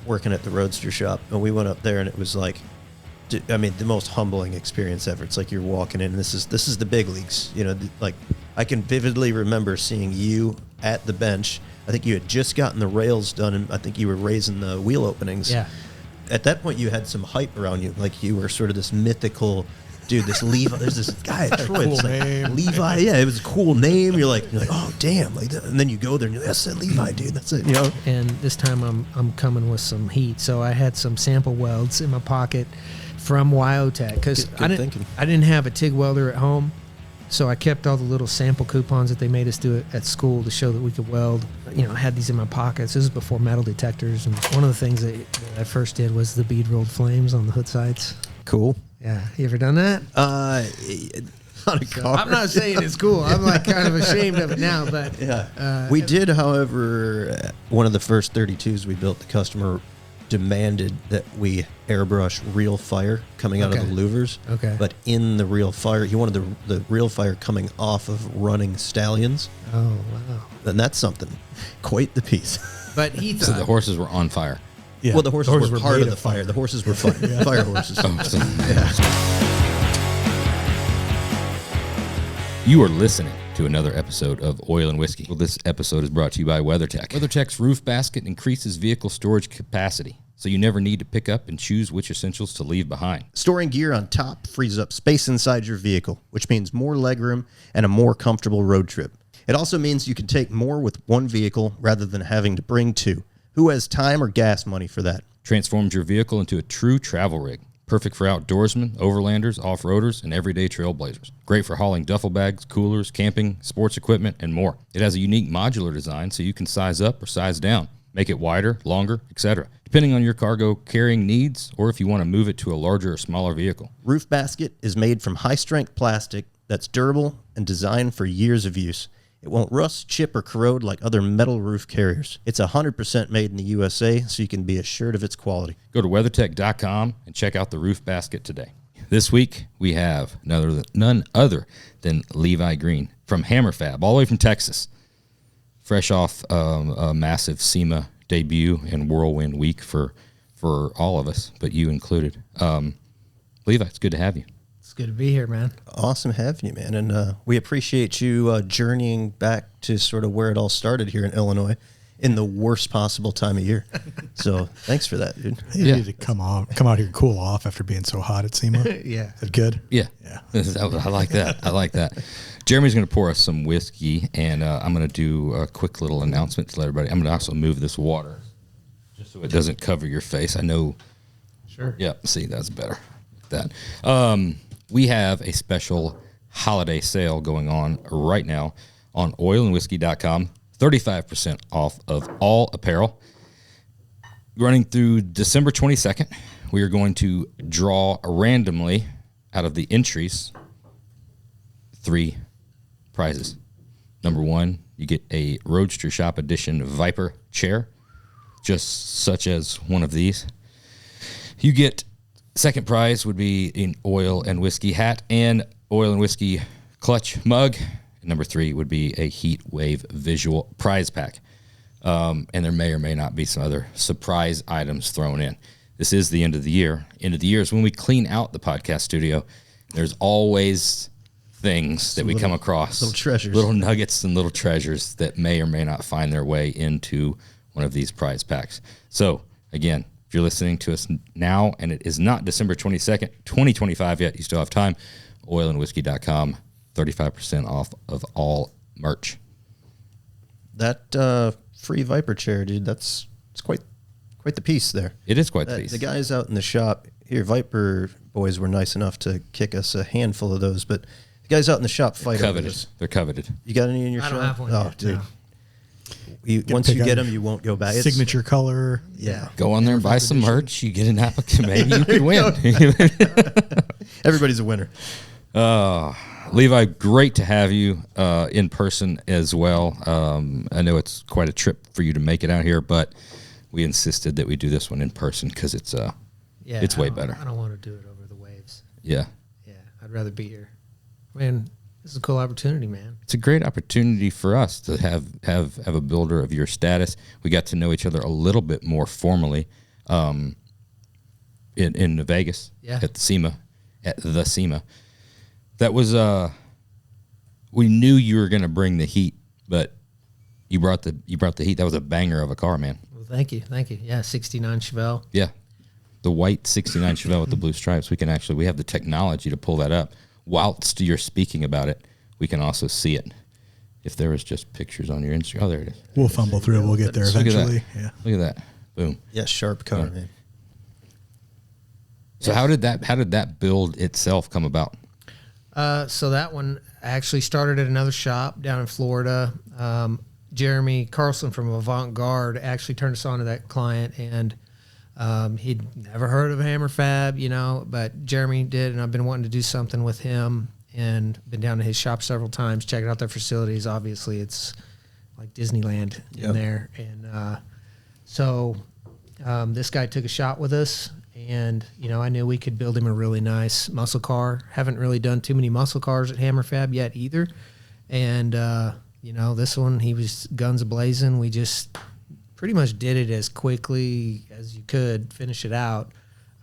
working at the Roadster shop, and we went up there, and it was like, I mean, the most humbling experience ever. It's like you're walking in, and this is the big leagues. You know, like I can vividly remember seeing you at the bench. I think you had just gotten the rails done, and I think you were raising the wheel openings. Yeah. At that point, you had some hype around you, like you were sort of this mythical dude. This Levi, there's this guy at Troy. Cool It's like, name. Levi, yeah, it was a cool name. You're like, oh damn, like, and then you go there and you're like, that's that Levi dude. That's it, you know. And this time I'm coming with some heat, so I had some sample welds in my pocket from Wyotech because Good thinking. I didn't have a TIG welder at home, so I kept all the little sample coupons that they made us do it at school to show that we could weld. You know, I had these in my pockets. This is before metal detectors, and one of the things that I first did was the bead rolled flames on the hood sides. Cool. Yeah, you ever done that? On a car. I'm not saying it's cool. I'm like kind of ashamed of it now, but Yeah. We did, however, one of the first 32s we built, the customer demanded that we airbrush real fire coming out of the louvers. Okay. But in the real fire, he wanted the real fire coming off of running stallions. Oh, wow. And that's something. Quite the piece. But he thought... So the horses were on fire. Yeah. Well, the horses were part made of the fire. The horses were fire, fire horses. Oh, so Yeah. you are listening to another episode of Oil and Whiskey. Well, this episode is brought to you by WeatherTech. WeatherTech's roof basket increases vehicle storage capacity, so you never need to pick up and choose which essentials to leave behind. Storing gear on top frees up space inside your vehicle, which means more legroom and a more comfortable road trip. It also means you can take more with one vehicle rather than having to bring two. Who has time or gas money for that? Transforms your vehicle into a true travel rig. Perfect for outdoorsmen, overlanders, off-roaders, and everyday trailblazers. Great for hauling duffel bags, coolers, camping, sports equipment, and more. It has a unique modular design so you can size up or size down, make it wider, longer, etc., depending on your cargo carrying needs or if you want to move it to a larger or smaller vehicle. Roof basket is made from high-strength plastic that's durable and designed for years of use. It won't rust, chip, or corrode like other metal roof carriers. It's 100% made in the USA, so you can be assured of its quality. Go to WeatherTech.com and check out the roof basket today. This week, we have none other than Levi Green from Hammer Fab, all the way from Texas. Fresh off a massive SEMA debut and whirlwind week for all of us, but you included. Levi, it's good to have you. It's good to be here, man. Awesome having you, man. And we appreciate you journeying back to sort of where it all started here in Illinois in the worst possible time of year. So thanks for that, dude. You need to come out here and cool off after being so hot at SEMA. Yeah. Is that good? Yeah. Yeah. I like that. I like that. Jeremy's going to pour us some whiskey, and I'm going to do a quick little announcement to let everybody. I'm going to also move this water just so it doesn't cover your face. I know. Sure. Yeah. See, that's better. Like that. We have a special holiday sale going on right now on oilandwhiskey.com. 35% off of all apparel. Running through December 22nd, we are going to draw randomly out of the entries 3 prizes. Number 1, you get a Roadster Shop Edition Viper chair, just such as one of these. You get second prize would be an Oil and Whiskey hat and Oil and Whiskey clutch mug. And number 3 would be a Heat Wave visual prize pack. And there may or may not be some other surprise items thrown in. This is the end of the year. End of the year is when we clean out the podcast studio. There's always things that we come across. Little treasures. Little nuggets and little treasures that may or may not find their way into one of these prize packs. So, again, if you're listening to us now and it is not December 22nd, 2025 yet, you still have time. Oilandwhiskey.com, 35% off of all merch. That free Viper chair, dude, it's quite the piece there. It is quite the piece. The guys out in the shop here, Viper boys were nice enough to kick us a handful of those, but the guys out in the shop fight over Coveted. those. They're coveted. You got any in your shop? I don't have one Oh, yet, dude. no. Once you get them, you won't go back. It's- Signature color. Yeah. Go on there and buy some merch. You get an applicant. Maybe you could win. Everybody's a winner. Levi, great to have you in person as well. I know it's quite a trip for you to make it out here, but we insisted that we do this one in person because it's way better. I don't want to do it over the waves. Yeah. Yeah, I'd rather be here. Man, this is a cool opportunity, man. It's a great opportunity for us to have a builder of your status. We got to know each other a little bit more formally in Vegas Yeah. at the SEMA. That was we knew you were going to bring the heat, but you brought the heat. That was a banger of a car, man. Well, thank you. Yeah, 69 Chevelle. Yeah, the white 69 Chevelle with the blue stripes. We have the technology to pull that up. Whilst you're speaking about it, we can also see it. If there was just pictures on your Instagram, oh, there it is. We'll fumble through it. We'll get there Look at eventually. that. Yeah. Look at that. Boom. Yeah, sharp car, man. So how did that build itself come about? So that one actually started at another shop down in Florida. Jeremy Carlson from Avant Garde actually turned us on to that client, and he'd never heard of Hammer Fab, but Jeremy did, and I've been wanting to do something with him and been down to his shop several times, checking out their facilities. Obviously, it's like Disneyland in there. And so this guy took a shot with us, and, I knew we could build him a really nice muscle car. Haven't really done too many muscle cars at Hammer Fab yet either. And, this one, he was guns a-blazing. We just pretty much did it as quickly as you could, finish it out.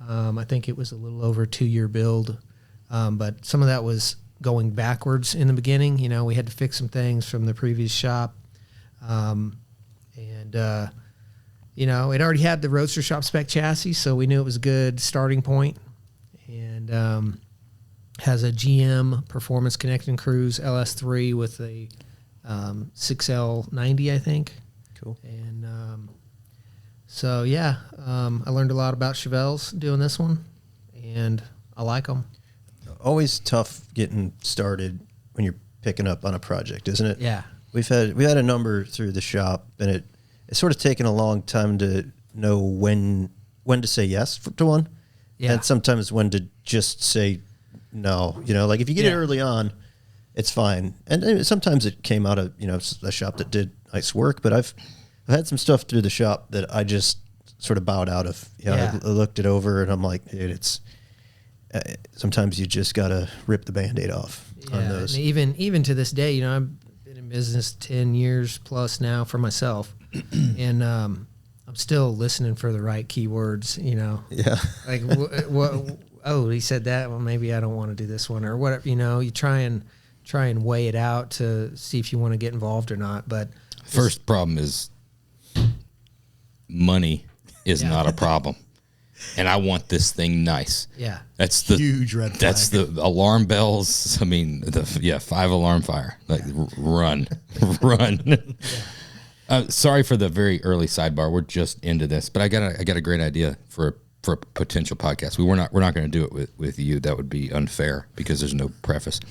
I think it was a little over a 2-year build. But some of that was going backwards in the beginning. We had to fix some things from the previous shop. It already had the Roadster Shop spec chassis, so we knew it was a good starting point. And has a GM Performance Connecting Cruise LS3 with a 6L90, I think. Cool. And I learned a lot about Chevelles doing this one, and I like them. Always tough getting started when you're picking up on a project, isn't it? Yeah. We had a number through the shop, and it's sort of taken a long time to know when to say yes to one, and sometimes when to just say no. Like if you get it early on, it's fine. And sometimes it came out of a shop that did nice work, but I've had some stuff through the shop that I just sort of bowed out of. I looked it over and I'm like, dude, it's sometimes you just gotta rip the Band-Aid off on those. And even to this day, I've been in business 10 years plus now for myself, and I'm still listening for the right keywords. Yeah. Like what? Oh, he said that. Well, maybe I don't want to do this one or whatever. You try and weigh it out to see if you want to get involved or not. But first problem is money is not a problem. And I want this thing nice. Yeah. That's the huge red flag. That's the alarm bells. I mean, 5 alarm fire. Like run. Sorry for the very early sidebar. We're just into this, but I got a great idea for a potential podcast. We're not going to do it with you. That would be unfair because there's no preface.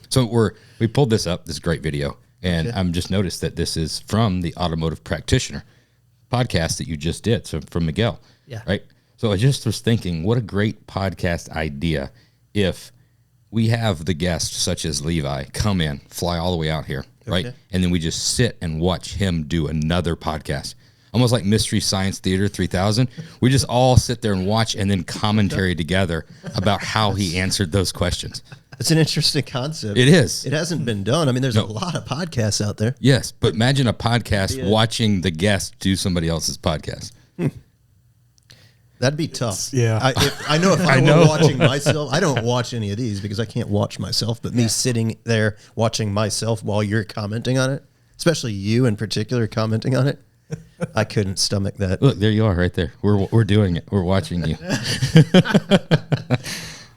So we pulled this up, this great video, and I'm just noticed that this is from the Automotive Practitioner podcast that you just did. So from Miguel. Yeah. Right. So I just was thinking, what a great podcast idea if we have the guests such as Levi come in, fly all the way out here, right? And then we just sit and watch him do another podcast. Almost like Mystery Science Theater 3000. We just all sit there and watch and then commentary together about how he answered those questions. It's an interesting concept. It is. It hasn't been done. I mean, there's a lot of podcasts out there. Yes, but imagine a podcast watching the guest do somebody else's podcast. That'd be tough. Yeah. I know if I were watching myself, I don't watch any of these because I can't watch myself, but me sitting there watching myself while you're commenting on it, especially you in particular commenting on it, I couldn't stomach that. Look, there you are right there. We're doing it. We're watching you.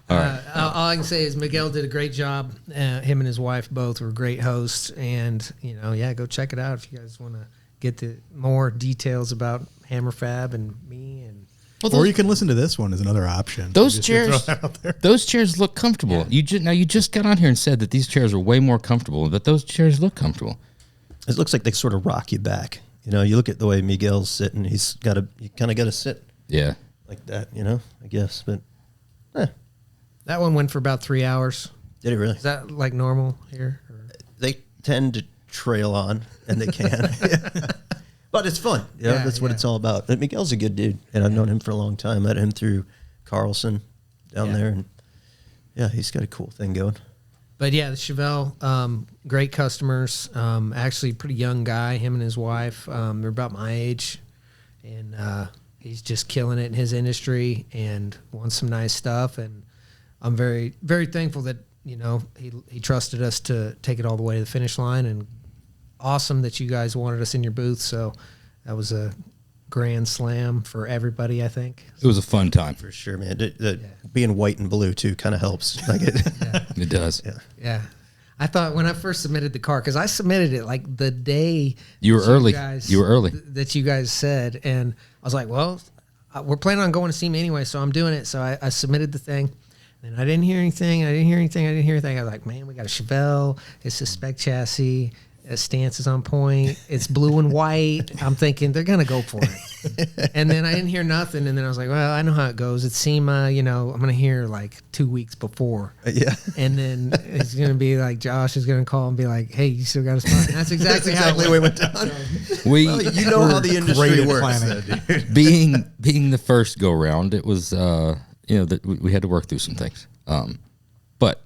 All right. All I can say is Miguel did a great job. Him and his wife both were great hosts, and go check it out if you guys want to get the more details about Hammer Fab and me. And or you can listen to this one as another option. Those chairs look comfortable. Yeah. You just got on here and said that these chairs are way more comfortable, but those chairs look comfortable. It looks like they sort of rock you back. You look at the way Miguel's sitting. You kind of got to sit. Yeah. Like that. I guess, but. That one went for about 3 hours. Did it really? Is that like normal here? Or? They tend to trail on, and they can. But it's fun. That's what it's all about. But Miguel's a good dude, and I've known him for a long time. Met him through Carlson down there, and he's got a cool thing going. But the Chevelle, great customers. Actually, pretty young guy. Him and his wife. They're about my age, and he's just killing it in his industry and wants some nice stuff. And I'm very, very thankful that, you know, he trusted us to take it all the way to the finish line, and awesome that you guys wanted us in your booth. So that was a grand slam for everybody, I think. It was a fun time. For sure, man. Being white and blue too kind of helps. Like It does. Yeah. I thought when I first submitted the car, because I submitted it like the day You were early. that you guys said, and I was like, well, we're planning on going to SEMA anyway, so I'm doing it. So I submitted the thing, and I didn't hear anything. I was like, man, we got a Chevelle. It's a spec chassis. Stance is on point. It's blue and white. I'm thinking they're gonna go for it. And then I didn't hear nothing. And then I was like, well, I know how it goes. It's SEMA. You know, I'm gonna hear like 2 weeks before. Yeah. And then it's gonna be like Josh is gonna call and be like, hey, you still got a spot. And that's exactly how it went down. Well, you know how the industry works. Being the first go round, it was you know, that we had to work through some things, but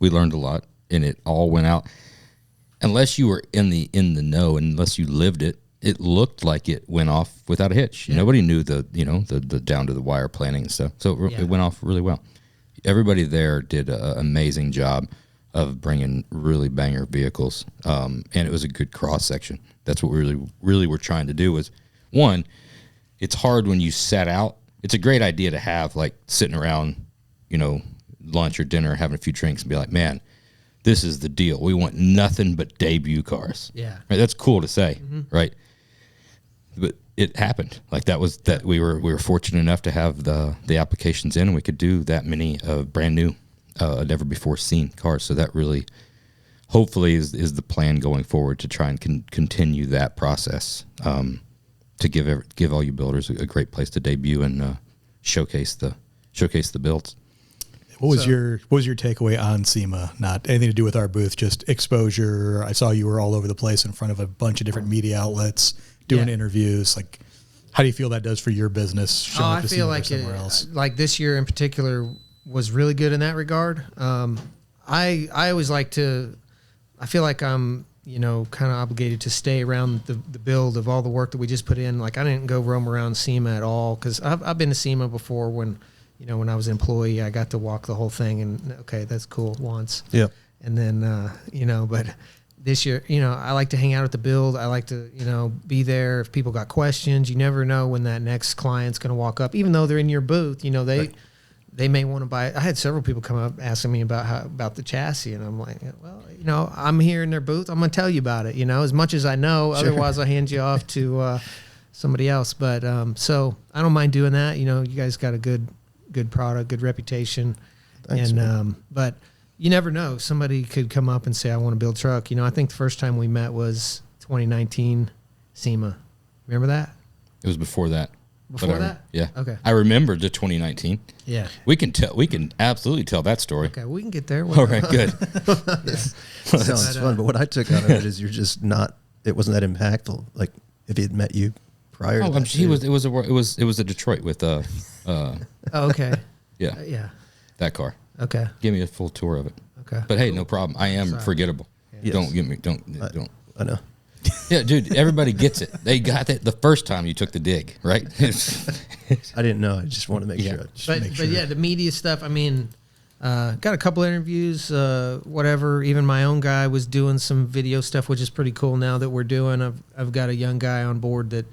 we learned a lot, and it all went out. Unless you were in the know, unless you lived it, it looked like it went off without a hitch. Yeah. Nobody knew the down to the wire planning and stuff, so it went off really well. Everybody there did an amazing job of bringing really banger vehicles, and it was a good cross section. That's what we really were trying to do. Was one, it's hard when you set out. It's a great idea to have, like, sitting around, you know, lunch or dinner, having a few drinks, and be like, man, this is the deal. We want nothing but debut cars. Yeah. Right? That's cool to say, right? But it happened. Like, that we were fortunate enough to have the applications in, and we could do that many brand new, never before seen cars. So that really, hopefully, is the plan going forward, to try and continue that process, to give all you builders a great place to debut and showcase the builds. What was your takeaway on SEMA? Not anything to do with our booth, just exposure. I saw you were all over the place in front of a bunch of different media outlets doing interviews. Like, how do you feel that does for your business? I feel like somewhere else. Like this year in particular was really good in that regard. I always like to. I feel like I'm, you know, kind of obligated to stay around the build of all the work that we just put in. Like, I didn't go roam around SEMA at all, because I've been to SEMA before when. You know, when I was an employee, I got to walk the whole thing, and okay, that's cool once. Yeah. And then, you know, but this year, you know, I like to hang out at the build. I like to, you know, be there if people got questions. You never know when that next client's going to walk up, even though they're in your booth. You know, they may want to buy it. I had several people come up asking me about the chassis, and I'm like, well, you know, I'm here in their booth. I'm going to tell you about it, you know, as much as I know. Sure. Otherwise, I'll hand you off to somebody else. But so I don't mind doing that. You know, you guys got a good product, good reputation. Thanks, and but you never know, somebody could come up and say, I want to build a truck. You know, I think the first time we met was 2019 SEMA. Remember that? It was before that. Yeah. Okay. I remember the 2019. Yeah. We can absolutely tell that story. Okay, we can get there. All right, good. Sounds fun. But what I took out of it is you're just not. It wasn't that impactful. Like, if he had met you prior to that. It was a Detroit with oh, okay. Yeah. Yeah. That car. Okay. Give me a full tour of it. Okay. But hey, no problem. I am forgettable. Yes. Don't. I know. Yeah, dude, everybody gets it. They got it the first time you took the dig, right? I didn't know. I just want to make sure. But yeah, the media stuff, I mean, got a couple interviews, whatever. Even my own guy was doing some video stuff, which is pretty cool now that we're doing. I've got a young guy on board that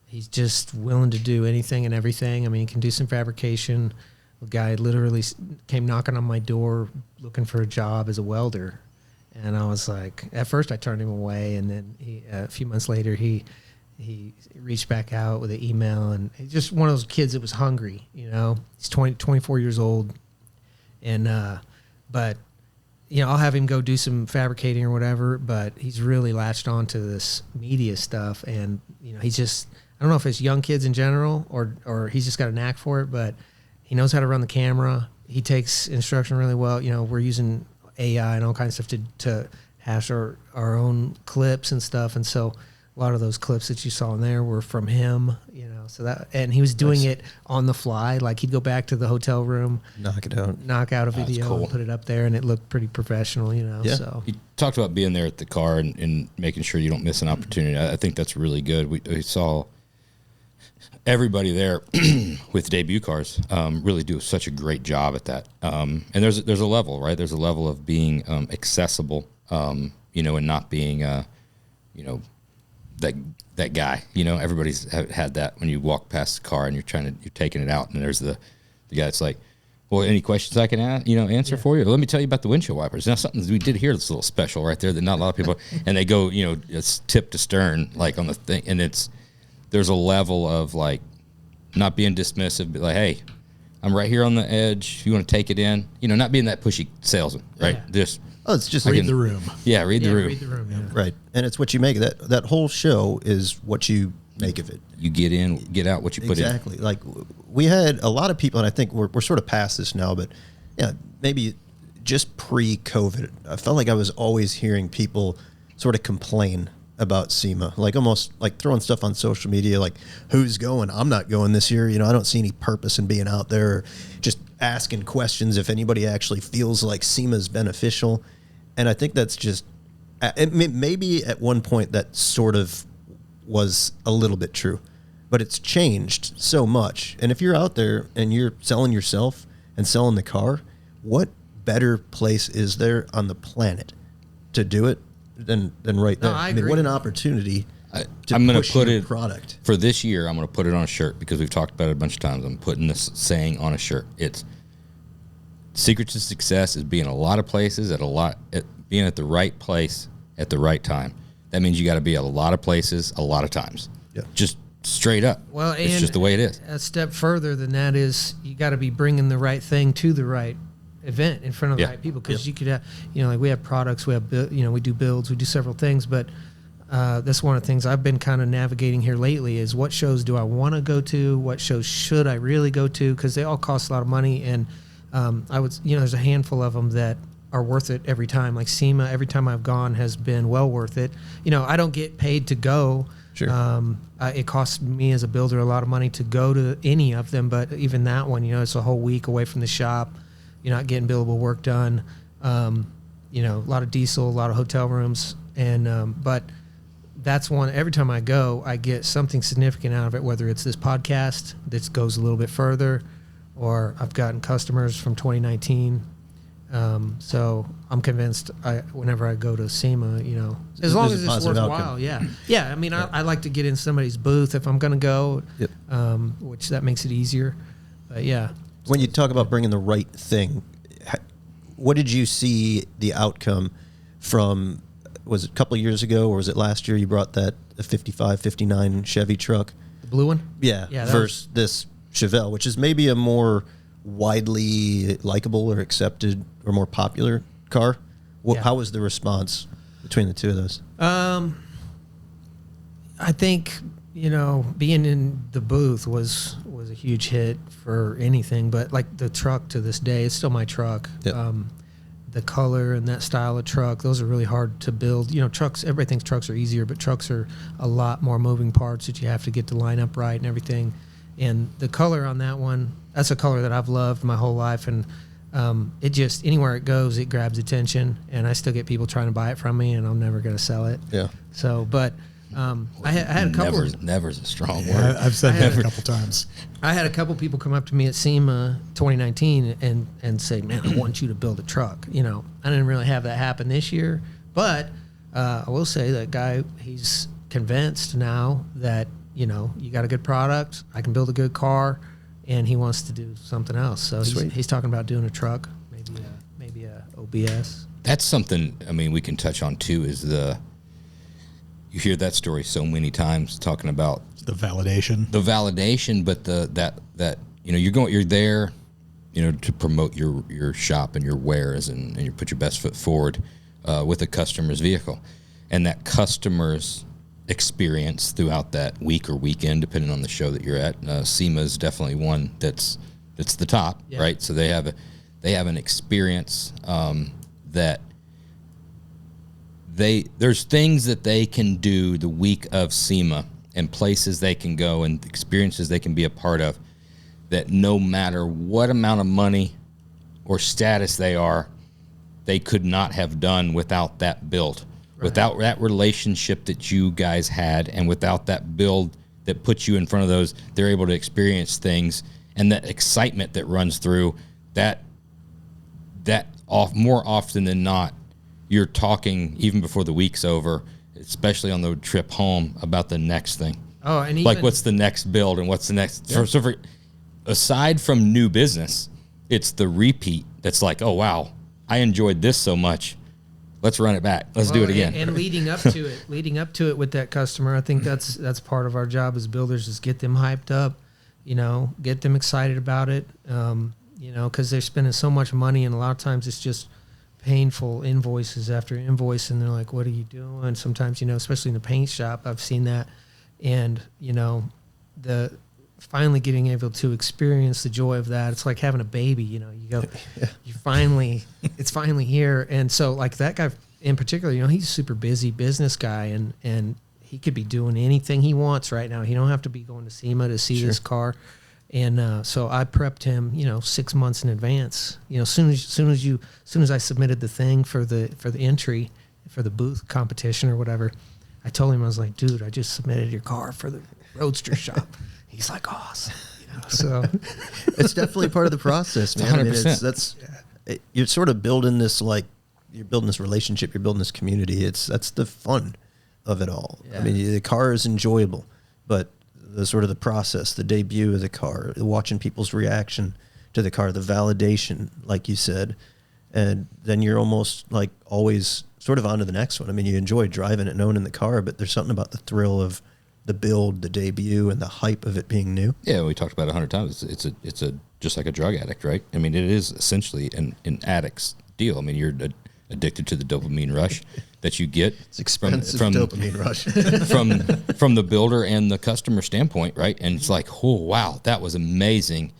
he's just willing to do anything and everything. I mean, he can do some fabrication. A guy literally came knocking on my door looking for a job as a welder. And I was like, at first I turned him away. And then a few months later, he reached back out with an email. And he's just one of those kids that was hungry, you know. He's 24 years old. And, but, you know, I'll have him go do some fabricating or whatever. But he's really latched on to this media stuff. And, you know, he's just, I don't know if it's young kids in general or he's just got a knack for it, but he knows how to run the camera. He takes instruction really well. You know, we're using AI and all kinds of stuff to hash our own clips and stuff. And so a lot of those clips that you saw in there were from him, you know, so that, and he was doing it on the fly. Like, he'd go back to the hotel room, knock out a video cool. and put it up there, and it looked pretty professional, you know. Yeah. So He talked about being there at the car and making sure you don't miss an opportunity. I think that's really good. We saw everybody there with debut cars really do such a great job at that. And there's a level, right? There's a level of being accessible, and not being, that guy. Everybody's had that when you walk past the car and you're taking it out, and there's the guy that's like, well, any questions I can answer for you? Let me tell you about the windshield wipers. Now, something we did here that's a little special right there that not a lot of people, and they go, it's tip to stern, like on the thing, and there's a level of like not being dismissive, but like, hey, I'm right here on the edge. You want to take it in? Not being that pushy salesman, right? Yeah. It's just read the room. Yeah, read the room. Read the room. Yeah. Right, and it's what you make that whole show is what you make of it. You get in, get out what you put in. Exactly. Like we had a lot of people, and I think we're sort of past this now, but yeah, maybe just pre-COVID, I felt like I was always hearing people sort of complain about SEMA, like almost like throwing stuff on social media, like who's going? I'm not going this year. I don't see any purpose in being out there. Or just asking questions if anybody actually feels like SEMA is beneficial. And I think that's just maybe at one point that sort of was a little bit true, but it's changed so much. And if you're out there and you're selling yourself and selling the car, what better place is there on the planet to do it than right there? I mean, agree. what an opportunity to I'm going push to put your it product. for this year. I'm going to put it on a shirt because we've talked about it a bunch of times. I'm putting this saying on a shirt. It's secret to success is being a lot of places being at the right place at the right time. That means you got to be at a lot of places a lot of times. Yeah. Just straight up. Well, it's and just the way it is. A step further than that is you got to be bringing the right thing to the right event in front of the right people, because you could have, like we have products, we have, we do builds, we do several things, but that's one of the things I've been kind of navigating here lately is what shows do I want to go to? What shows should I really go to? Because they all cost a lot of money, and I would, there's a handful of them that are worth it every time. Like SEMA, every time I've gone has been well worth it. I don't get paid to go. Sure. It costs me as a builder a lot of money to go to any of them, but even that one, it's a whole week away from the shop. You're not getting billable work done. A lot of diesel, a lot of hotel rooms, and but that's one. Every time I go, I get something significant out of it. Whether it's this podcast that goes a little bit further, or I've gotten customers from 2019. So I'm convinced whenever I go to SEMA, as long as it's worthwhile, yeah. I mean, I like to get in somebody's booth if I'm going to go, which that makes it easier. But yeah. When you talk about bringing the right thing, what did you see the outcome from? Was it a couple of years ago, or was it last year? You brought a 55, 59 Chevy truck, the blue one, yeah versus this Chevelle, which is maybe a more widely likable or accepted or more popular car. How was the response between the two of those? I think being in the booth was a huge hit for anything, but like the truck to this day, it's still my truck. Yep. The color and that style of truck, those are really hard to build. Trucks, everybody thinks trucks are easier, but trucks are a lot more moving parts that you have to get to line up right and everything. And the color on that one, that's a color that I've loved my whole life. And it just, anywhere it goes, it grabs attention. And I still get people trying to buy it from me, and I'm never going to sell it. Yeah. So, but I had a couple. Never's a strong word. I've said that a couple times. I had a couple people come up to me at SEMA 2019 and say, "Man, I want you to build a truck." I didn't really have that happen this year, but I will say that guy, he's convinced now that you got a good product, I can build a good car, and he wants to do something else. So he's talking about doing a truck, maybe a OBS. That's something. I mean, we can touch on too. Is you hear that story so many times talking about the validation, but you're there, to promote your shop and your wares, and you put your best foot forward with a customer's vehicle, and that customer's experience throughout that week or weekend, depending on the show that you're at. SEMA is definitely one that's the top, right? So they have an experience that. There's things that they can do the week of SEMA and places they can go and experiences they can be a part of that no matter what amount of money or status they could not have done without that build, without that relationship that you guys had, and without that build that puts you in front of those. They're able to experience things, and that excitement that runs through that more often than not, you're talking even before the week's over, especially on the trip home, about the next thing. Oh, and like what's the next build and what's the next. Yeah. So aside from new business, it's the repeat that's like, oh wow, I enjoyed this so much. Let's run it back. Let's do it again. And leading up to it with that customer, I think that's part of our job as builders, is get them hyped up, get them excited about it, because they're spending so much money, and a lot of times it's just painful invoices after invoice, and they're like, what are you doing? Sometimes, especially in the paint shop, I've seen that. And, the finally getting able to experience the joy of that, it's like having a baby, you go, it's finally here. And so like that guy in particular, he's a super busy business guy, and he could be doing anything he wants right now. He don't have to be going to SEMA to see this car. And so I prepped him, 6 months in advance. As soon as I submitted the thing for the entry for the booth competition or whatever, I told him, I was like, dude, I just submitted your car for the Roadster shop. He's like, awesome. So it's definitely part of the process, man. 100%. You're sort of building this, you're building this relationship, you're building this community. That's the fun of it all. Yeah. I mean, the car is enjoyable, but the sort of the process, the debut of the car, watching people's reaction to the car, the validation, like you said, and then you're almost like always sort of on to the next one. I mean, you enjoy driving it and owning the car, but there's something about the thrill of the build, the debut, and the hype of it being new. Yeah, we talked about it 100 times. It's just like a drug addict, right? I mean, it is essentially an addict's deal. I mean, you're addicted to the dopamine rush that you get. It's expensive from dopamine rush from the builder and the customer standpoint, right? And it's like, oh wow, that was amazing.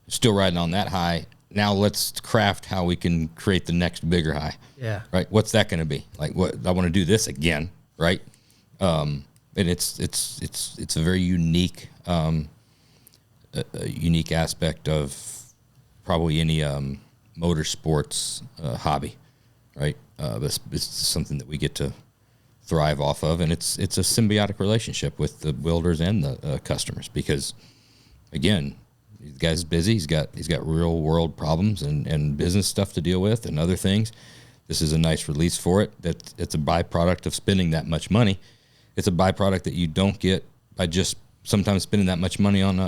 Still riding on that high. Now let's craft how we can create the next bigger high. Yeah. Right. What's that going to be? Like, what I want to do this again, right? And it's a very unique unique aspect of probably any motorsports hobby, right? But it's something that we get to thrive off of, and it's a symbiotic relationship with the builders and the customers, because again, the guy's busy. He's got real world problems and business stuff to deal with and other things. This is a nice release for it. It's a byproduct of spending that much money. It's a byproduct that you don't get by just sometimes spending that much money on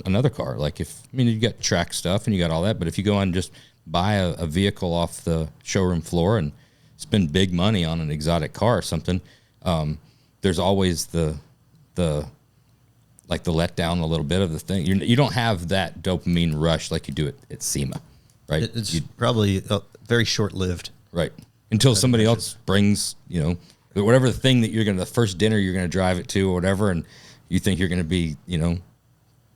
another car. Like you got track stuff and you got all that, but if you go and just buy a vehicle off the showroom floor and spend big money on an exotic car or something, there's always the letdown a little bit of the thing. You don't have that dopamine rush like you do at SEMA, right? It's probably very short-lived. Right. Until somebody else brings, whatever the thing that the first dinner you're going to drive it to or whatever, and you think you're going to be,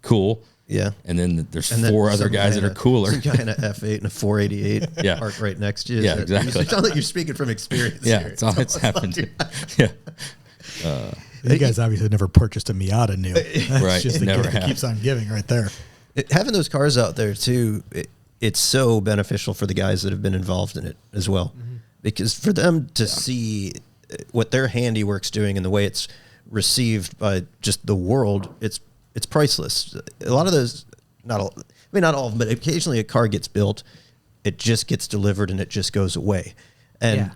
cool. Yeah. And then there's four other guys that are cooler. Some guy in a F8 and a 488 parked right next to you. Yeah, exactly. It sounds like you're speaking from experience. Yeah, here. it's all it's happened. Yeah. You guys obviously never purchased a Miata new. That's right. just the gift that keeps on giving right there. Having those cars out there too, it's so beneficial for the guys that have been involved in it as well. Mm-hmm. Because for them to see what their handiwork's doing and the way it's received by just the world, it's priceless. A lot of those, not all of them, but occasionally a car gets built, it just gets delivered and it just goes away. And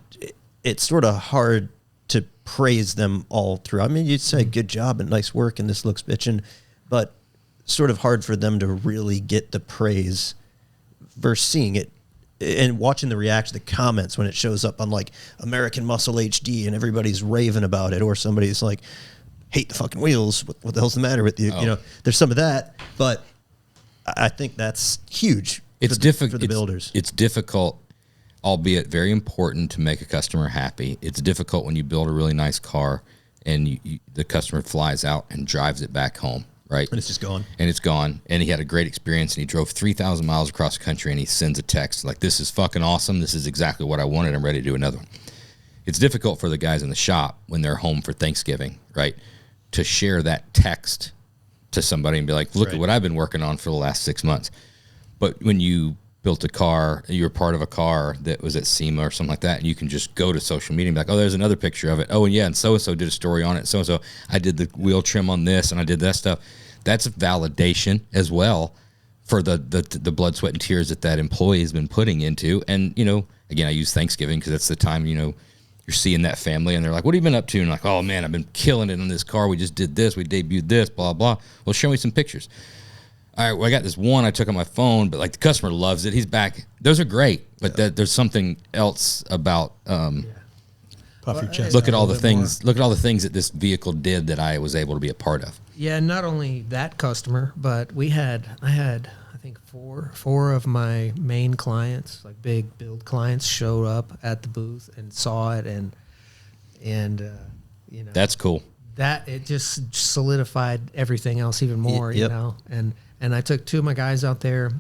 it's sort of hard to praise them all through. I mean, you'd say good job and nice work and this looks bitchin', but sort of hard for them to really get the praise versus seeing it and watching the reaction, the comments when it shows up on like American Muscle HD and everybody's raving about it, or somebody's like, hate the fucking wheels. What the hell's the matter with you? Oh. There's some of that, but I think that's huge. It's difficult for the builders. It's difficult, albeit very important, to make a customer happy. It's difficult when you build a really nice car and the customer flies out and drives it back home, right? And it's just gone. And it's gone. And he had a great experience, and he drove 3,000 miles across the country, and he sends a text like, this is fucking awesome. This is exactly what I wanted. I'm ready to do another one. It's difficult for the guys in the shop when they're home for Thanksgiving, right, to share that text to somebody and be like, look at what I've been working on for the last 6 months. But when you built a car, you were part of a car that was at SEMA or something like that, and you can just go to social media and be like, oh, there's another picture of it. Oh, and yeah, and so-and-so did a story on it. So-and-so, I did the wheel trim on this, and I did that stuff. That's validation as well for the blood, sweat, and tears that employee has been putting into. And, you know, again, I use Thanksgiving because that's the time, you know, you're seeing that family, and they're like, what have you been up to? And like, oh, man, I've been killing it on this car. We just did this. We debuted this, blah, blah. Well, show me some pictures. All right, well, I got this one I took on my phone, but like the customer loves it. He's back. Those are great, but there's something else about Puff your chest. look at all the things. Look at all the things that this vehicle did that I was able to be a part of. Yeah, not only that customer, but I had I think four of my main clients, like big build clients, showed up at the booth and saw it, and you know, That's cool. that it just solidified everything else even more, you Yep. know. And I took two of my guys out there.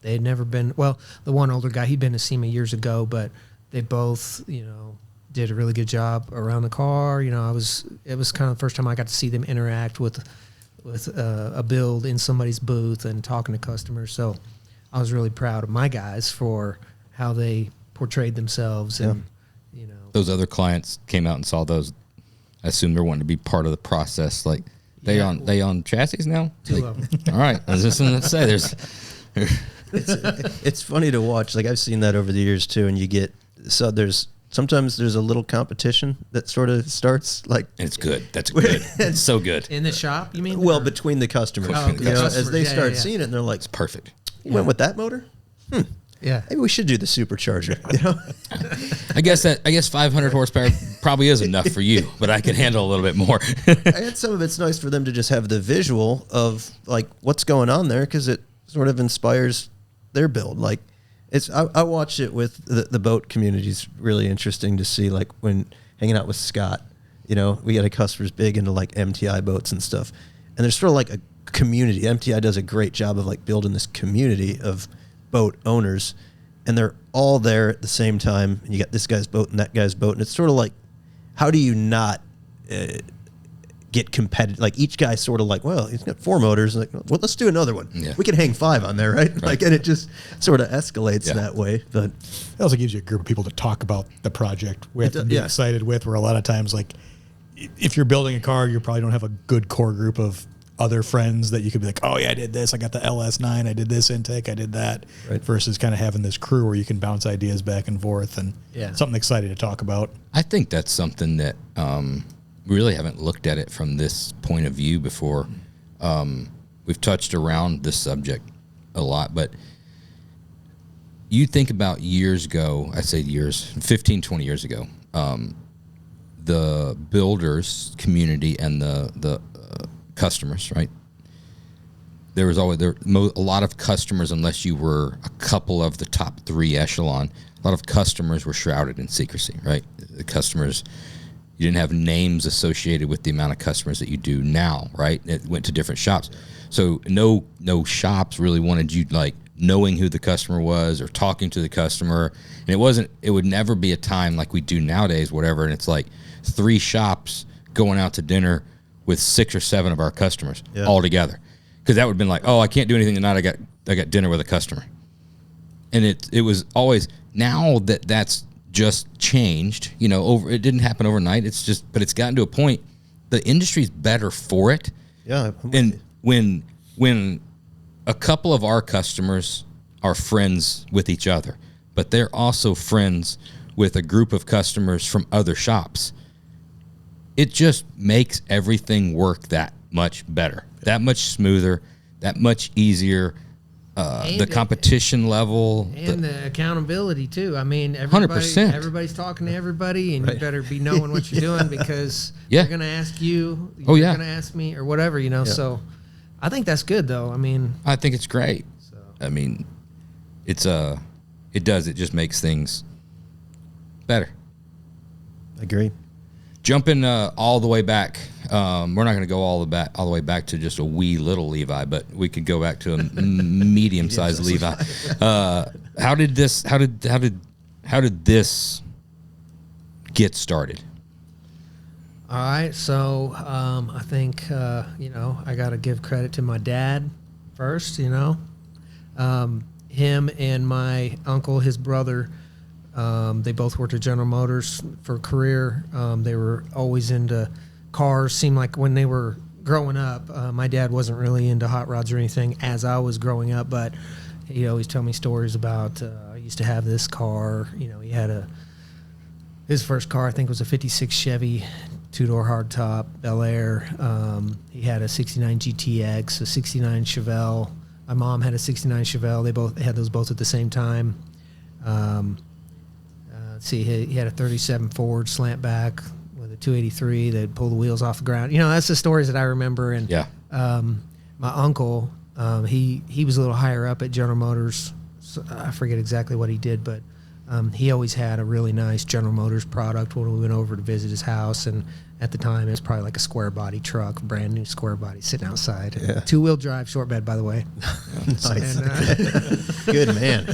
They had never been, well, the one older guy, he'd been to SEMA years ago, but they both, you know, did a really good job around the car. You know, it was kind of the first time I got to see them interact with a build in somebody's booth and talking to customers. So I was really proud of my guys for how they portrayed themselves. And, you know, Those other clients came out and saw those. I assume they're wanting to be part of the process. Like they on chassis now. two of them. All right, I was just going to say It's funny to watch. Like I've seen that over the years too, and you get sometimes there's a little competition that sort of starts like it's good. That's good. It's so good. In the shop, you mean? well Or- between the customers. Oh, You know, as customers. they Yeah, start yeah. seeing it, and they're like, It's perfect. "You went with that motor? Yeah. Maybe we should do the supercharger." You know, I guess 500 horsepower probably is enough for you, but I can handle a little bit more. and some of it's nice for them to just have the visual of like what's going on there because it sort of inspires their build. Like I watch it with the boat community. It's really interesting to see, like when hanging out with Scott, you know, we got a customer's big into like MTI boats and stuff, and there's sort of like a community. MTI does a great job of like building this community of boat owners, and they're all there at the same time, and you got this guy's boat and that guy's boat, and it's sort of like, how do you not get competitive? Like each guy's sort of like, well, he's got 4 motors, like, well, let's do another one. Yeah. We can hang 5 on there, right? Like, and it just sort of escalates Yeah. that way. But It also gives you a group of people to talk about the project with and be yeah. excited with, where a lot of times, like, if you're building a car, you probably don't have a good core group of other friends that you could be like, oh, yeah, I did this. I got the LS9. I did this intake. I did that. Right. Versus kind of having this crew where you can bounce ideas back and forth and Yeah. something exciting to talk about. I think that's something that we really haven't looked at it from this point of view before. We've touched around this subject a lot, but you think about years ago, I say years, 15, 20 years ago, the builders community and the customers, right? There was always a lot of customers, unless you were a couple of the top 3 echelon, a lot of customers were shrouded in secrecy, right? The customers, you didn't have names associated with the amount of customers that you do now, right? It went to different shops. So no shops really wanted you like knowing who the customer was or talking to the customer. And it would never be a time like we do nowadays, whatever. And it's like 3 shops going out to dinner with 6 or 7 of our customers all together. Because that would have been like, oh, I can't do anything tonight. I got dinner with a customer. And it was always, now that's just changed, you know, it didn't happen overnight. But it's gotten to a point, the industry's better for it. yeah, And when a couple of our customers are friends with each other, but they're also friends with a group of customers from other shops, it just makes everything work that much better, that much smoother, that much easier. The competition level, And the accountability too. I mean, 100%. everybody's talking to everybody, and Right. you better be knowing what you're doing because Yeah. they're going to ask you. Oh, You're yeah. going to ask me or whatever, you know. Yeah. So, I think that's good though. I mean, I think it's great. so I mean, it just makes things better. agree. Jumping all the way back, we're not going to go all the way back to just a wee little Levi, but we could go back to a medium-sized Levi. How did this get started? all right. So, I think you know, I got to give credit to my dad first. You know, him and my uncle, his brother, they both worked at General Motors for a career. They were always into cars. Seemed like when they were growing up, my dad wasn't really into hot rods or anything as I was growing up, but he'd always tell me stories about, I used to have this car. He had his first car, I think, was a 56 Chevy, two-door hardtop, Bel Air. He had a 69 GTX, a 69 Chevelle. My mom had a 69 Chevelle. They had those both at the same time. Let's see, he had a 37 Ford slant back with a 283 that pulled the wheels off the ground. That's the stories that I remember. And my uncle, he was a little higher up at General Motors. So I forget exactly what he did, but he always had a really nice General Motors product when we went over to visit his house. And at the time, it was probably like a square body truck, brand new square body sitting outside. Yeah. 2-wheel drive, short bed, by the way. Nice. And, good man.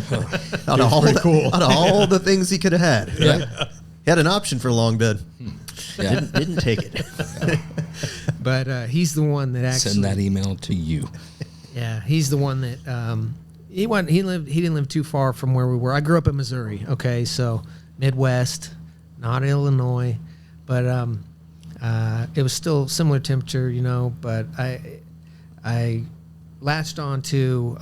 Out of all the things he could have had. Yeah. Right? He had an option for a long bed. Yeah. Didn't take it. But he's the one that actually send that email to you. Yeah, he's the one that he didn't live too far from where we were. I grew up in Missouri. Okay, so Midwest, not Illinois, but it was still similar temperature, But I latched on to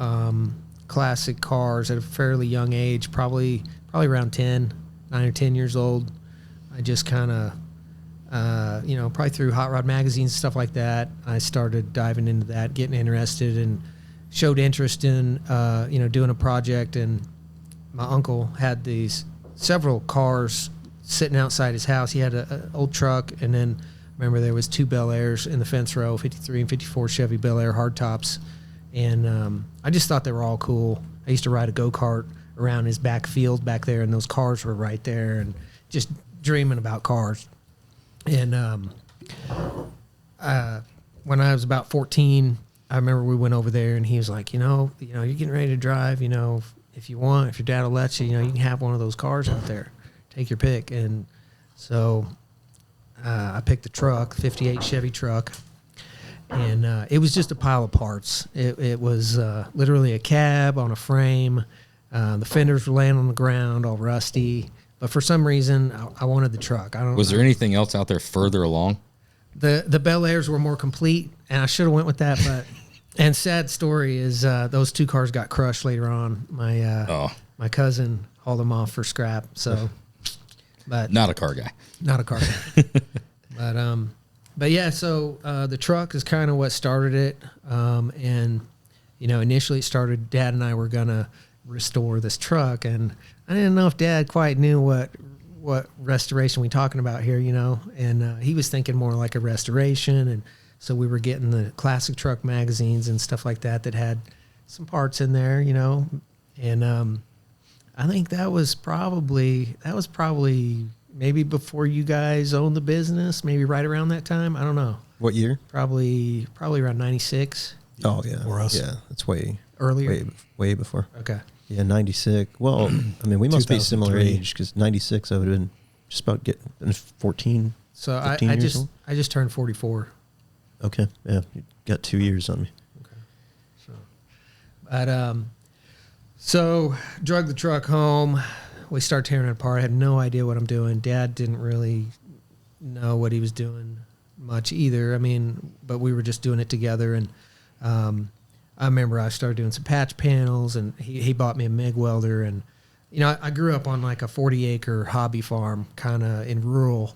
classic cars at a fairly young age, probably around 9 or 10 years old. I just kind of, probably through hot rod magazines and stuff like that, I started diving into that, getting interested, and showed interest in, doing a project. And my uncle had these several cars sitting outside his house. He had an old truck, and then remember there was 2 Bel Airs in the fence row, 53 and 54 Chevy Bel Air hardtops. And I just thought they were all cool. I used to ride a go-kart around his back field back there, and those cars were right there, and just dreaming about cars. And when I was about 14, I remember we went over there, and he was like, you're getting ready to drive, if you want, if your dad will let you, you can have one of those cars out there. Take your pick. And so I picked the truck, 58 Chevy truck, and it was just a pile of parts. It was literally a cab on a frame. The fenders were laying on the ground, all rusty. But for some reason, I wanted the truck. Was there anything else out there further along? The Bel Airs were more complete, and I should have went with that. But and sad story is those 2 cars got crushed later on. My cousin hauled them off for scrap. So, but not a car guy. Not a car guy. But yeah. So the truck is kind of what started it. And initially it started. Dad and I were gonna restore this truck, and I didn't know if Dad quite knew what restoration we talking about here, and he was thinking more like a restoration. And so we were getting the classic truck magazines and stuff like that had some parts in there, and I think that was probably maybe before you guys owned the business, maybe right around that time. I don't know. What year? Probably around 96. Oh yeah. For us. Yeah. That's way earlier. Way before. Okay. Yeah, 96. Well, I mean, we must be similar age, because 96 I would have been just about getting 14. So 15 I years old. just turned 44. Okay. Yeah, you got 2 years on me. Okay. So drug the truck home. We start tearing it apart. I had no idea what I'm doing. Dad didn't really know what he was doing much either. I mean, but we were just doing it together. And I remember I started doing some patch panels, and he bought me a MIG welder. And, I grew up on like a 40-acre hobby farm kind of in rural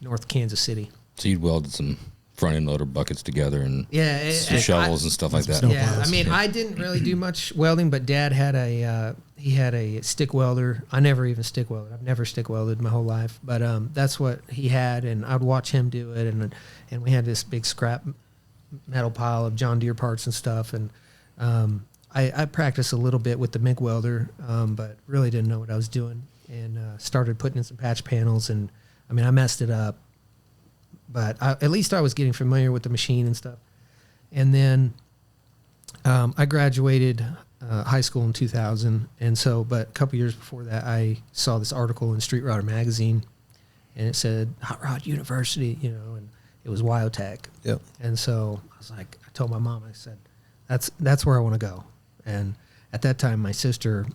North Kansas City. So you'd welded some front-end loader buckets together and some shovels and stuff like that. Yeah, I mean, I didn't really do much welding, but Dad had a stick welder. I never even stick welded. I've never stick welded my whole life, but that's what he had, and I'd watch him do it, and we had this big scrap metal pile of John Deere parts and stuff, and I practiced a little bit with the MIG welder, but really didn't know what I was doing, and started putting in some patch panels, and I mean, I messed it up, but at least I was getting familiar with the machine and stuff. And then I graduated high school in 2000, and so, but a couple years before that, I saw this article in Street Rodder magazine, and it said Hot Rod University, and it was Wyotech. Yep. And so I was like, I told my mom, I said, that's where I want to go. And at that time, my sister,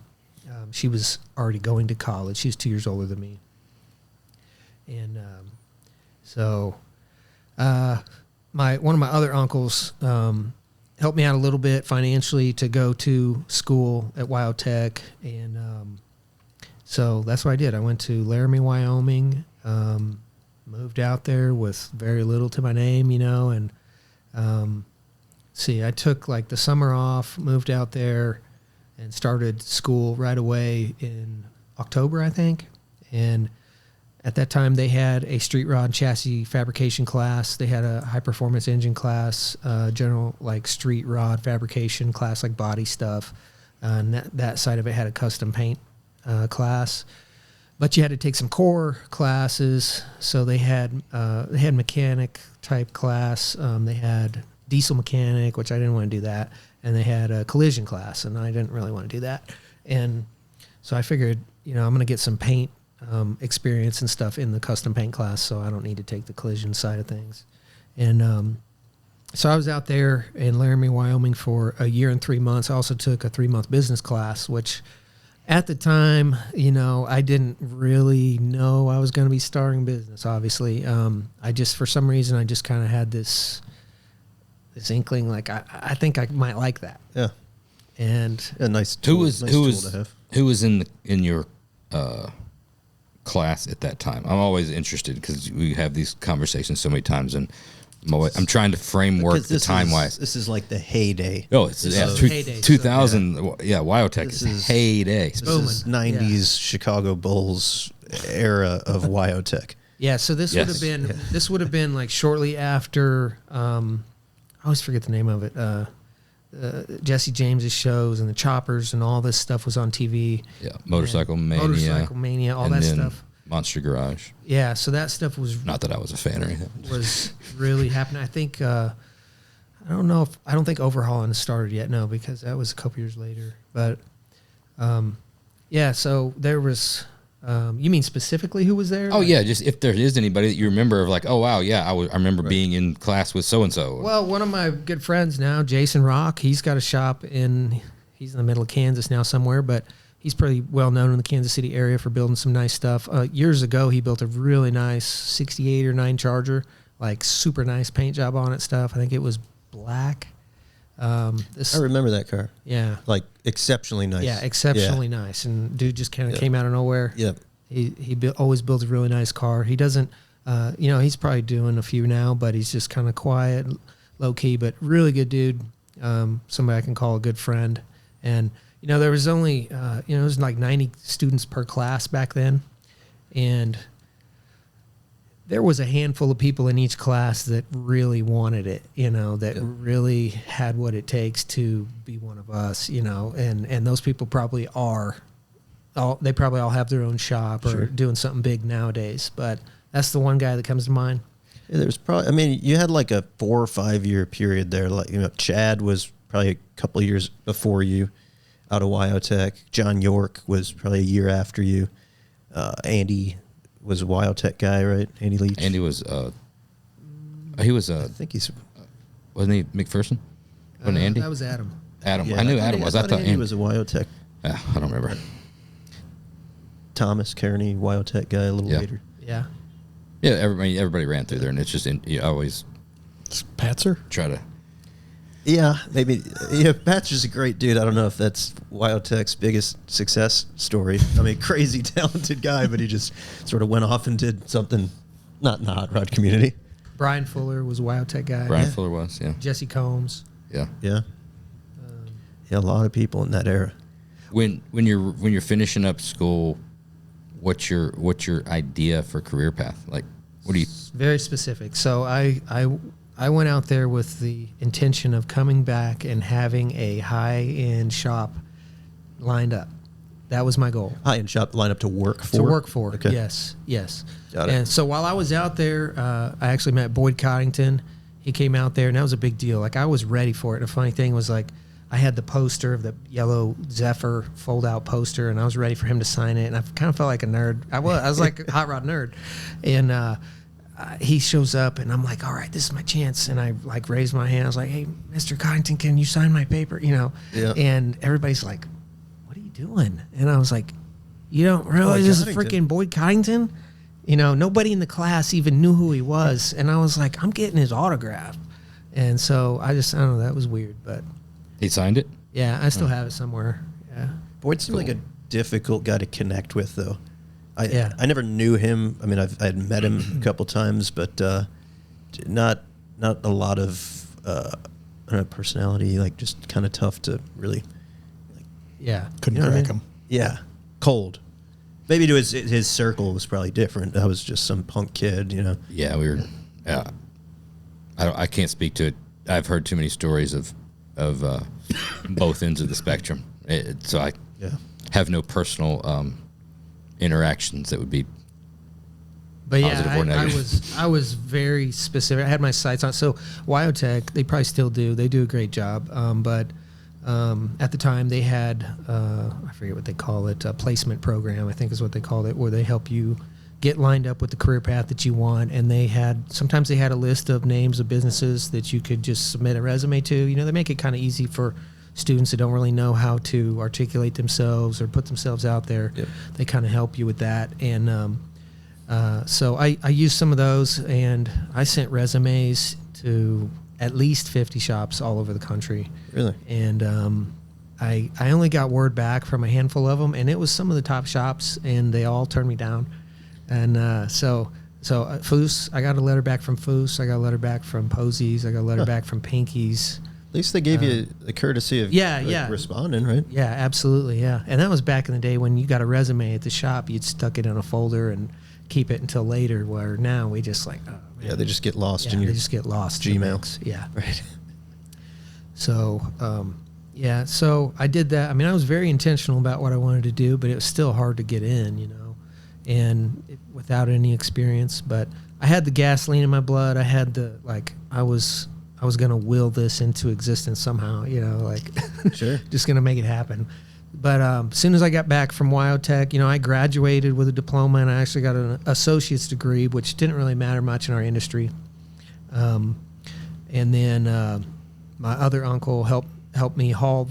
she was already going to college. She was 2 years older than me. And so one of my other uncles helped me out a little bit financially to go to school at Wyotech. And so that's what I did. I went to Laramie, Wyoming, moved out there with very little to my name, and I took like the summer off, moved out there, and started school right away in October, I think. And at that time, they had a street rod chassis fabrication class. They had a high performance engine class, general like street rod fabrication class, like body stuff. And that side of it had a custom paint class. But you had to take some core classes. So they had mechanic type class. They had diesel mechanic, which I didn't want to do that. And they had a collision class, and I didn't really want to do that. And so I figured, I'm going to get some paint experience and stuff in the custom paint class, so I don't need to take the collision side of things. And so I was out there in Laramie, Wyoming for a year and 3 months. I also took a 3-month business class, which at the time, I didn't really know I was going to be starting business, obviously. I just, for some reason, I just kind of had this inkling, like, I think I might like that. Yeah. And a nice tool, to have. Who was in your class at that time? I'm always interested because we have these conversations so many times, and I'm trying to framework the time wise. This is like the heyday. Oh, it's heyday, 2000. Wyotech is heyday. This is 90s Chicago Bulls era of Wyotech. Yeah, so this would have been like shortly after. I always forget the name of it. Jesse James's shows and the Choppers and all this stuff was on TV. Yeah, Motorcycle Mania, all that stuff. Monster Garage. Yeah, so that stuff was not that I was a fan or anything. Was really happening. I think I don't think overhauling started yet. No, because that was a couple years later. But yeah, so there was. You mean specifically who was there? Oh, yeah, just if there is anybody that you remember of like, oh, wow, yeah, I remember being in class with so-and-so. Well, one of my good friends now, Jason Rock, he's got a shop he's in the middle of Kansas now somewhere, but he's pretty well known in the Kansas City area for building some nice stuff. Years ago, he built a really nice 68 or 9 Charger, like super nice paint job on it stuff. I think it was black. I remember that car. Yeah. Like exceptionally nice. Yeah, exceptionally nice. And dude just kind of came out of nowhere. Yep. He always builds a really nice car. He doesn't, he's probably doing a few now, but he's just kind of quiet, low key, but really good dude. Somebody I can call a good friend. And, there was only, it was like 90 students per class back then. And there was a handful of people in each class that really wanted it, that really had what it takes to be one of us, and those people probably they probably all have their own shop or doing something big nowadays. But that's the one guy that comes to mind. Yeah, there's probably, you had like a 4 or 5 year period there. Like, Chad was probably a couple of years before you out of Wyotech. John York was probably a year after you. Andy was a Wyotech guy, right? Andy Leach. Andy was, I think he's, wasn't he McPherson? Wasn't Andy? That was Adam. Adam. Yeah, I knew Adam was. I thought Andy was a Wyotech. I don't remember. Thomas Kearney, Wyotech guy, a little later. Yeah. Yeah, everybody ran through there, and it's just, you always Patzer? Try to. Yeah, maybe. Yeah, Pat's just a great dude. I don't know if that's Wyotech's biggest success story. Crazy talented guy, but he just sort of went off and did something not in the hot rod community. Brian Fuller was a Wyotech guy. Brian Fuller was, yeah. Jesse Combs. Yeah. Yeah. A lot of people in that era. When you're finishing up school, what's your idea for career path? Like, what do you? Very specific. So I went out there with the intention of coming back and having a high-end shop lined up. That was my goal. High-end shop lined up to work for? To work for, okay. Yes. Got it. And so while I was out there, I actually met Boyd Coddington. He came out there, and that was a big deal. Like, I was ready for it. And the funny thing was, like, I had the poster of the yellow Zephyr fold-out poster, and I was ready for him to sign it. And I kind of felt like a nerd. I was like a hot rod nerd. And he shows up, and I'm like, all right, this is my chance. And I like raised my hand. I was like, hey, Mr. Coddington, can you sign my paper? You know, and everybody's like, what are you doing? And I was like, you don't realize this is freaking Boyd Coddington? You know, nobody in the class even knew who he was. And I was like, I'm getting his autograph. And so I don't know, that was weird. But he signed it? Yeah, I still have it somewhere. Yeah. Boyd seemed like a difficult guy to connect with, though. I never knew him. I mean, I had met him a couple times, but not a lot of I don't know, personality. Like, just kind of tough to really. Couldn't crack him. Yeah, cold. Maybe to his circle was probably different. I was just some punk kid, you know. Yeah, we were. Yeah, I can't speak to it. I've heard too many stories of both ends of the spectrum. So I have no personal interactions that would be. But positive or negative. I was very specific. I had my sights on. So Wyotech, they probably still do. They do a great job. But at the time, they had I forget what they call it, a placement program, I think is what they called it, where they help you get lined up with the career path that you want. And sometimes they had a list of names of businesses that you could just submit a resume to. You know, they make it kind of easy for students that don't really know how to articulate themselves or put themselves out there. Yep. They kind of help you with that. And so I used some of those, and I sent resumes to at least 50 shops all over the country. Really? And I only got word back from a handful of them, and it was some of the top shops, and they all turned me down. And so Foos, I got a letter back from Foos. I got a letter back from Posies. I got a letter back from Pinkies. At least they gave you the courtesy of responding, right? Yeah, absolutely, yeah. And that was back in the day when you got a resume at the shop, you'd stuck it in a folder and keep it until later, where now we just like, oh, man. Yeah, they just get lost in your Gmail. Yeah. Right. So, so I did that. I mean, I was very intentional about what I wanted to do, but it was still hard to get in, you know, and without any experience. But I had the gasoline in my blood. I had I was going to will this into existence somehow, you know, like sure, just going to make it happen. But as soon as I got back from Wyotech, you know, I graduated with a diploma, and I actually got an associate's degree, which didn't really matter much in our industry. And then my other uncle helped me haul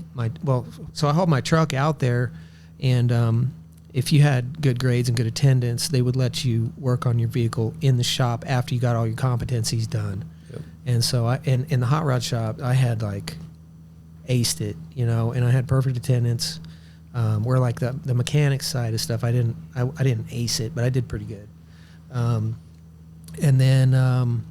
so I hauled my truck out there, and if you had good grades and good attendance, they would let you work on your vehicle in the shop after you got all your competencies done. Yep. And so in the hot rod shop, I had like aced it, you know, and I had perfect attendance. Where like the mechanics side of stuff, I didn't ace it, but I did pretty good. And then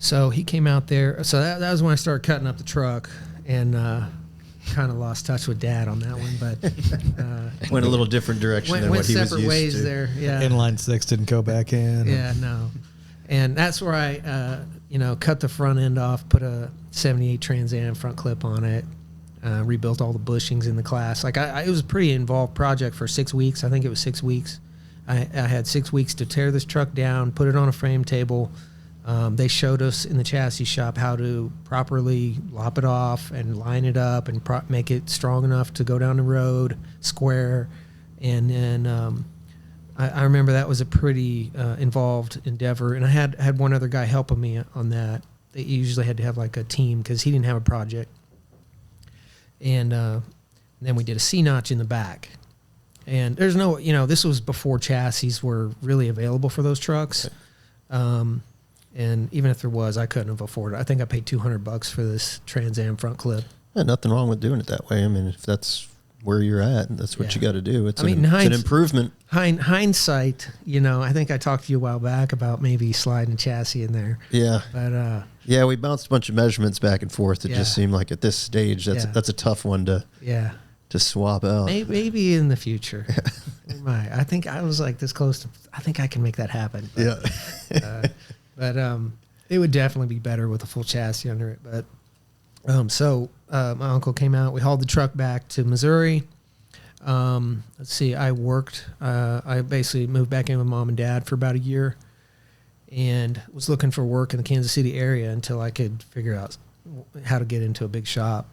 so he came out there. So that was when I started cutting up the truck, and kind of lost touch with Dad on that one, but went a little different direction than what he was used to. Went separate ways there. Yeah. Inline 6 didn't go back in. Yeah, no. And that's where I cut the front end off, put a 78 Trans Am front clip on it, rebuilt all the bushings in the class. Like it was a pretty involved project for 6 weeks. I think it was 6 weeks. I had 6 weeks to tear this truck down, put it on a frame table. They showed us in the chassis shop how to properly lop it off and line it up and make it strong enough to go down the road square. And then I remember that was a pretty involved endeavor. And I had one other guy helping me on that. They usually had to have like a team because he didn't have a project. And then we did a C-notch in the back. And there's no, this was before chassis were really available for those trucks. And even if there was, I couldn't have afforded it. I think I paid $200 for this Trans Am front clip. Yeah, nothing wrong with doing it that way. I mean, if that's where you're at, that's what you got to do. It's an improvement. Hindsight, I think I talked to you a while back about maybe sliding a chassis in there. Yeah. But yeah, we bounced a bunch of measurements back and forth. It just seemed like at this stage, that's a tough one to swap out. Maybe in the future. We might. I think I was like this close to. I think I can make that happen. But, but it would definitely be better with a full chassis under it. But so my uncle came out. We hauled the truck back to Missouri. Let's see. I worked. I basically moved back in with Mom and Dad for about a year, and was looking for work in the Kansas City area until I could figure out how to get into a big shop.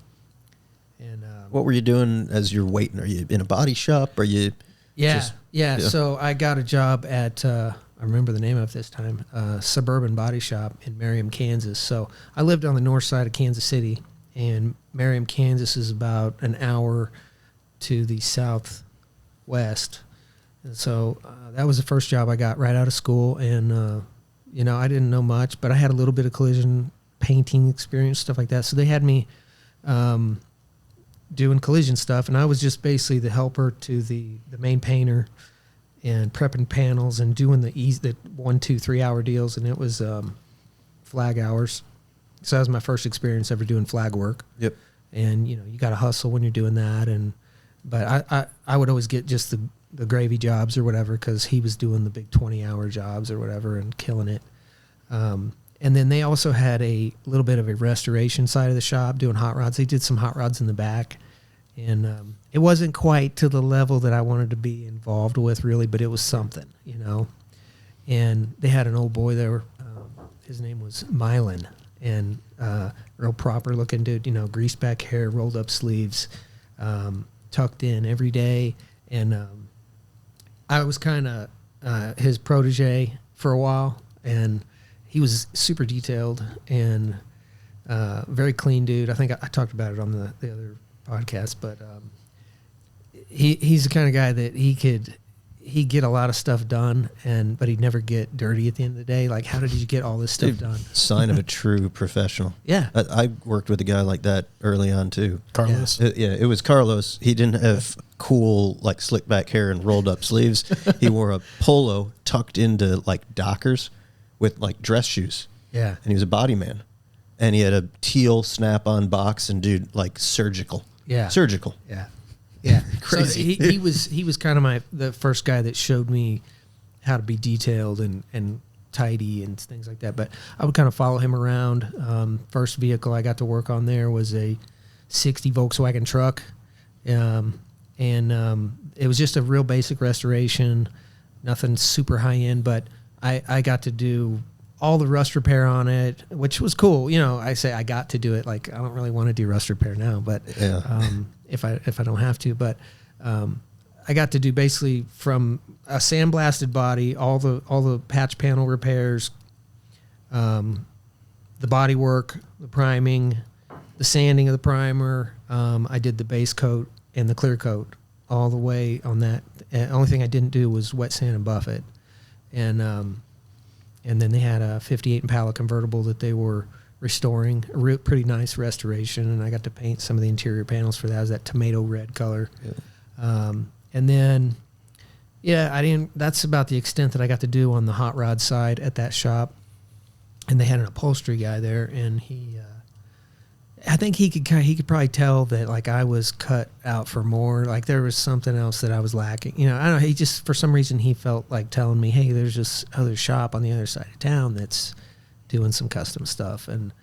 And what were you doing as you're waiting? Are you in a body shop? Are you? Yeah. So I got a job at. I remember the name of it this time, Suburban Body Shop in Merriam, Kansas. So I lived on the north side of Kansas City, and Merriam, Kansas is about an hour to the southwest. And so that was the first job I got right out of school. And, you know, I didn't know much, but I had a little bit of collision painting experience, stuff like that. So they had me doing collision stuff, and I was just basically the helper to the main painter and prepping panels and doing the 1, 2, 3 hour deals. And it was flag hours. So that was my first experience ever doing flag work. Yep. And, you know, you got to hustle when you're doing that. But I would always get just the gravy jobs or whatever, because he was doing the big 20-hour jobs or whatever and killing it. And then they also had a little bit of a restoration side of the shop doing hot rods. They did some hot rods in the back. And it wasn't quite to the level that I wanted to be involved with, really, but it was something, you know. And they had an old boy there. His name was Mylan, and real proper-looking dude, you know, greased back hair, rolled up sleeves, tucked in every day. And I was kind of his protege for a while, and he was super detailed and very clean dude. I think I talked about it on the other podcast, but he's the kind of guy that he'd get a lot of stuff done, but he'd never get dirty at the end of the day. Like, how did you get all this stuff done? Sign of a true professional. Yeah. I worked with a guy like that early on too. Carlos? Yeah, it was Carlos. He didn't have cool, like, slick back hair and rolled up sleeves. He wore a polo tucked into, like, Dockers with, like, dress shoes. Yeah. And he was a body man. And he had a teal snap-on box, and, dude, like, surgical. Yeah. Surgical. Yeah. Yeah. Crazy. So he was kind of the first guy that showed me how to be detailed and tidy and things like that. But I would kind of follow him around. First vehicle I got to work on there was a 60 Volkswagen truck. And it was just a real basic restoration, nothing super high end, but I got to do all the rust repair on it, which was cool. You know, I say I got to do it. Like, I don't really want to do rust repair now, but if I don't have to, but I got to do basically from a sandblasted body, all the patch panel repairs, the body work, the priming, the sanding of the primer. I did the base coat and the clear coat all the way on that. The only thing I didn't do was wet sand and buff it. And then they had a 58 Impala convertible that they were restoring, a pretty nice restoration, and I got to paint some of the interior panels for that. It was that tomato red color. Yeah. And then, that's about the extent that I got to do on the hot rod side at that shop. And they had an upholstery guy there, and I think he could probably tell that, like, I was cut out for more. Like, there was something else that I was lacking. You know, I don't know. He just, for some reason, he felt like telling me, hey, there's this other shop on the other side of town that's doing some custom stuff. And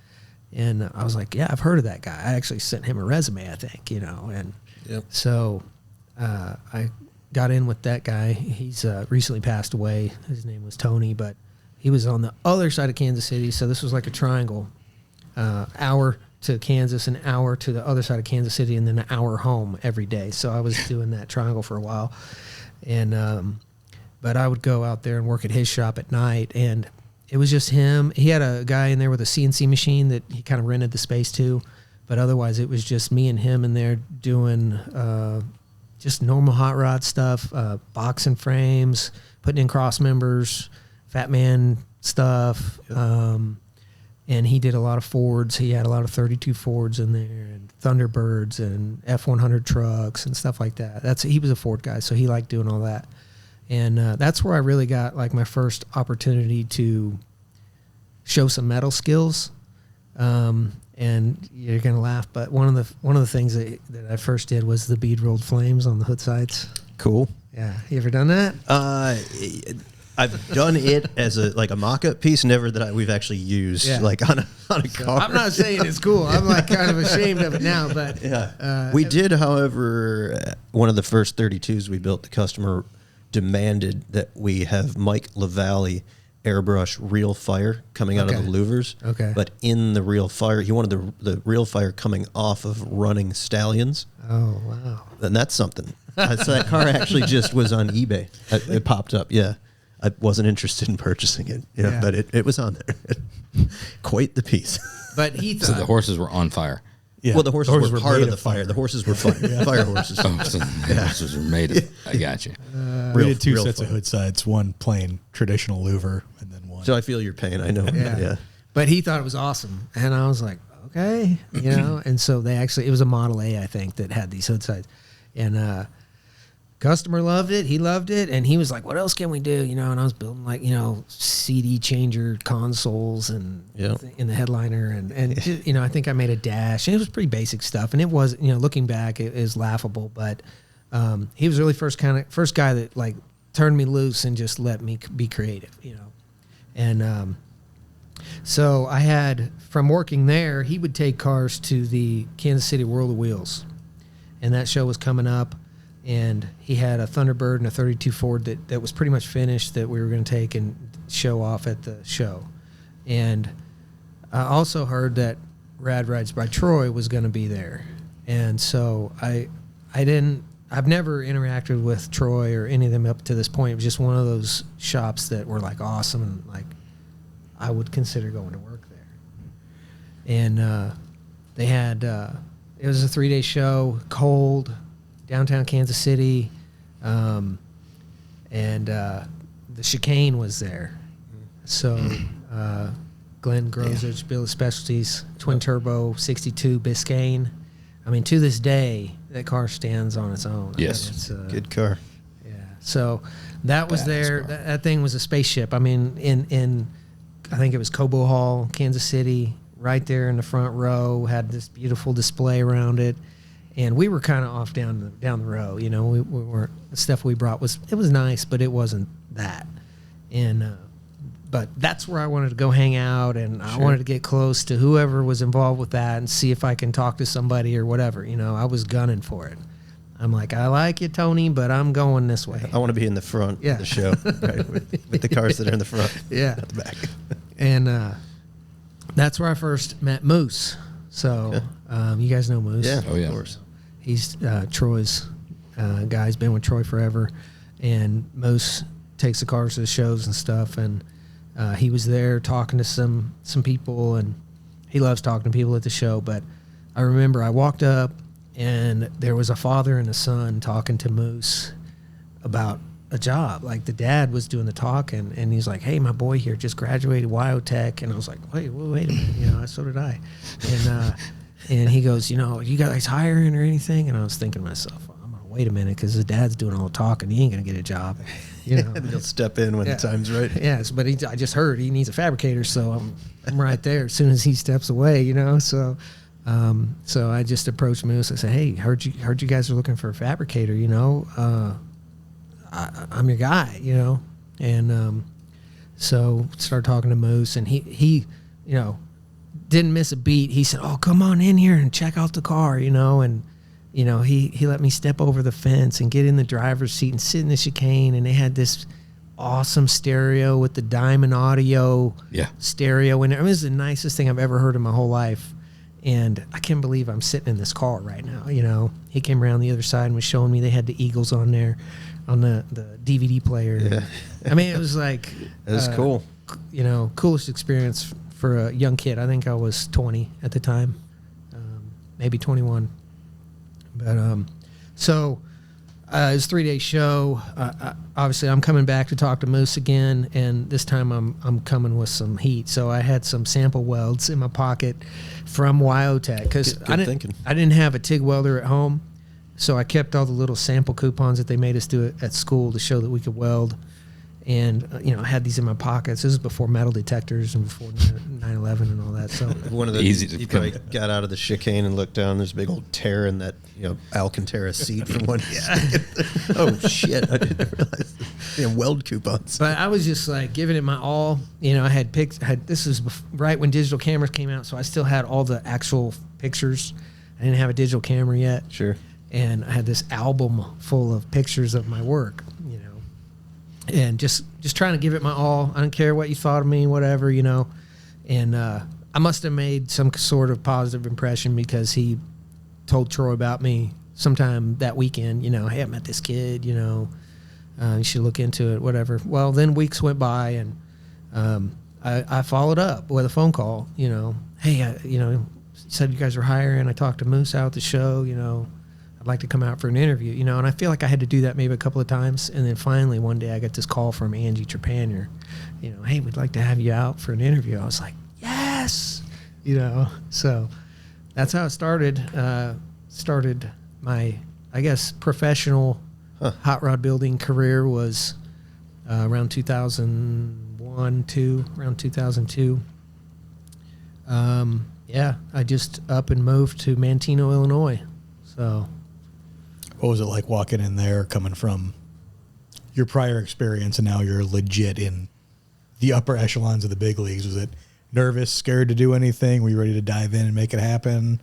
I was like, yeah, I've heard of that guy. I actually sent him a resume, I think, you know. And so I got in with that guy. He's recently passed away. His name was Tony, but he was on the other side of Kansas City. So this was like a triangle, hour to Kansas, an hour to the other side of Kansas City, and then an hour home every day. So I was doing that triangle for a while. And but I would go out there and work at his shop at night, and it was just him. He had a guy in there with a CNC machine that he kind of rented the space to, but otherwise it was just me and him in there doing just normal hot rod stuff, boxing frames, putting in cross members, Fat Man stuff. And he did a lot of Fords. He had a lot of 32 Fords in there, and Thunderbirds and F-100 trucks and stuff like that. He was a Ford guy, so he liked doing all that. And that's where I really got, like, my first opportunity to show some metal skills. And you're gonna laugh, but one of the things that I first did was the bead rolled flames on the hood sides. Cool. Yeah, you ever done that? I've done it as a mock-up piece, never that we've actually used like on a car. I'm not saying it's cool. I'm like kind of ashamed of it now, but we did, however, one of the first 32s we built, the customer demanded that we have Mike LaValle airbrush real fire coming out of the louvers. Okay. But in the real fire, he wanted the real fire coming off of running stallions. Oh, wow. And that's something. So that car actually just was on eBay. It popped up, yeah. I wasn't interested in purchasing it, you know, Yeah. but it was on there. Quite the piece. But he So thought, the horses were on fire. Yeah. Well, the horses were part made of the fire. The horses were fire horses. Oh, so the horses were made of. I got you. We did two real sets of fun. hood sides, one plain traditional louver, and then one. So I feel your pain. I know. Yeah. But he thought it was awesome, and I was like, okay, you know. And so it was a Model A, I think, that had these hood sides, and customer loved it. He loved it, and he was like, what else can we do, you know? And I was building like, you know, CD changer consoles and in the headliner, and just, you know, I think I made a dash, and it was pretty basic stuff, and it was, you know, looking back, it is laughable, but he was really first guy that like turned me loose and just let me be creative, you know. And so I had, from working there, he would take cars to the Kansas City World of Wheels, and that show was coming up, and he had a Thunderbird and a 32 Ford that was pretty much finished that we were going to take and show off at the show. And I also heard that Rad Rides by Troy was going to be there, and so I've never interacted with Troy or any of them up to this point. It was just one of those shops that were like awesome, and like I would consider going to work there. And they had it was a 3-day show, cold, downtown Kansas City, and the chicane was there. So Glenn Grozich, Bill of Specialties, twin turbo 62 Biscayne. I mean, to this day, that car stands on its own. Yes. It's, Good car. yeah. So that was there. That thing was a spaceship. I mean, in I think it was Cobo Hall, Kansas City, right there in the front row, had this beautiful display around it. And we were kind of off down the row, you know. We weren't, the stuff we brought was nice, but it wasn't that. And but that's where I wanted to go hang out, and I wanted to get close to whoever was involved with that and see if I can talk to somebody or whatever. You know, I was gunning for it. I'm like, I like you, Tony, but I'm going this way. I want to be in the front of the show, right, with the cars that are in the front, not the back. And that's where I first met Moose. So you guys know Moose. Yeah, Oh, yeah. of course. He's Troy's guy. He's been with Troy forever. And Moose takes the cars to the shows and stuff. And he was there talking to some people, and he loves talking to people at the show. But I remember I walked up, and there was a father and a son talking to Moose about a job. Like the dad was doing the talking, and he's like, hey, my boy here just graduated Wyotech. And I was like, wait a minute, you know, so did I. And he goes, you know, you guys hiring or anything? And I was thinking to myself, well, I'm going to wait a minute, because his dad's doing all the talking. He ain't going to get a job, you know. And he'll step in when the time's right. Yes, but I just heard he needs a fabricator, so I'm right there as soon as he steps away, you know. So I just approached Moose. I said, hey, heard you guys are looking for a fabricator, you know. I'm your guy, you know. And so started talking to Moose, and he you know, didn't miss a beat. He said, oh, come on in here and check out the car, you know. And you know, he let me step over the fence and get in the driver's seat and sit in the chicane, and they had this awesome stereo with the Diamond Audio stereo in it. I mean, it was the nicest thing I've ever heard in my whole life. And I can't believe I'm sitting in this car right now, you know. He came around the other side and was showing me they had the Eagles on there on the DVD player. Yeah. I mean, it was like... It was cool. You know, coolest experience for a young kid. I think I was 20 at the time, maybe 21. But so it was a 3-day show. Obviously, I'm coming back to talk to Moose again, and this time I'm coming with some heat. So I had some sample welds in my pocket from Wyotech, because I didn't have a TIG welder at home, so I kept all the little sample coupons that they made us do at school to show that we could weld. And, you know, I had these in my pockets. This is before metal detectors and before 9/11 and all that. So one of the Easy to you probably got out of the chicane and looked down. There's a big old tear in that, you know, Alcantara seat from one. Oh shit! I didn't realize. Weld coupons. But I was just like giving it my all. You know, I had this was right when digital cameras came out, so I still had all the actual pictures. I didn't have a digital camera yet. Sure. And I had this album full of pictures of my work. You know. And just trying to give it my all. I don't care what you thought of me, whatever, you know. And I must have made some sort of positive impression, because he told Troy about me sometime that weekend, you know, hey, I met this kid, you know, You should look into it, whatever. Well, then weeks went by, and I followed up with a phone call. Hey, you said you guys were hiring. I talked to Moose out at the show. I'd like to come out for an interview. And I feel like I had to do that maybe a couple of times, and then finally one day I got this call from Angie Trepanier. Hey, we'd like to have you out for an interview. I was like, yes. So that's how it started. Started my, I guess, professional hot rod building career was around 2002. I just up and moved to Manteno, Illinois. So what was it like walking in there, coming from your prior experience, and now you're legit in the upper echelons of the big leagues? Was it nervous, scared to do anything? Were you ready to dive in and make it happen?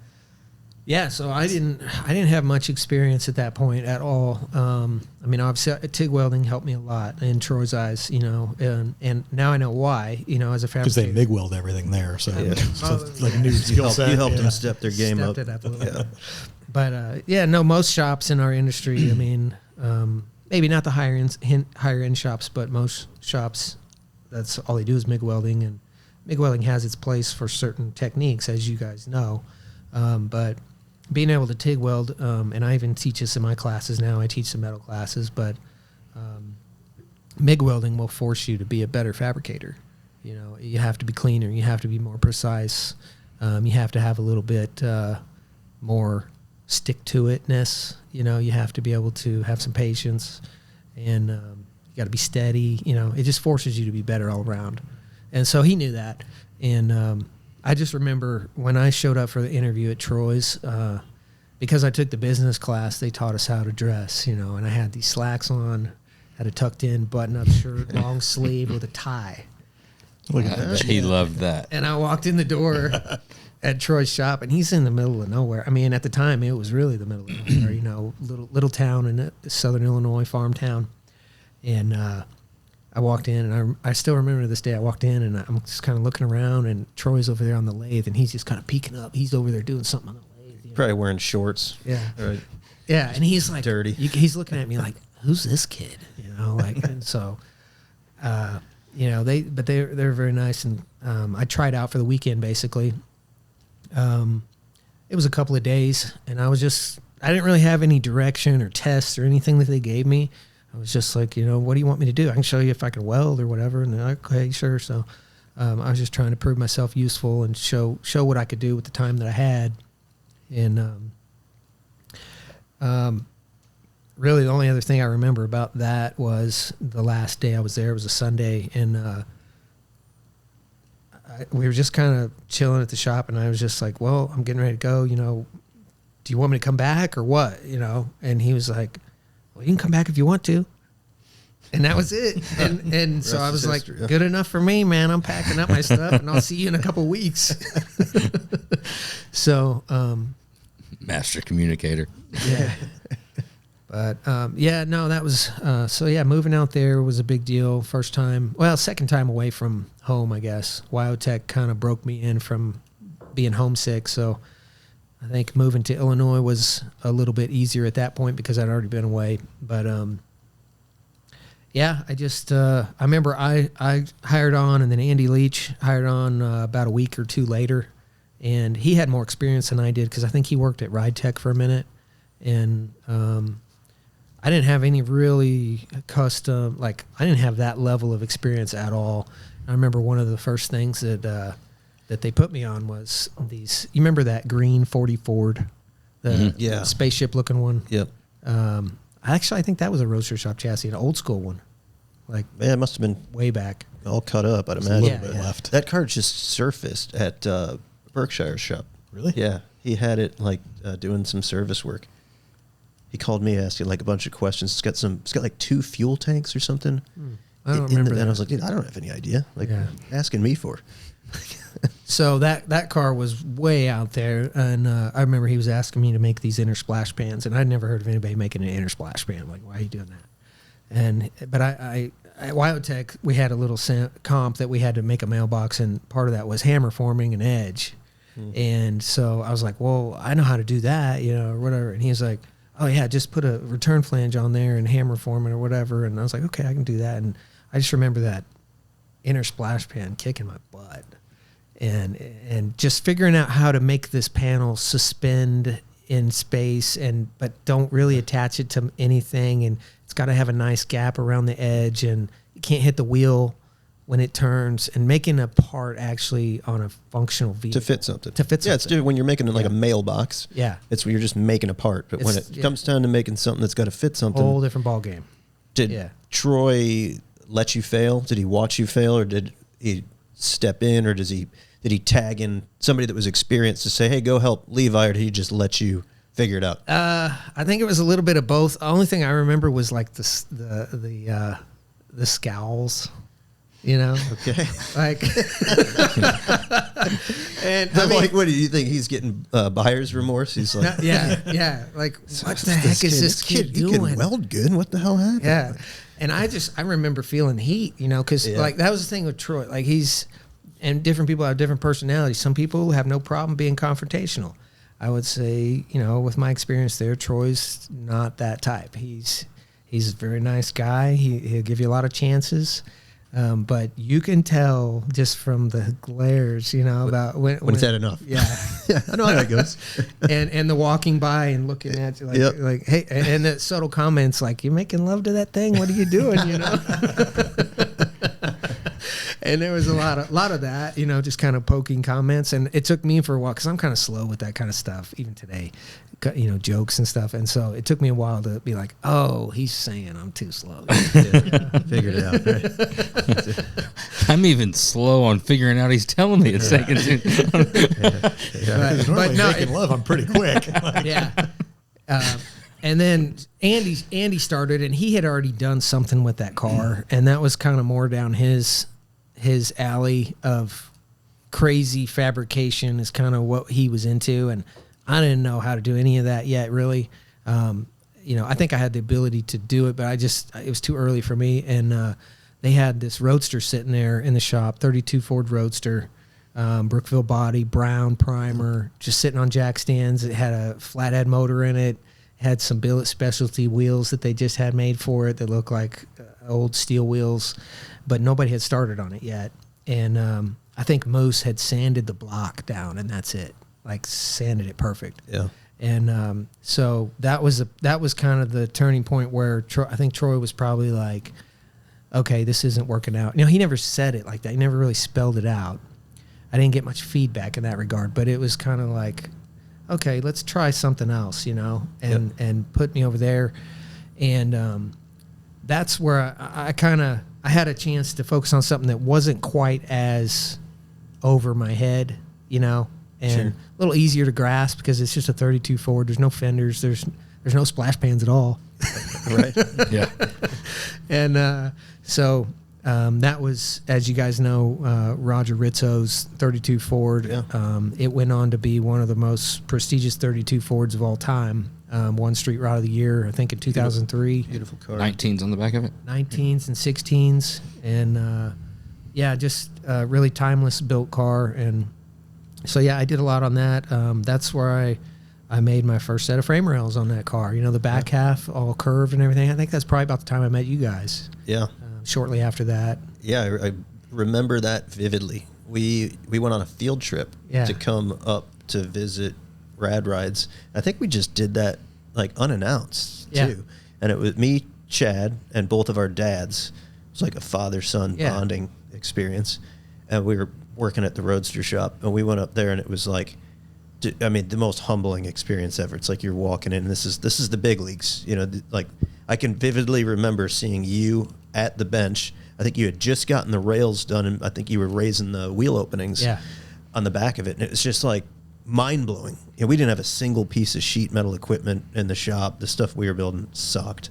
Yeah, so I didn't have much experience at that point at all. Obviously TIG welding helped me a lot in Troy's eyes, and now I know why, as a fabricator. Because they MIG weld everything there, so it's like a new You skill set. You helped them step their game up. Stepped it up a little bit. But most shops in our industry, maybe not the higher end shops, but most shops, that's all they do is MIG welding, and MIG welding has its place for certain techniques, as you guys know. But being able to TIG weld, and I even teach this in my classes now. I teach some metal classes, but MIG welding will force you to be a better fabricator. You have to be cleaner. You have to be more precise. You have to have a little bit more stick-to-itness. You have to be able to have some patience, and you got to be steady. It just forces you to be better all around. And so he knew that, and I just remember when I showed up for the interview at Troy's, because I took the business class, they taught us how to dress, and I had these slacks on, had a tucked-in button-up shirt, long sleeve with a tie. Look at that. He loved that. And I walked in the door at Troy's shop, and he's in the middle of nowhere. At the time, it was really the middle of nowhere, little town in southern Illinois, farm town. And I walked in, and I still remember to this day, I walked in, and I'm just kind of looking around, and Troy's over there on the lathe, and he's just kind of peeking up. He's over there doing something on the lathe. Probably wearing shorts. Yeah. Right. Yeah, and he's like, dirty. He's looking at me like, who's this kid? And so, they're very nice, and I tried out for the weekend, basically. It was a couple of days, and I didn't really have any direction or tests or anything that they gave me. I was just like, what do you want me to do? I can show you if I can weld or whatever. And they're like, okay, sure. So I was just trying to prove myself useful and show what I could do with the time that I had. And really the only other thing I remember about that was the last day I was there. It was a Sunday, and we were just kind of chilling at the shop, and I was just like, well, I'm getting ready to go. Do you want me to come back or what? And he was like, well, you can come back if you want to. And that was it. And so I was like, good enough for me, man. I'm packing up my stuff, and I'll see you in a couple of weeks. So, master communicator. Yeah. But, that was, moving out there was a big deal. Second time away from home, I guess. Wyotech kind of broke me in from being homesick. So I think moving to Illinois was a little bit easier at that point because I'd already been away. But, I remember I hired on, and then Andy Leach hired on about a week or two later. And he had more experience than I did because I think he worked at Rad Tech for a minute. And I didn't have any really custom, I didn't have that level of experience at all. I remember one of the first things that they put me on was these. You remember that green 40 Ford, the spaceship looking one? Yep. I think that was a roaster shop chassis, an old school one. It must have been way back. all cut up, I'd imagine. A little bit left. That car just surfaced at Berkshire's shop. Really? Yeah. He had it doing some service work. He called me asking a bunch of questions. It's got 2 fuel tanks or something. I don't remember that. And I was like, dude, I don't have any idea. Asking me for. So that car was way out there, and I remember he was asking me to make these inner splash pans, and I'd never heard of anybody making an inner splash pan. Like, why are you doing that? But I at Wyotech, we had a little comp that we had to make a mailbox, and part of that was hammer forming an edge. And so I was like, well, I know how to do that, or whatever. And he was like, oh yeah, just put a return flange on there and hammer form it or whatever. And I was like, okay, I can do that. And I just remember that inner splash pan kicking my butt, and just figuring out how to make this panel suspend in space, but don't really attach it to anything, and it's got to have a nice gap around the edge, and you can't hit the wheel when it turns, and making a part actually on a functional vehicle to fit something. Yeah, it's different when you're making it like a mailbox. Yeah, it's when you're just making a part, but when it comes down to making something that's got to fit something, whole different ball game. Did Troy let you fail? Did he watch you fail, or did he step in, or did he tag in somebody that was experienced to say, hey, go help Levi, or did he just let you figure it out? I think it was a little bit of both. The only thing I remember was like the scowls, you know? Okay. Like, and I mean, like, what do you think? He's getting buyer's remorse? He's like, yeah. Like, what the heck is this kid doing? He can weld good. What the hell happened? Yeah. And I remember feeling heat, you know, because like that was the thing with Troy. Like and different people have different personalities. Some people have no problem being confrontational. I would say, you know, with my experience there, Troy's not that type. He's a very nice guy. He'll give you a lot of chances. But you can tell just from the glares, you know, about when he's had enough. Yeah. Yeah, I know how that goes. and the walking by and looking at you like hey, and the subtle comments like, you're making love to that thing? What are you doing, you know? And there was a lot of that, you know, just kind of poking comments. And it took me for a while, because I'm kind of slow with that kind of stuff, even today, you know, jokes and stuff. And so it took me a while to be like, oh, he's saying I'm too slow. Figured it out, right? I'm even slow on figuring out he's telling me it's taking too. But no, making love, I'm pretty quick. Yeah. And then Andy started, and he had already done something with that car, and that was kind of more down his alley of crazy fabrication is kind of what he was into, and I didn't know how to do any of that yet, really. You know, I think I had the ability to do it, but it was too early for me. And they had this Roadster sitting there in the shop, 32 Ford Roadster, Brookville body, brown primer, just sitting on jack stands. It had a flathead motor in it. Had some billet specialty wheels that they just had made for it that looked like old steel wheels, but nobody had started on it yet. And I think Moose had sanded the block down, and that's it. Like, sanded it perfect. Yeah. And so that was kind of the turning point where I think Troy was probably like, okay, this isn't working out. You know, he never said it like that. He never really spelled it out. I didn't get much feedback in that regard, but it was kind of like, okay, let's try something else, you know, and put me over there. And that's where I had a chance to focus on something that wasn't quite as over my head, you know, and a little easier to grasp because it's just a 32 Ford. There's no fenders. There's no splash pans at all. Right. Yeah. And so that was, as you guys know, Roger Rizzo's 32 Ford. Yeah. It went on to be one of the most prestigious 32 Fords of all time. Won Street Rod of the Year, I think, in 2003. Beautiful car. 19s on the back of it. 19s and 16s. And, just a really timeless built car. And so, I did a lot on that. That's where I made my first set of frame rails on that car. You know, the back half all curved and everything. I think that's probably about the time I met you guys. Yeah. Shortly after that. Yeah, I remember that vividly. We went on a field trip to come up to visit Rad Rides. I think we just did that like unannounced too. And it was me, Chad, and both of our dads. It was like a father-son bonding experience. And we were working at the Roadster shop, and we went up there, and it was like, I mean, the most humbling experience ever. It's like you're walking in, and this is the big leagues. You know, like I can vividly remember seeing you at the bench. I think you had just gotten the rails done, and I think you were raising the wheel openings on the back of it. And it was just like mind-blowing. You know, we didn't have a single piece of sheet metal equipment in the shop. The stuff we were building sucked.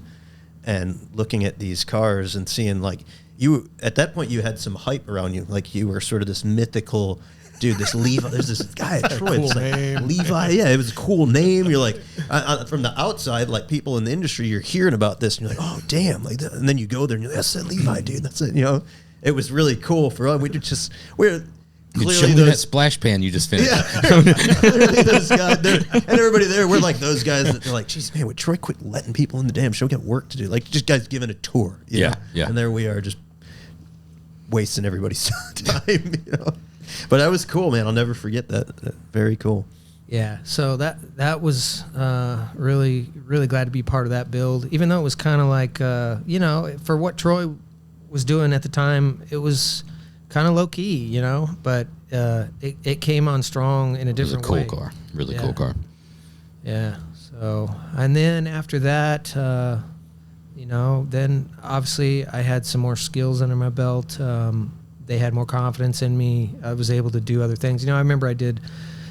And looking at these cars and seeing, like, you, at that point, you had some hype around you. Like, you were sort of this mythical dude, this Levi. There's this guy at Troy. Cool It's like name. Levi. Yeah, it was a cool name. You're like, from the outside, like people in the industry, you're hearing about this, and you're like, oh, damn. Like, and then you go there, and you're like, that's that Levi, dude. That's it. You know, it was really cool for us. Show me that splash pan you just finished. Literally those guys, and everybody there, we're like those guys that they're like, geez, man, would Troy quit letting people in the damn show? Get work to do. Like, just guys giving a tour. You know? Yeah. And there we are just wasting everybody's time, you know. But that was cool, man. I'll never forget that. Very cool. Yeah, so that was really glad to be part of that build, even though it was kind of like, you know, for what Troy was doing at the time, it was kind of low key, you know, but it came on strong in a different way. It was a cool car, really cool car. Yeah, so, and then after that, you know, then obviously I had some more skills under my belt. They had more confidence in me. I was able to do other things. You know, I remember I did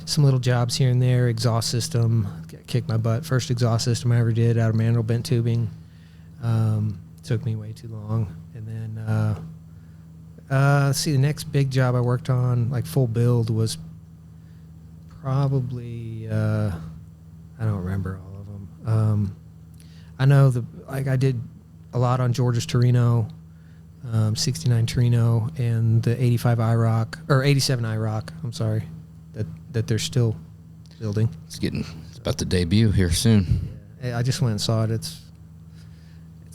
some little jobs here and there, exhaust system, kicked my butt. First exhaust system I ever did out of manual bent tubing. Took me way too long. And then, let's see, the next big job I worked on, like full build, was probably, I don't remember all of them. I know I did a lot on George's Torino, 69 Torino, and the 85 IROC, or 87 IROC, I'm sorry, that they're still building. It's about to debut here soon. Yeah, I just went and saw it. It's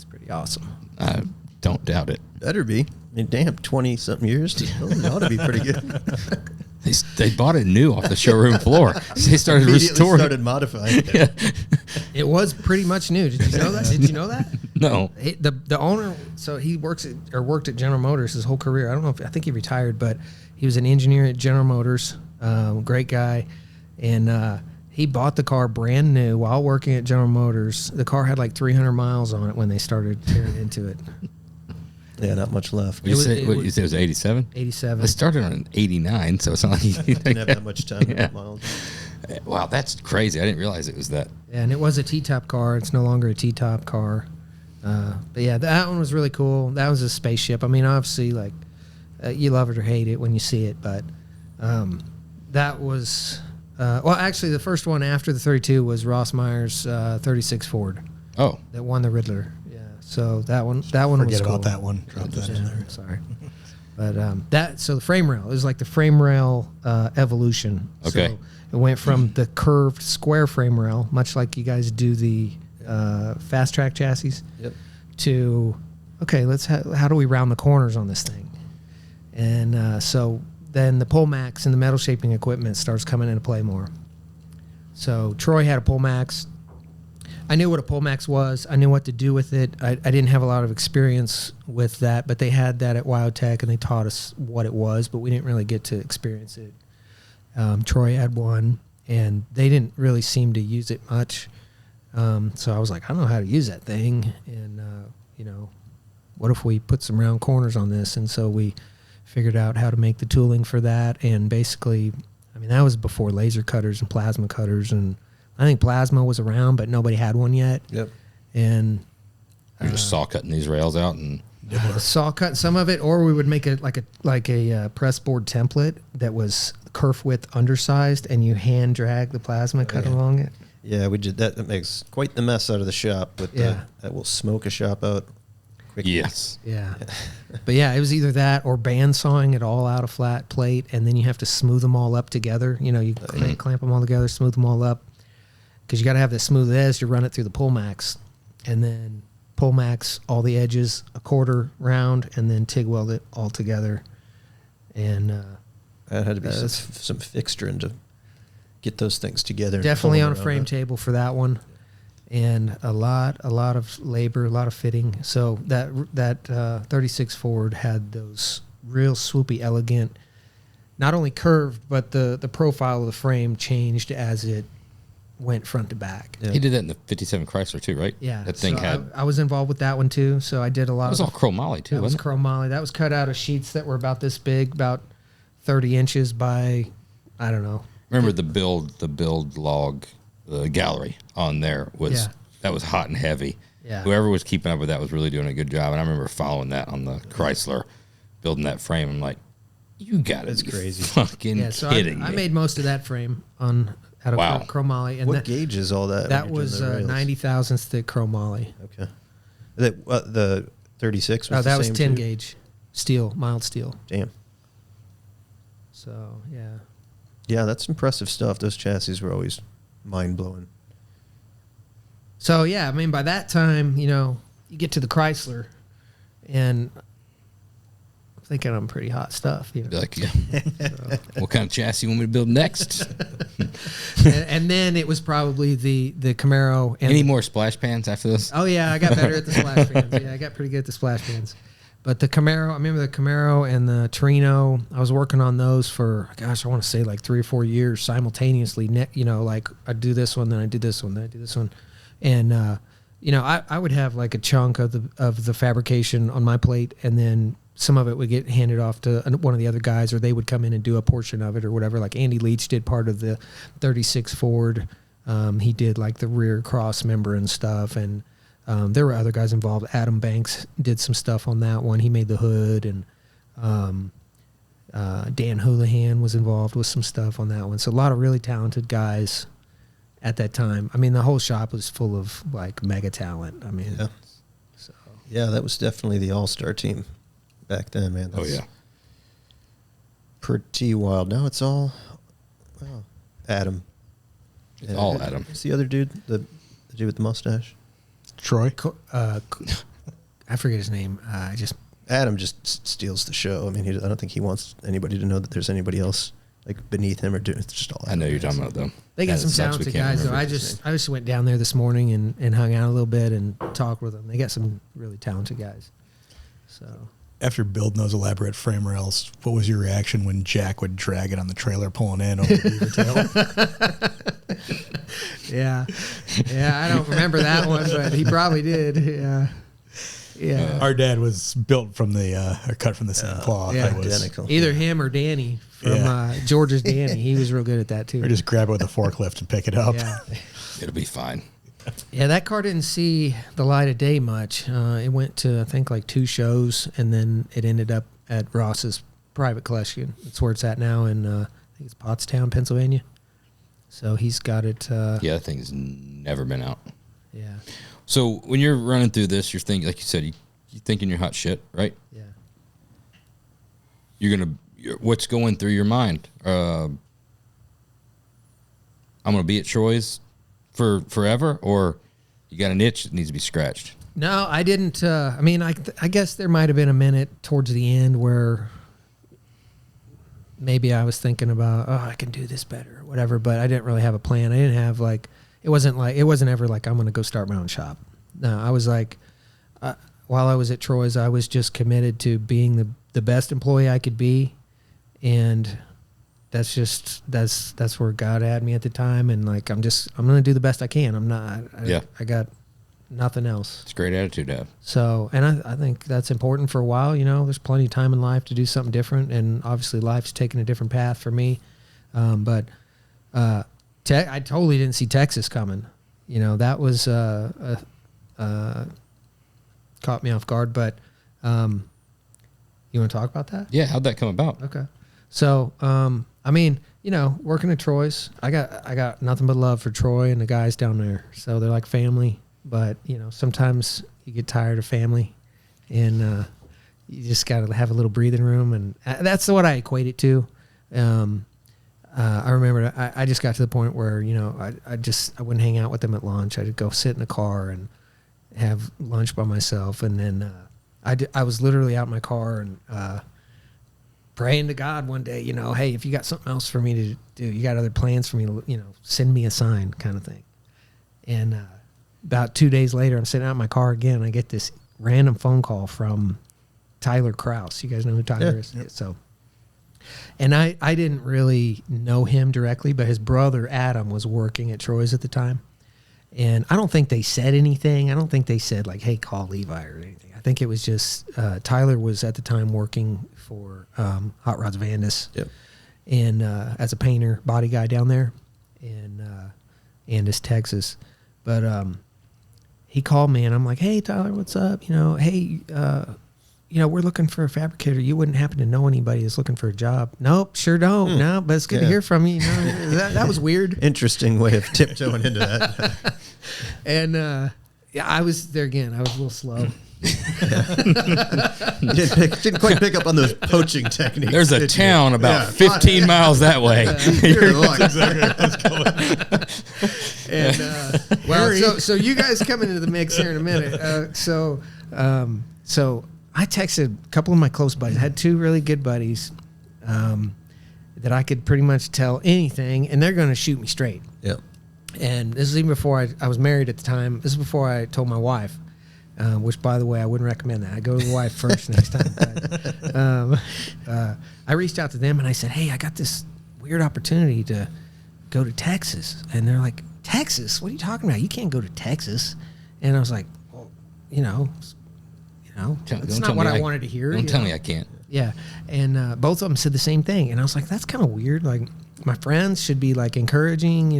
pretty awesome. I don't doubt it. Better be. I mean, damn, 20-something years. It ought to be pretty good. They bought it new off the showroom floor. They started Immediately restoring. started modifying it. Yeah. It was pretty much new. Did you know that? Did you know that? No. The owner, so he worked at General Motors his whole career. I think he retired, but he was an engineer at General Motors. Great guy. And he bought the car brand new while working at General Motors. The car had like 300 miles on it when they started tearing into it. Yeah, not much left. You said it was 87? 87. It started on 89, so it's not like he Didn't have that much time. Yeah. Miles. Wow, that's crazy. I didn't realize it was that. Yeah, and it was a T-top car. It's no longer a T-top car. But yeah, that one was really cool. That was a spaceship. I mean, obviously, like, you love it or hate it when you see it, but that was... well, actually, the first one after the 32 was Ross Meyer's 36 Ford. Oh. That won the Riddler. Yeah, so that one was Forget cool. about that one. Drop that in there. Sorry. But so the frame rail, it was like the frame rail evolution. Okay. So it went from the curved square frame rail, much like you guys do the fast track chassis, Yep. to, okay, how do we round the corners on this thing? And so then the pole max and the metal shaping equipment starts coming into play more. So Troy had a pole max. I knew what a pole max was. I knew what to do with it. I didn't have a lot of experience with that, but they had that at Wyotech, and they taught us what it was, but we didn't really get to experience it. Troy had one, and they didn't really seem to use it much. So I was like, I don't know how to use that thing, and you know, what if we put some round corners on this? And so we figured out how to make the tooling for that, and basically, I mean, that was before laser cutters and plasma cutters, and I think plasma was around, but nobody had one yet. Yep. And You're just saw cutting these rails out and saw cut some of it, or we would make it like a press board template that was kerf width undersized, and you hand drag the plasma cut along it. Yeah, we did that. That makes quite the mess out of the shop. But that will smoke a shop out quickly. yes. Yeah. But yeah, it was either that or band sawing it all out of flat plate, and then you have to smooth them all up together. You know, you clamp them all together, smooth them all up, because you got to have that smooth edge to run it through the pull max, and then pull max all the edges a quarter round, and then TIG weld it all together. And that had to be some fixturing to get those things together. Definitely on a frame table for that one, and a lot of labor, a lot of fitting. So that 36 Ford had those real swoopy, elegant, not only curved, but the profile of the frame changed as it went front to back. Yeah. He did that in the 57 Chrysler too, right? Yeah. That thing so had... I was involved with that one too, so I did a lot It was all chromoly too, that was wasn't it? chromoly. That was cut out of sheets that were about this big, about 30 inches by, I don't know. Remember the build log gallery on there was that was hot and heavy. Yeah. Whoever was keeping up with that was really doing a good job. And I remember following that on the Chrysler, building that frame. I'm like, you got to be crazy. fucking So kidding me. I made most of that frame out of chromoly. And what gauge is all that? That was 90 thousandths thick chromoly. Okay. The 36 was Oh, the that was same 10 too? gauge steel, mild steel. Damn. So yeah. Yeah, that's impressive stuff. Those chassis were always mind-blowing. So yeah, I mean, by that time, you get to the Chrysler, and I'm thinking I'm pretty hot stuff. Be like, yeah. What kind of chassis you want me to build next? and then it was probably the Camaro. And Any more splash pans after this? Oh yeah, I got better at the splash pans. Yeah, I got pretty good at the splash pans. But the Camaro, I remember the Camaro and the Torino. I was working on those for, gosh, I want to say like 3 or 4 years simultaneously. Like I do this one, then I do this one, then I do this one, and I would have like a chunk of the fabrication on my plate, and then some of it would get handed off to one of the other guys, or they would come in and do a portion of it or whatever. Like Andy Leach did part of the 36 Ford. He did like the rear cross member and stuff, and there were other guys involved. Adam Banks did some stuff on that one. He made the hood, and Dan Houlihan was involved with some stuff on that one. So a lot of really talented guys at that time. I mean, the whole shop was full of like mega talent. I mean, Yeah. So Yeah, that was definitely the all-star team back then, man. Oh, That's yeah. pretty wild. Now it's all Adam. It's all Adam. Who's the other dude? The dude with the mustache? Troy. I forget his name. Adam just steals the show. I mean, I don't think he wants anybody to know that there's anybody else like beneath him or doing. It's just all I Adam. know you're talking about them. They got some talented guys, though. I just went down there this morning and hung out a little bit and talked with them. They got some really talented guys. So After building those elaborate frame rails, what was your reaction when Jack would drag it on the trailer pulling in over the beaver tail? yeah, I don't remember that one, but he probably did. Yeah. Our dad was built from or cut from the same cloth. yeah. It was, Identical. Either him or Danny from George's Danny. He was real good at that too. or just grab it with a forklift and pick it up. Yeah. It'll be fine. Yeah, that car didn't see the light of day much. It went to, I think, like 2 shows, and then it ended up at Ross's private collection. That's where it's at now in, I think it's Pottstown, Pennsylvania. So he's got it. Yeah, that thing's never been out. Yeah. So when you're running through this, you're thinking, like you said, you're thinking you're hot shit, right? Yeah. What's going through your mind? I'm going to be at Troy's for forever, or you got an itch that needs to be scratched? No, I didn't. I mean, I guess there might have been a minute towards the end where maybe I was thinking about, I can do this better or whatever, but I didn't really have a plan. I didn't have like, it wasn't ever like I'm going to go start my own shop. No, I was like, while I was at Troy's, I was just committed to being the best employee I could be. And that's where God had me at the time. And like, I'm going to do the best I can. I got nothing else. It's a great attitude to have. So, and I think that's important for a while. There's plenty of time in life to do something different. And obviously life's taken a different path for me. But I totally didn't see Texas coming. That was, caught me off guard, but, you want to talk about that? Yeah. How'd that come about? Okay. So, I mean, working at Troy's, I got nothing but love for Troy and the guys down there. So they're like family, but sometimes you get tired of family and, you just got to have a little breathing room. And that's what I equate it to. I remember I just got to the point where, I wouldn't hang out with them at lunch. I'd go sit in the car and have lunch by myself. And then, I was literally out in my car and, praying to God one day, hey, if you got something else for me to do, you got other plans for me to, send me a sign kind of thing. And about 2 days later, I'm sitting out in my car again, and I get this random phone call from Tyler Krause. You guys know who Tyler is? Yep. So, and I didn't really know him directly, but his brother Adam was working at Troy's at the time. And I don't think they said anything. I don't think they said like, hey, call Levi or anything. I think it was just Tyler was at the time working for Hot Rods Vandus, and as a painter, body guy down there in Andis, Texas. But he called me, and I'm like, hey, Tyler, what's up? Hey, we're looking for a fabricator. You wouldn't happen to know anybody that's looking for a job? Nope, sure don't. No, but it's good to hear from you. That was weird. Interesting way of tiptoeing into that. And I was there again. I was a little slow. You didn't quite pick up on those poaching techniques. There's a did you? town about 15 miles that way. You're like, And well, so you guys come into the mix here in a minute. So I texted a couple of my close buddies. I had two really good buddies that I could pretty much tell anything, and they're going to shoot me straight. Yep. And this is even before I was married at the time. This is before I told my wife, which, by the way, I wouldn't recommend that. I go to the wife first next time. But, I reached out to them, and I said, hey, I got this weird opportunity to go to Texas. And they're like, Texas? What are you talking about? You can't go to Texas. And I was like, well, it's not what I wanted to hear. Don't tell me I can't. Yeah. And both of them said the same thing. And I was like, that's kind of weird. Like, my friends should be like encouraging,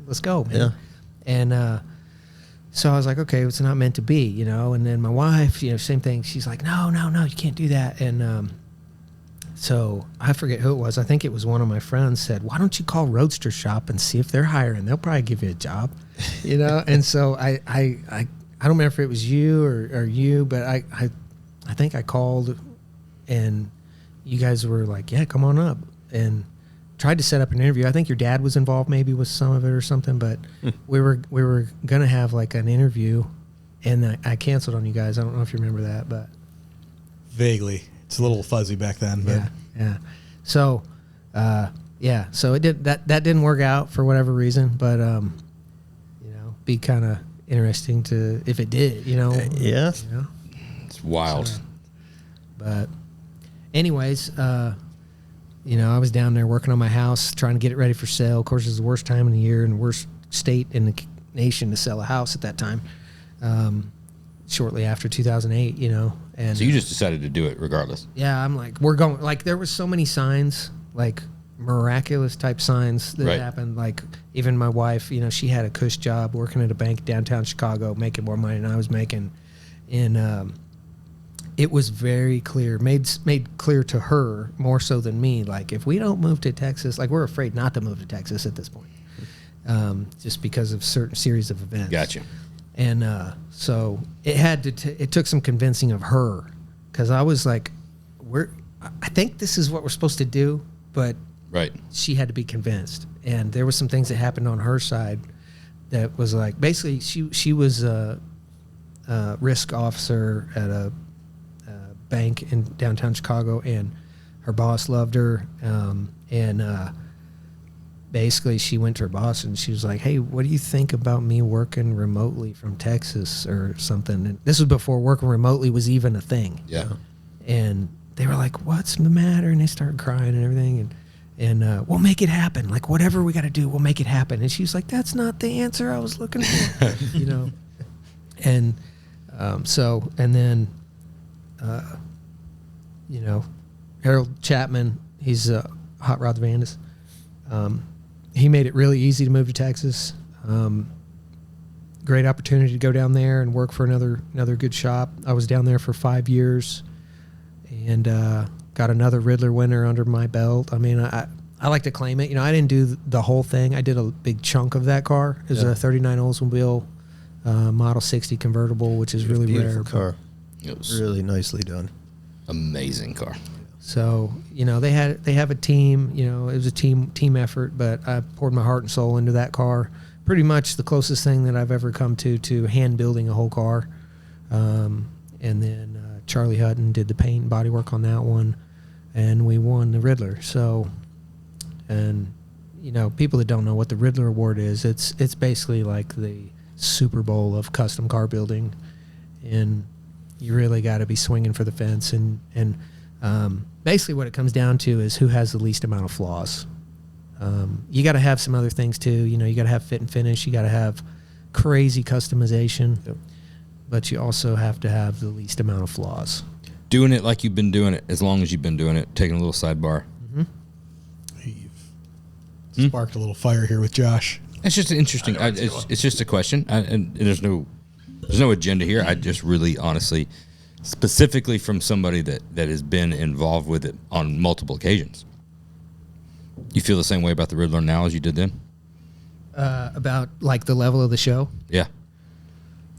let's go, man. Yeah. And so I was like, okay, it's not meant to be, And then my wife, same thing. She's like, no, you can't do that. And so I forget who it was. I think it was one of my friends said, why don't you call Roadster Shop and see if they're hiring? They'll probably give you a job, And so I don't remember if it was you or you, but I think I called, and you guys were like, yeah, come on up, and tried to set up an interview. I think your dad was involved maybe with some of it or something, but we were going to have like an interview, and I canceled on you guys. I don't know if you remember that, but Vaguely. It's a little fuzzy back then. But. Yeah. So, so it that didn't work out for whatever reason, but, be kind of interesting to, if it did, yeah. It's wild. But anyways, I was down there working on my house, trying to get it ready for sale. Of course, it's the worst time of the year and worst state in the nation to sell a house at that time. Shortly after 2008, and So you just decided to do it regardless. yeah, I'm like, we're going, like, there was so many signs, like miraculous type signs that Right. happened. Like, even my wife, she had a cush job working at a bank downtown Chicago, making more money than I was making. And it was very clear, made clear to her more so than me. Like, if we don't move to Texas, like, we're afraid not to move to Texas at this point, just because of certain series of events. Gotcha. And so it had to. It took some convincing of her, because I was like, I think this is what we're supposed to do, but Right. she had to be convinced. And there were some things that happened on her side that was like, basically she was a risk officer at a bank in downtown Chicago, and her boss loved her. Basically she went to her boss and she was like, hey, what do you think about me working remotely from Texas or something? And this was before working remotely was even a thing. Yeah. And they were like, what's the matter? And they started crying and everything. And we'll make it happen. Like, whatever we got to do, we'll make it happen. And she was like, that's not the answer I was looking for, And and then, Harold Chapman, he's Hot Rods Vandus. He made it really easy to move to Texas. Great opportunity to go down there and work for another good shop. I was down there for 5 years, and got another Riddler winner under my belt. I mean, I like to claim it. I didn't do the whole thing. I did a big chunk of that car. It was a 39 Oldsmobile Model 60 convertible, which is really Beautiful rare. car. It was Really nicely done. amazing car. So, they have a team, it was a team effort, but I poured my heart and soul into that car. Pretty much the closest thing that I've ever come to hand building a whole car. And then Charlie Hutton did the paint and body work on that one, and we won the Riddler. So, and people that don't know what the Riddler Award is, it's basically like the Super Bowl of custom car building, and you really got to be swinging for the fence. And basically what it comes down to is who has the least amount of flaws. You got to have some other things too. You got to have fit and finish. You got to have crazy customization, but you also have to have the least amount of flaws. Doing it like you've been doing it, as long as you've been doing it, taking a little sidebar. You've sparked a little fire here with Josh. It's just interesting. It's just a question, and there's no agenda here. I just really, honestly, specifically from somebody that has been involved with it on multiple occasions. You feel the same way about the Riddler now as you did then? About like the level of the show? Yeah.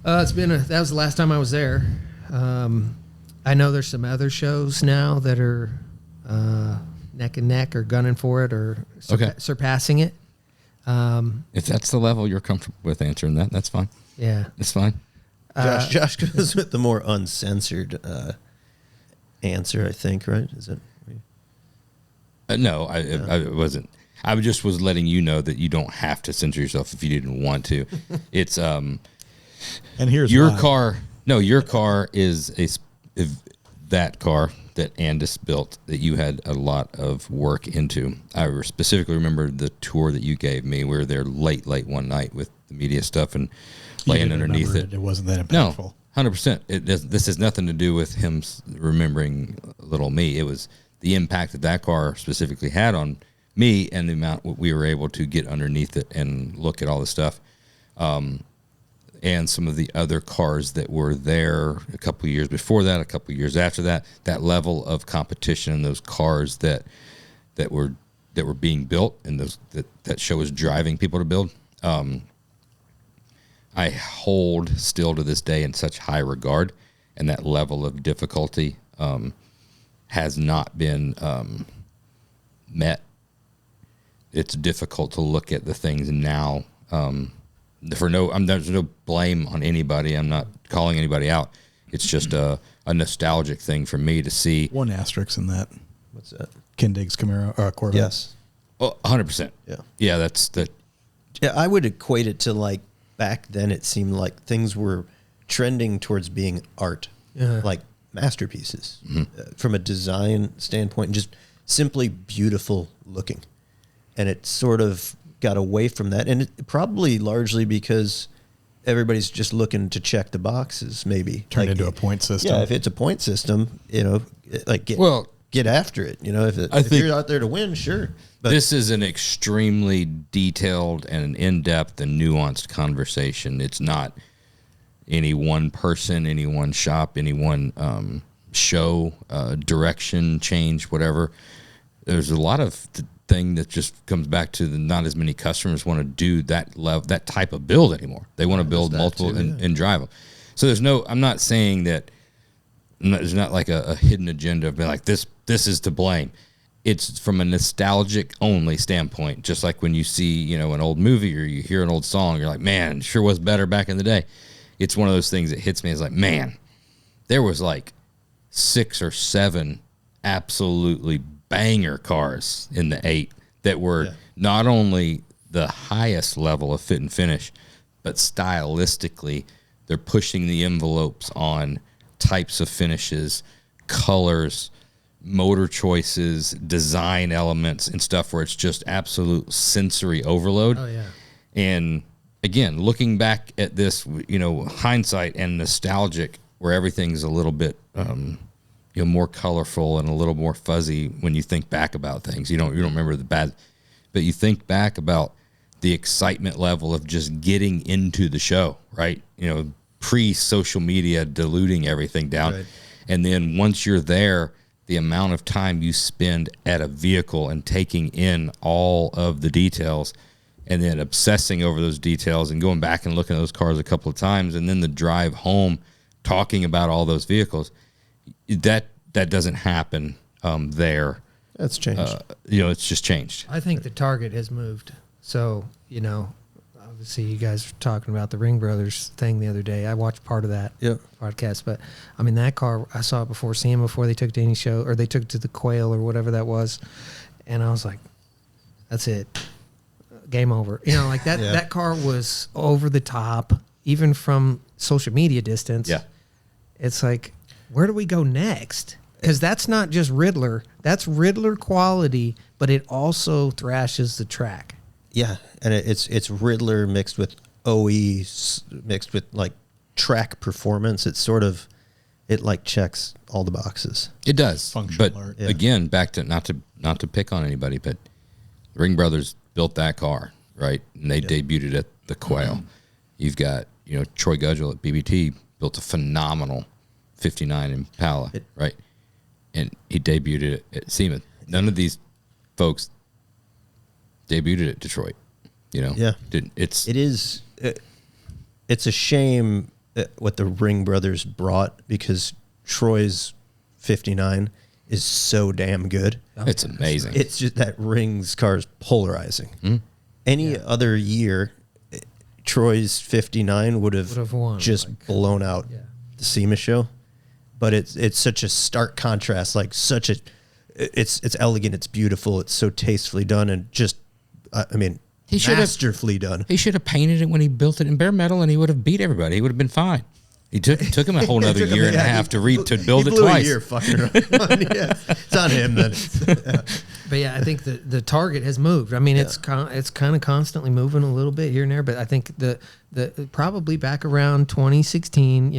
That was the last time I was there. I know there's some other shows now that are neck and neck or gunning for it or surpassing it. If that's the level you're comfortable with answering that, that's fine. Yeah, it's fine. Josh goes with the more uncensored answer, I think, right? Is it? No, I wasn't. I just was letting you know that you don't have to censor yourself if you didn't want to. It's and here's your why. car. No, your car is that car that Andis built that you had a lot of work into. I specifically remember the tour that you gave me. We were there late one night with the media stuff and laying underneath it. It wasn't that impactful. No, 100%. This has nothing to do with him remembering little me. It was the impact that car specifically had on me and the amount we were able to get underneath it and look at all the stuff. And some of the other cars that were there a couple of years before that, a couple of years after that, that level of competition and those cars that were being built and those that show is driving people to build. I hold still to this day in such high regard, and that level of difficulty has not been met. It's difficult to look at the things now. There's no blame on anybody. I'm not calling anybody out. It's just a nostalgic thing for me to see. One asterisk in that. What's that? Kindig's Camaro Corvette. Yes. Oh, 100%. Yeah. Yeah, that's the. Yeah, I would equate it to like back then. It seemed like things were trending towards being art, like masterpieces, from a design standpoint, and just simply beautiful looking. And it sort of got away from that, and it probably largely because everybody's just looking to check the boxes. Maybe turn into a point system. Yeah, if it's a point system, like get after it. If you're out there to win, sure. But this is an extremely detailed and in-depth and nuanced conversation. It's not any one person, any one shop, any one show, direction, change, whatever. There's a lot of thing that just comes back to not as many customers want to do that type of build anymore. They want to build multiple too, and drive them. So I'm not saying that there's not like a hidden agenda of being like this is to blame. It's from a nostalgic only standpoint. Just like when you see, an old movie or you hear an old song, you're like, man, it sure was better back in the day. It's one of those things that hits me as like, man, there was like 6 or 7 absolutely banger cars in the 8 that were not only the highest level of fit and finish, but stylistically, they're pushing the envelopes on types of finishes, colors, motor choices, design elements, and stuff where it's just absolute sensory overload. Oh, yeah. And again, looking back at this, hindsight and nostalgic, where everything's a little bit more colorful and a little more fuzzy when you think back about things. You don't remember the bad, but you think back about the excitement level of just getting into the show, right? Pre-social media diluting everything down. Right. And then once you're there, the amount of time you spend at a vehicle and taking in all of the details and then obsessing over those details and going back and looking at those cars a couple of times, and then the drive home talking about all those vehicles, that doesn't happen there. That's changed. It's just changed. I think the target has moved. So, obviously you guys were talking about the Ring Brothers thing the other day. I watched part of that podcast, but I mean, that car, I saw it before SEMA, before they took it to any show, or they took it to the Quail or whatever that was. And I was like, that's it. Game over. That car was over the top, even from social media distance. Yeah. It's like, where do we go next? Because that's not just Riddler. That's Riddler quality, but it also thrashes the track. Yeah, and it's Riddler mixed with OE, mixed with like track performance. It's sort of, it like checks all the boxes. It does. Functional but art. Again, back to not to pick on anybody, but Ring Brothers built that car, right? And they debuted it at the Quail. You've got Troy Gudgel at BBT built a phenomenal 59 Impala, right? And he debuted it at SEMA. None of these folks debuted it at Detroit. Yeah. It's a shame what the Ring brothers brought, because Troy's 59 is so damn good. It's amazing. It's just that Ring's car is polarizing. Any other year, Troy's 59 would have won, just blown out the SEMA show. But it's such a stark contrast, like such a, it's elegant, it's beautiful, it's so tastefully done, and just, I mean, masterfully done. He should have painted it when he built it in bare metal, and he would have beat everybody. He would have been fine. He took him a whole another year and a half to build it twice. A year fucking around. It's on him then. But yeah, I think the target has moved. I mean, it's kind of constantly moving a little bit here and there. But I think the probably back around 2016,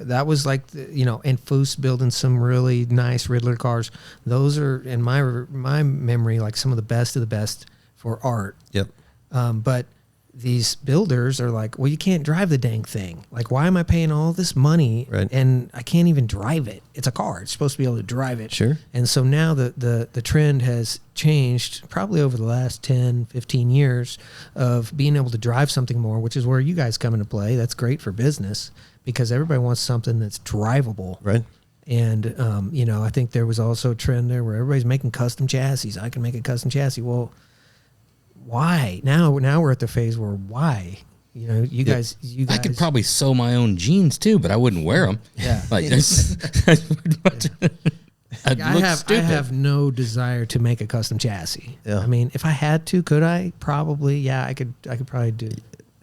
that was like and Foose building some really nice Riddler cars. Those are in my memory like some of the best for art. Yep. But these builders are like, well, you can't drive the dang thing. Like, why am I paying all this money and I can't even drive it? It's a car. It's supposed to be able to drive it. Sure. And so now the trend has changed probably over the last 10, 15 years of being able to drive something more, which is where you guys come into play. That's great for business because everybody wants something that's drivable. Right. And, I think there was also a trend there where everybody's making custom chassis. I can make a custom chassis. Well, why? Now we're at the phase where why? You guys. I could probably sew my own jeans too, but I wouldn't wear them. Yeah. Like I have no desire to make a custom chassis. Yeah. I mean, if I had to, could I? Probably. Yeah, I could probably do.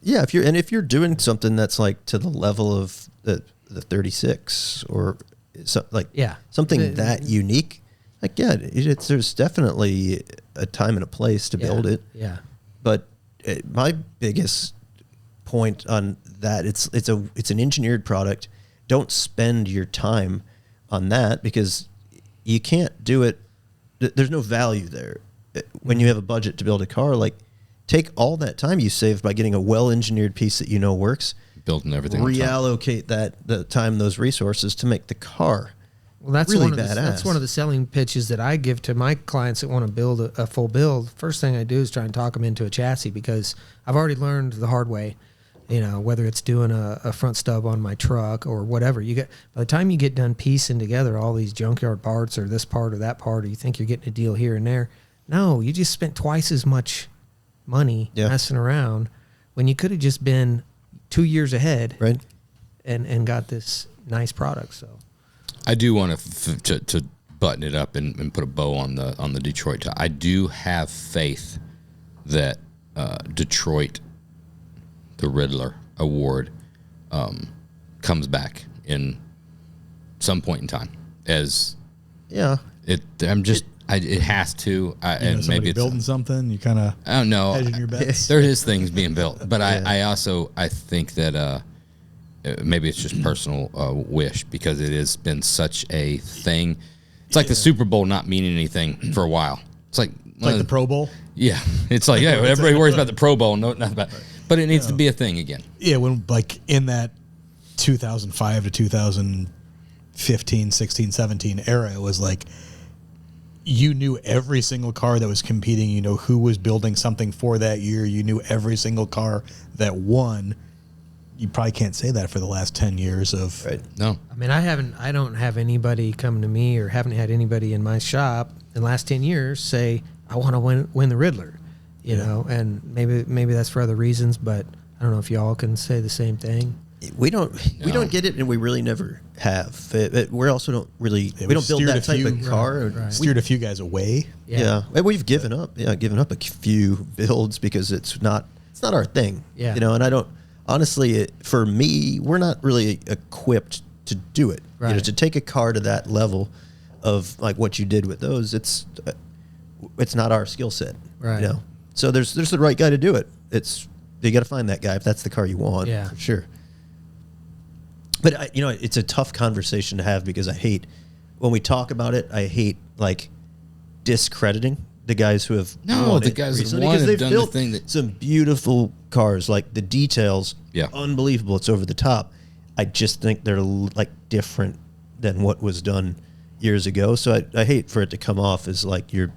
Yeah, if you're doing something that's like to the level of the 36 or something that unique, like there's definitely a time and a place to build it. Yeah. But my biggest point on that, it's an engineered product. Don't spend your time on that because you can't do it. There's no value there. When you have a budget to build a car, like take all that time you saved by getting a well-engineered piece that works, building everything, reallocate the time, those resources to make the car. Well, that's really badass. That's one of the selling pitches that I give to my clients that want to build a full build. First thing I do is try and talk them into a chassis because I've already learned the hard way. Whether it's doing a front stub on my truck or whatever, by the time you get done piecing together all these junkyard parts or this part or that part, or you think you're getting a deal here and there. No, you just spent twice as much money messing around when you could have just been 2 years ahead, right? And got this nice product. So. I do want to button it up and put a bow on the Detroit. I do have faith that Detroit, the Riddler Award, comes back in some point in time. It has to. And maybe it's building something. You kind of I don't know. hedging your bets. There is things being built, but I think that. Maybe it's just personal wish because it has been such a thing. It's like the Super Bowl not meaning anything for a while. It's like the Pro Bowl. Yeah, it's like everybody worries about the Pro Bowl, nothing about. But it needs to be a thing again. Yeah, when like in that 2005 to 2015, 16, 17 era, it was like you knew every single car that was competing. You know who was building something for that year. You knew every single car that won. You probably can't say that for the last 10 years of No. I mean, I don't have anybody come to me or haven't had anybody in my shop in the last 10 years say I want to win the Riddler, and maybe that's for other reasons, but I don't know if y'all can say the same thing. We don't get it, and we really never have. We also don't really we don't build that type of car. Right. Steered a few guys away. Yeah. And we've given up a few builds because it's not our thing. Yeah. And I don't. Honestly, for me, we're not really equipped to do it. Right. To take a car to that level of like what you did with those, it's not our skill set. Right. So there's the right guy to do it. You got to find that guy if that's the car you want. Yeah. For sure. But it's a tough conversation to have because I hate when we talk about it. I hate like discrediting the guys who have the guys who won because they've done built the thing that some beautiful cars, like the details, unbelievable. It's over the top. I just think they're like different than what was done years ago. So I hate for it to come off as like you're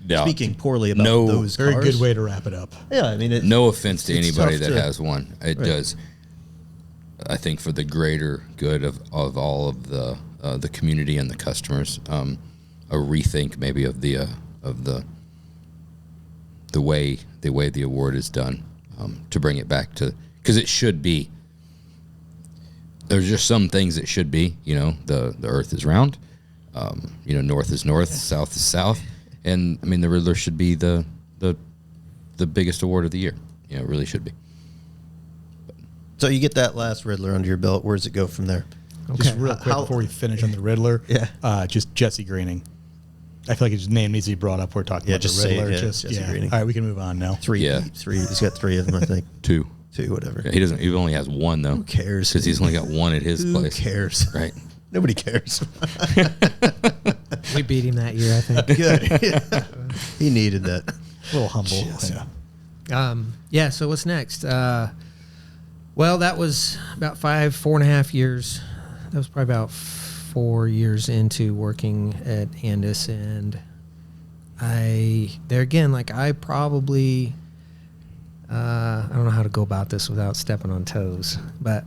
speaking poorly about those cars. Very good way to wrap it up. Yeah, I mean, no offense to anybody that tough has one. It does. I think for the greater good of all of the community and the customers, a rethink maybe of the way the award is done, to bring it back to, because it should be. There's just some things that should be, the earth is round, north is north, south is south, and I mean the Riddler should be the biggest award of the year. It really should be. So you get that last Riddler under your belt. Where does it go from there? Okay. Just real quick before we finish on the Riddler, just Jesse Greening. I feel like his name needs to be brought up. We're talking about just the Riddler. Jesse Greening. All right, we can move on now. Three. He's got 3 of them, I think. 2, whatever. Yeah, he doesn't. He only has 1 though. Who cares? Because he's only got 1 at his place. Who cares? Right. Nobody cares. We beat him that year, I think. Good. He needed that. A little humble. Yeah. So what's next? Well, that was about 4.5 years. That was probably about 4 years into working at Andis, and I probably I don't know how to go about this without stepping on toes, but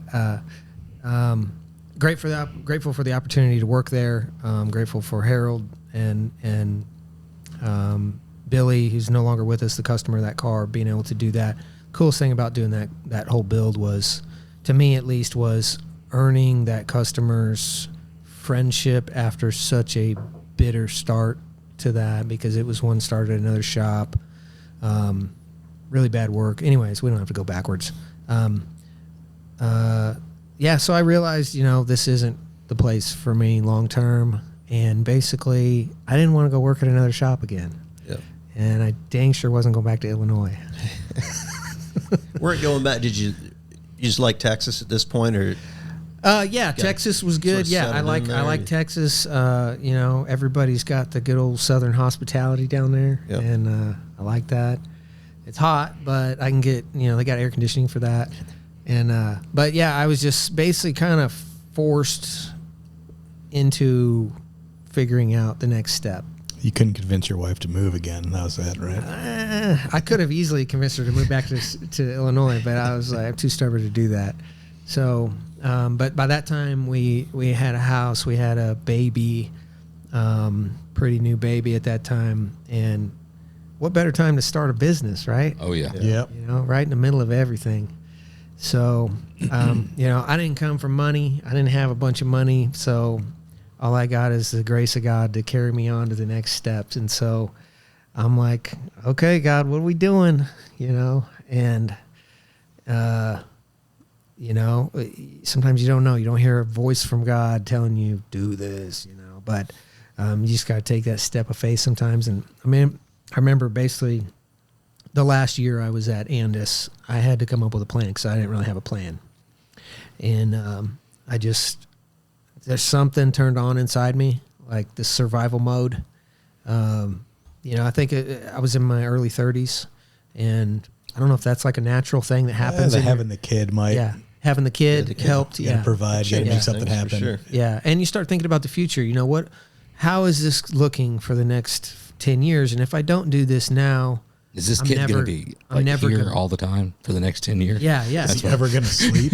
grateful for the opportunity to work there. Grateful for Harold and Billy, who's no longer with us, the customer of that car, being able to do that. Coolest thing about doing that whole build was, to me at least, was earning that customer's friendship after such a bitter start to that, because it was one started at another shop. Really bad work. Anyways, we don't have to go backwards. So I realized, this isn't the place for me long term, and basically I didn't want to go work at another shop again. Yep. And I dang sure wasn't going back to Illinois. Weren't going back. Did you just like Texas at this point, or? Texas was good. Sort of I like Texas. Everybody's got the good old Southern hospitality down there, and I like that. It's hot, but I can get, they got air conditioning for that. And I was just basically kind of forced into figuring out the next step. You couldn't convince your wife to move again. That was it, right? I could have easily convinced her to move back to Illinois, but I was like, I'm too stubborn to do that. So, but by that time we had a house, we had a baby, pretty new baby at that time, and what better time to start a business, right? Oh yeah. Yep. Right in the middle of everything. So, I didn't come from money. I didn't have a bunch of money, so all I got is the grace of God to carry me on to the next steps. And so I'm like, okay, God, what are we doing? And sometimes you don't know. You don't hear a voice from God telling you, do this, but you just got to take that step of faith sometimes. And I remember basically the last year I was at Andis, I had to come up with a plan because I didn't really have a plan. And there's something turned on inside me, like this survival mode. I think I was in my early 30s, and I don't know if that's like a natural thing that happens. Having the kid might. Yeah, having the kid helped. Yeah, provide, make something happen. Sure. Yeah, and you start thinking about the future. How is this looking for the next 10 years? And if I don't do this now, is this kid going to be here all the time for the next 10 years? Yeah. Is he ever going to sleep?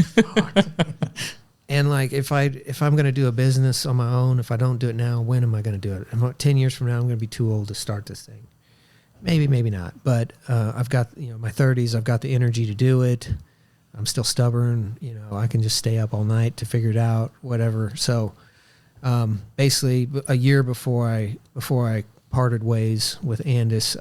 And if I'm going to do a business on my own, if I don't do it now, when am I going to do it? 10 years from now, I'm going to be too old to start this thing. Maybe, maybe not. But I've got my 30s. I've got the energy to do it. I'm still stubborn. I can just stay up all night to figure it out. Whatever. So basically, a year before I parted ways with Andis,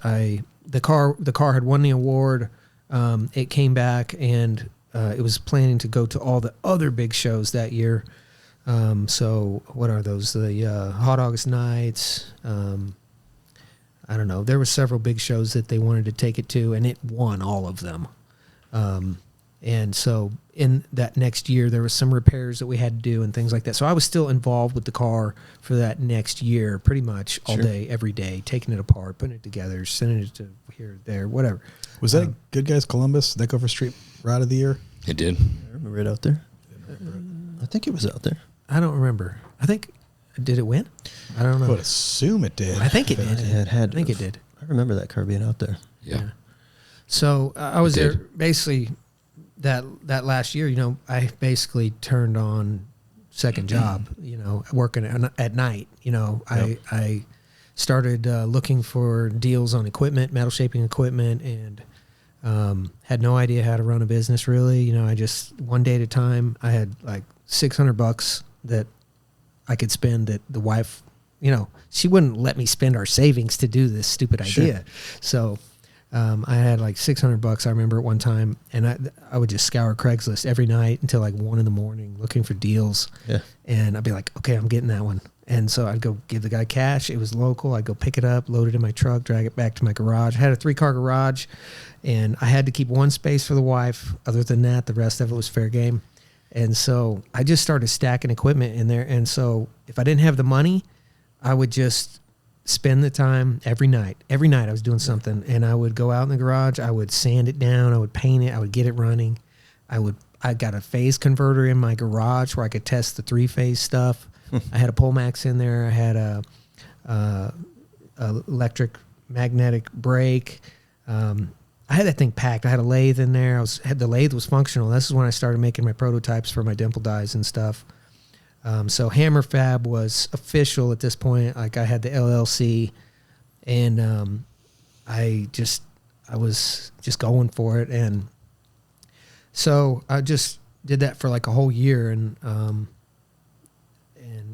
the car had won the award. It came back, and it was planning to go to all the other big shows that year. So what are those? The Hot August Nights. I don't know. There were several big shows that they wanted to take it to, and it won all of them. And so in that next year, there was some repairs that we had to do and things like that. So I was still involved with the car for that next year, pretty much all day, every day, taking it apart, putting it together, sending it to here, there, whatever. Was that Good Guys Columbus? Did that go for Street Rod of the Year? It did. I remember it out there. I think it was out there. I don't remember. Did it win? I don't know. I would assume it did. I think it did. It had. I think it did. I remember that car being out there. Yeah. So I was there basically that last year, you know, I basically turned on second job, you know, working at night. You know, I started looking for deals on equipment, metal shaping equipment, and had no idea how to run a business really. You know, I just one day at a time. I had like $600 that I could spend that the wife, you know, she wouldn't let me spend our savings to do this stupid idea. So I had like $600. I remember at one time, and I would just scour Craigslist every night until like 1 a.m. looking for deals. Yeah. And I'd be like, okay, I'm getting that one. And so I'd go give the guy cash. It was local. I'd go pick it up, load it in my truck, drag it back to my garage. I had a 3-car garage, and I had to keep one space for the wife. Other than that, the rest of it was fair game. And so I just started stacking equipment in there. And so if I didn't have the money, I would just spend the time every night. Every night I was doing something, and I would go out in the garage. I would sand it down. I would paint it. I would get it running. I got a phase converter in my garage where I could test the 3-phase stuff. I had a Polmax in there. I had a electric magnetic brake. I had that thing packed. I had a lathe in there. The lathe was functional. This is when I started making my prototypes for my dimple dies and stuff. So Hammer Fab was official at this point. Like I had the LLC, and I was just going for it. And so I just did that for like a whole year. And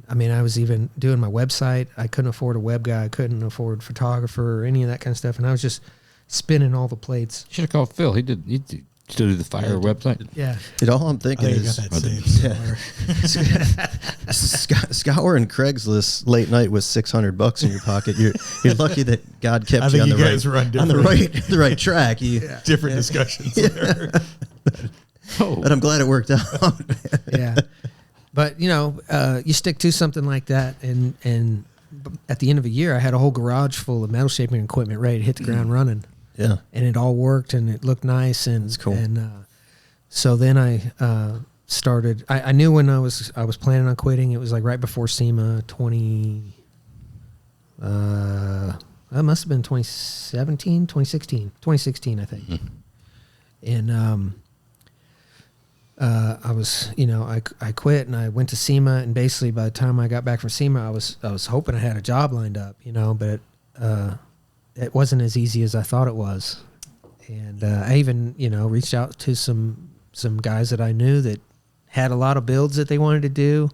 I mean, I was even doing my website. I couldn't afford a web guy. I couldn't afford a photographer or any of that kind of stuff. And I was just spinning all the plates. Should have called Phil. He still do the fire website. Yeah. Dude, all I'm thinking is scouring Craigslist late night with $600 in your pocket. You're lucky that God kept you on the right track. Different discussions. Yeah. But I'm glad it worked out. Yeah. But, you know, you stick to something like that, and at the end of a year, I had a whole garage full of metal shaping equipment ready to hit the ground running. Yeah. And it all worked, and it looked nice. And it's cool. And so then I started. I knew when I was planning on quitting. It was like right before SEMA 20. That must have been 2017, 2016, I think. Mm-hmm. And I was, you know, I quit and I went to SEMA, and basically by the time I got back from SEMA, I was hoping I had a job lined up, you know, but it wasn't as easy as I thought it was. And I even, you know, reached out to some guys that I knew that had a lot of builds that they wanted to do.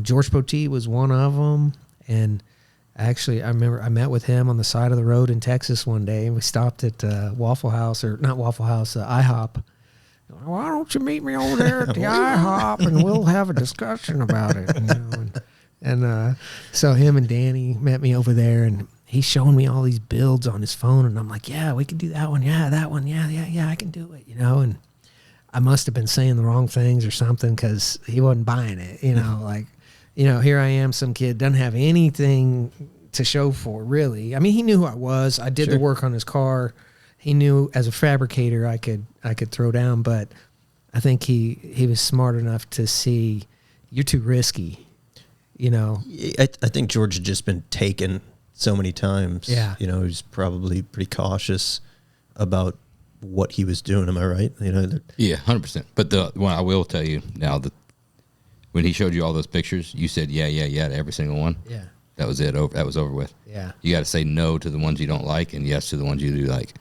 George Poteet was one of them, and actually I remember I met with him on the side of the road in Texas one day, and we stopped at Waffle House, or not Waffle House, IHOP. Why don't you meet me over there at the IHOP and we'll have a discussion about it? You know? And so him and Danny met me over there, and he's showing me all these builds on his phone, and I'm like, yeah, we can do that one. Yeah, that one. Yeah, I can do it, you know? And I must have been saying the wrong things or something, because he wasn't buying it, you know? Like, you know, here I am, some kid, doesn't have anything to show for, really. I mean, he knew who I was. I did the work on his car. He knew as a fabricator I could throw down, but I think he was smart enough to see you're too risky, you know. I think George had just been taken so many times. Yeah. You know, he was probably pretty cautious about what he was doing. Am I right? You know. Yeah, 100%. But the one I will tell you now, that when he showed you all those pictures, you said yeah to every single one. Yeah. That was it. That was over with. Yeah. You got to say no to the ones you don't like and yes to the ones you do like.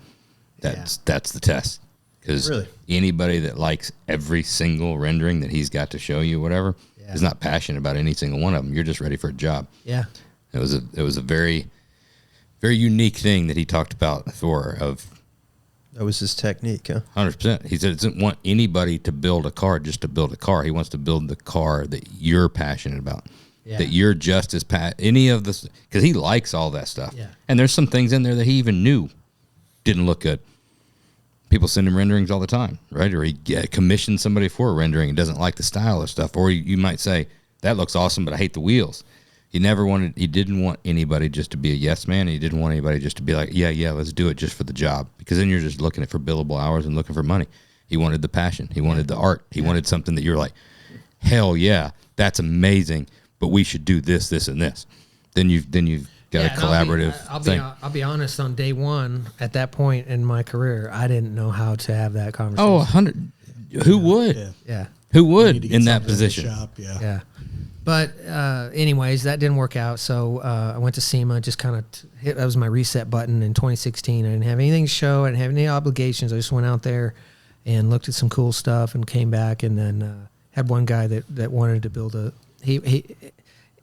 That's the test. Because anybody that likes every single rendering that he's got to show you, whatever, is not passionate about any single one of them. You're just ready for a job. Yeah. It was a very, very unique thing that he talked about before. That was his technique, huh? 100%. He said he doesn't want anybody to build a car just to build a car. He wants to build the car that you're passionate about. Yeah. That you're just as any of this, because he likes all that stuff. Yeah. And there's some things in there that he even knew didn't look good. People send him renderings all the time, right? Or he commissions somebody for a rendering and doesn't like the style of stuff. Or you might say, that looks awesome, but I hate the wheels. He didn't want anybody just to be a yes man. And he didn't want anybody just to be like, yeah, let's do it just for the job. Because then you're just looking at for billable hours and looking for money. He wanted the passion. He wanted the art. He wanted something that you're like, hell yeah, that's amazing, but we should do this, this, and this. Then you've got a collaborative thing. I'll be honest, on day one, at that point in my career, I didn't know how to have that conversation. Oh, 100. Who would? Yeah. Yeah. Who You would need to get in that something the position? shop, yeah. Yeah. But anyways, that didn't work out. So I went to SEMA, just kind of hit, that was my reset button in 2016. I didn't have anything to show. I didn't have any obligations. I just went out there and looked at some cool stuff and came back, and then had one guy that wanted to build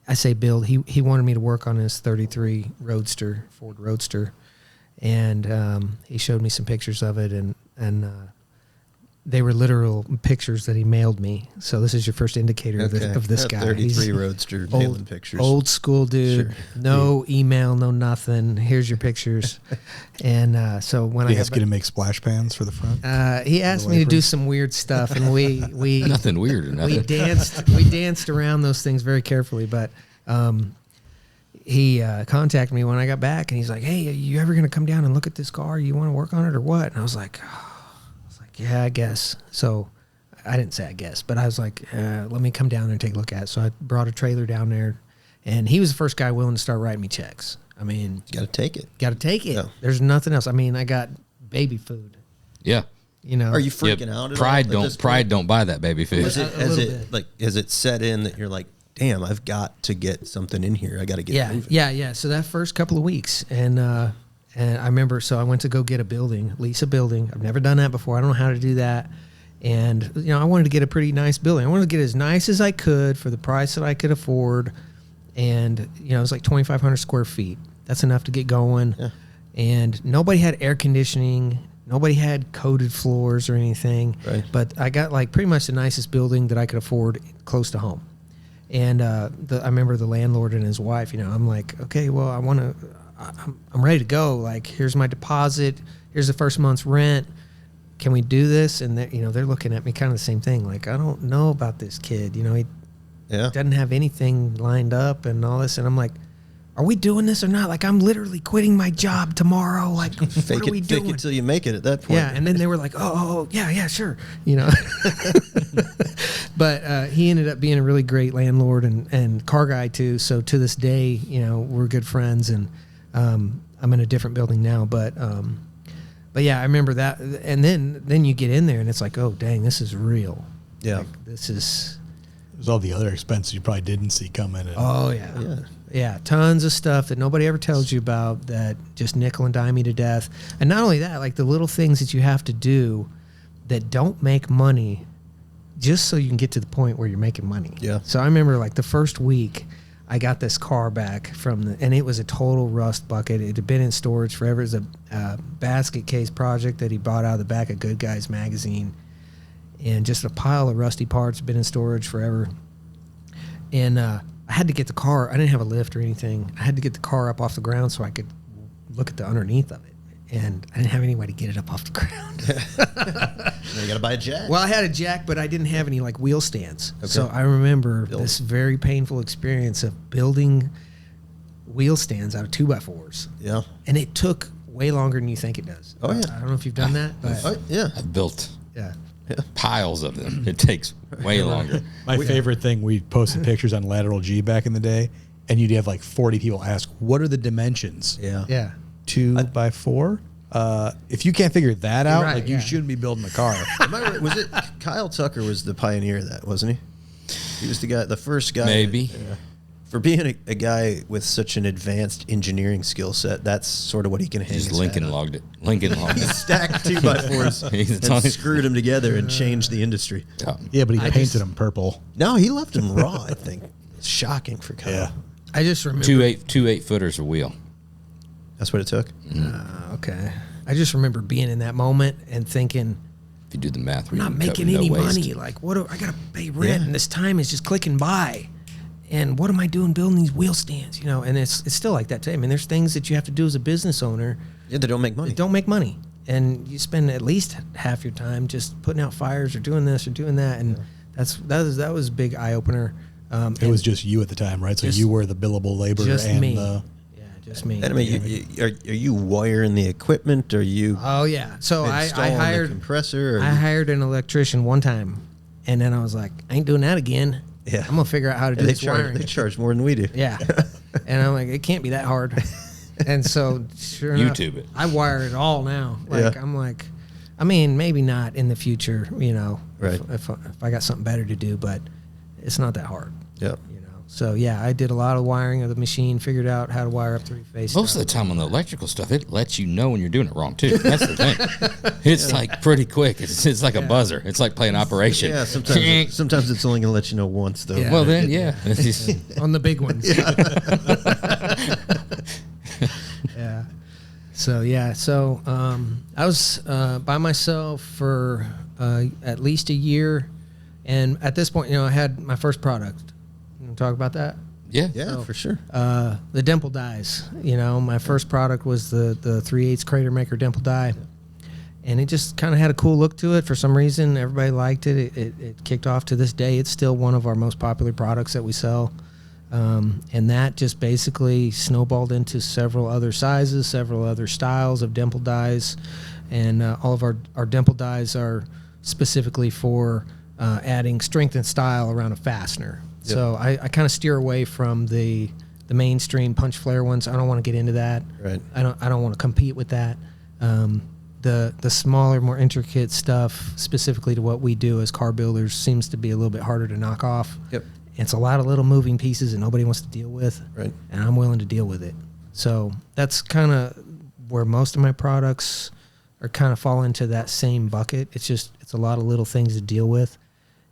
I say build, he wanted me to work on his 33 Roadster, Ford Roadster. And he showed me some pictures of it, and they were literal pictures that he mailed me. So this is your first indicator of this guy. 33 He's Roadster mailing pictures. old school dude. Sure. No email, no nothing. Here's your pictures. And so when Did I he ask got you to make splash pans for the front? he asked me to do some weird stuff, and we Nothing weird or nothing. we danced around those things very carefully. But he contacted me when I got back, and he's like, "Hey, are you ever going to come down and look at this car? You want to work on it or what?" And I was like, "Yeah, I guess." So I didn't say I guess, but I was like, "Let me come down there and take a look at it." So I brought a trailer down there, and he was the first guy willing to start writing me checks. I mean, You got to take it. got to take it. Yeah. There's nothing else. I mean, I got baby food. Yeah. You know, Are you Yeah, freaking out? At Pride all at this don't point? don't buy that baby food. Has it, A little bit. has it set in that you're like, damn, I've got to get something in here. I got to get moving. Yeah. So that first couple of weeks, and I remember, so I went to go get a building, lease a building. I've never done that before. I don't know how to do that. And, you know, I wanted to get a pretty nice building. I wanted to get as nice as I could for the price that I could afford. And, you know, it was like 2,500 square feet. That's enough to get going. Yeah. And nobody had air conditioning. Nobody had coated floors or anything. Right. But I got like pretty much the nicest building that I could afford close to home. And I remember the landlord and his wife, you know, I'm like, okay, well, I'm ready to go. Like, here's my deposit. Here's the first month's rent. Can we do this? And they're looking at me kind of the same thing. Like, I don't know about this kid. You know, he doesn't have anything lined up and all this. And I'm like, are we doing this or not? Like, I'm literally quitting my job tomorrow. Like, what are we doing? Fake it till you make it at that point. Yeah, and then they were like, oh, yeah, sure, you know. But he ended up being a really great landlord and car guy too. So to this day, you know, we're good friends, and I'm in a different building now. But yeah, I remember that. And then you get in there, and it's like, oh, dang, this is real. Yeah. Like, this is. There's all the other expenses you probably didn't see coming. And Oh yeah. Yeah, tons of stuff that nobody ever tells you about that just nickel and dime you to death. And not only that, like the little things that you have to do that don't make money just so you can get to the point where you're making money. Yeah. So I remember like the first week I got this car back and it was a total rust bucket. It had been in storage forever. It was a basket case project that he bought out of the back of Good Guys magazine. And just a pile of rusty parts, been in storage forever. And I had to get the car. I didn't have a lift or anything. I had to get the car up off the ground so I could look at the underneath of it. And I didn't have any way to get it up off the ground. Now you got to buy a jack. Well, I had a jack, but I didn't have any like wheel stands. Okay. So I remember this very painful experience of building wheel stands out of 2x4s. Yeah. And it took way longer than you think it does. Oh, yeah. I don't know if you've done that, but Oh, yeah. I've built yeah. piles of them. It takes way longer. my favorite thing, we posted pictures on Lateral G back in the day, and you'd have like 40 people ask, what are the dimensions? Yeah. Yeah. 2x4? If you can't figure that out, Right, like you yeah. shouldn't be building a car. Am I right? Was it Kyle Tucker was the pioneer of that, wasn't he? He was the first guy. Maybe. For being a guy with such an advanced engineering skill set, that's sort of what he can hang Just his Lincoln hat on. logged it. Lincoln logged He it. stacked 2x4s He's and telling- screwed them together and changed the industry. Yeah. Yeah, but he I painted just- them purple. No, he left them raw, I think. It's shocking for Kyle. Yeah. I just remember. Two 8-footers a wheel. That's what it took. Okay. I just remember being in that moment and thinking, If you do the math, I'm not making any money. Like, what? I gotta pay rent, and this time is just clicking by. And what am I doing building these wheel stands? You know, and it's still like that today. I mean, there's things that you have to do as a business owner Yeah, they don't make money. that don't make money, and you spend at least half your time just putting out fires or doing this or doing that, and that was a big eye opener. It was just you at the time, right? So Just- you were the billable labor just and me. the... Yeah, just me. And I mean, are you wiring the equipment? Are you Oh yeah. So I installing the hired compressor? Or I hired an electrician one time, and then I was like, I ain't doing that again. Yeah. I'm gonna figure out how to do they this wiring. charge more than we do. Yeah. And I'm like, it can't be that hard. And so sure enough, YouTube it. I wire it all now. Like Yeah. I'm like, I mean, maybe not in the future, you know. Right. if I got something better to do, but it's not that hard. Yeah. You know. So yeah, I did a lot of wiring of the machine, figured out how to wire up 3-phase. Most of the time on the electrical stuff, it lets you know when you're doing it wrong too. That's the thing. It's like pretty quick. It's like a buzzer. It's like playing Operation. Yeah, sometimes it's only going to let you know once, though. Yeah. Well, then, yeah. on the big ones. Yeah. So I was by myself for at least a year, and at this point, I had my first product. You want to talk about that? Yeah. Yeah, for sure. The dimple dies. My first product was the 3/8 Crater Maker dimple die, and it just kind of had a cool look to it. For some reason, everybody liked it. It kicked off. To this day, it's still one of our most popular products that we sell. And that just basically snowballed into several other sizes, several other styles of dimple dies, and all of our dimple dies are specifically for adding strength and style around a fastener. Yep. So I kind of steer away from the mainstream punch flare ones. I don't want to get into that. Right. I don't want to compete with that. The smaller, more intricate stuff, specifically to what we do as car builders, seems to be a little bit harder to knock off. Yep. It's a lot of little moving pieces that nobody wants to deal with, Right. and I'm willing to deal with it. So that's kind of where most of my products are kind of fall into that same bucket. It's a lot of little things to deal with,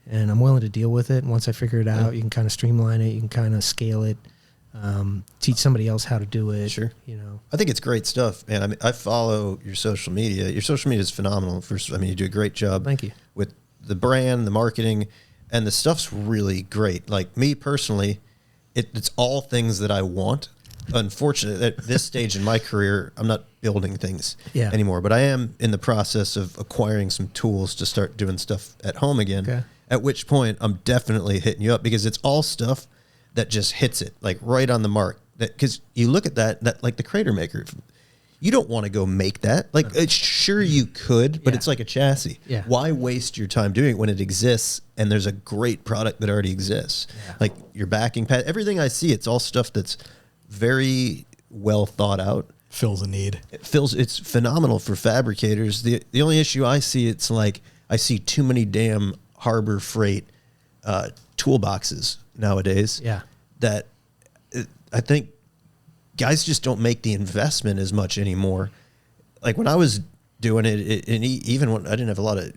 and I'm willing to deal with it. And once I figure it out, you can kind of streamline it, you can kind of scale it, teach somebody else how to do it. Sure. I think it's great stuff, man. I mean, I follow your social media. Your social media is phenomenal. You do a great job. Thank you. With the brand, the marketing, and the stuff's really great. Like me personally, it's all things that I want. Unfortunately, at this stage in my career, I'm not building things anymore, but I am in the process of acquiring some tools to start doing stuff at home again. Okay. At which point I'm definitely hitting you up, because it's all stuff that just hits it like right on the mark. Because you look at that like the Crater Maker, you don't want to go make that. Like, it's sure you could, but it's like a chassis. Yeah. Why waste your time doing it when it exists and there's a great product that already exists? Yeah. Like your backing pad, everything I see, it's all stuff that's very well thought out. Fills a need. It's phenomenal for fabricators. The only issue I see, it's like I see too many damn Harbor Freight toolboxes nowadays. Yeah. That I think guys just don't make the investment as much anymore. Like when I was doing it, and even when I didn't have a lot of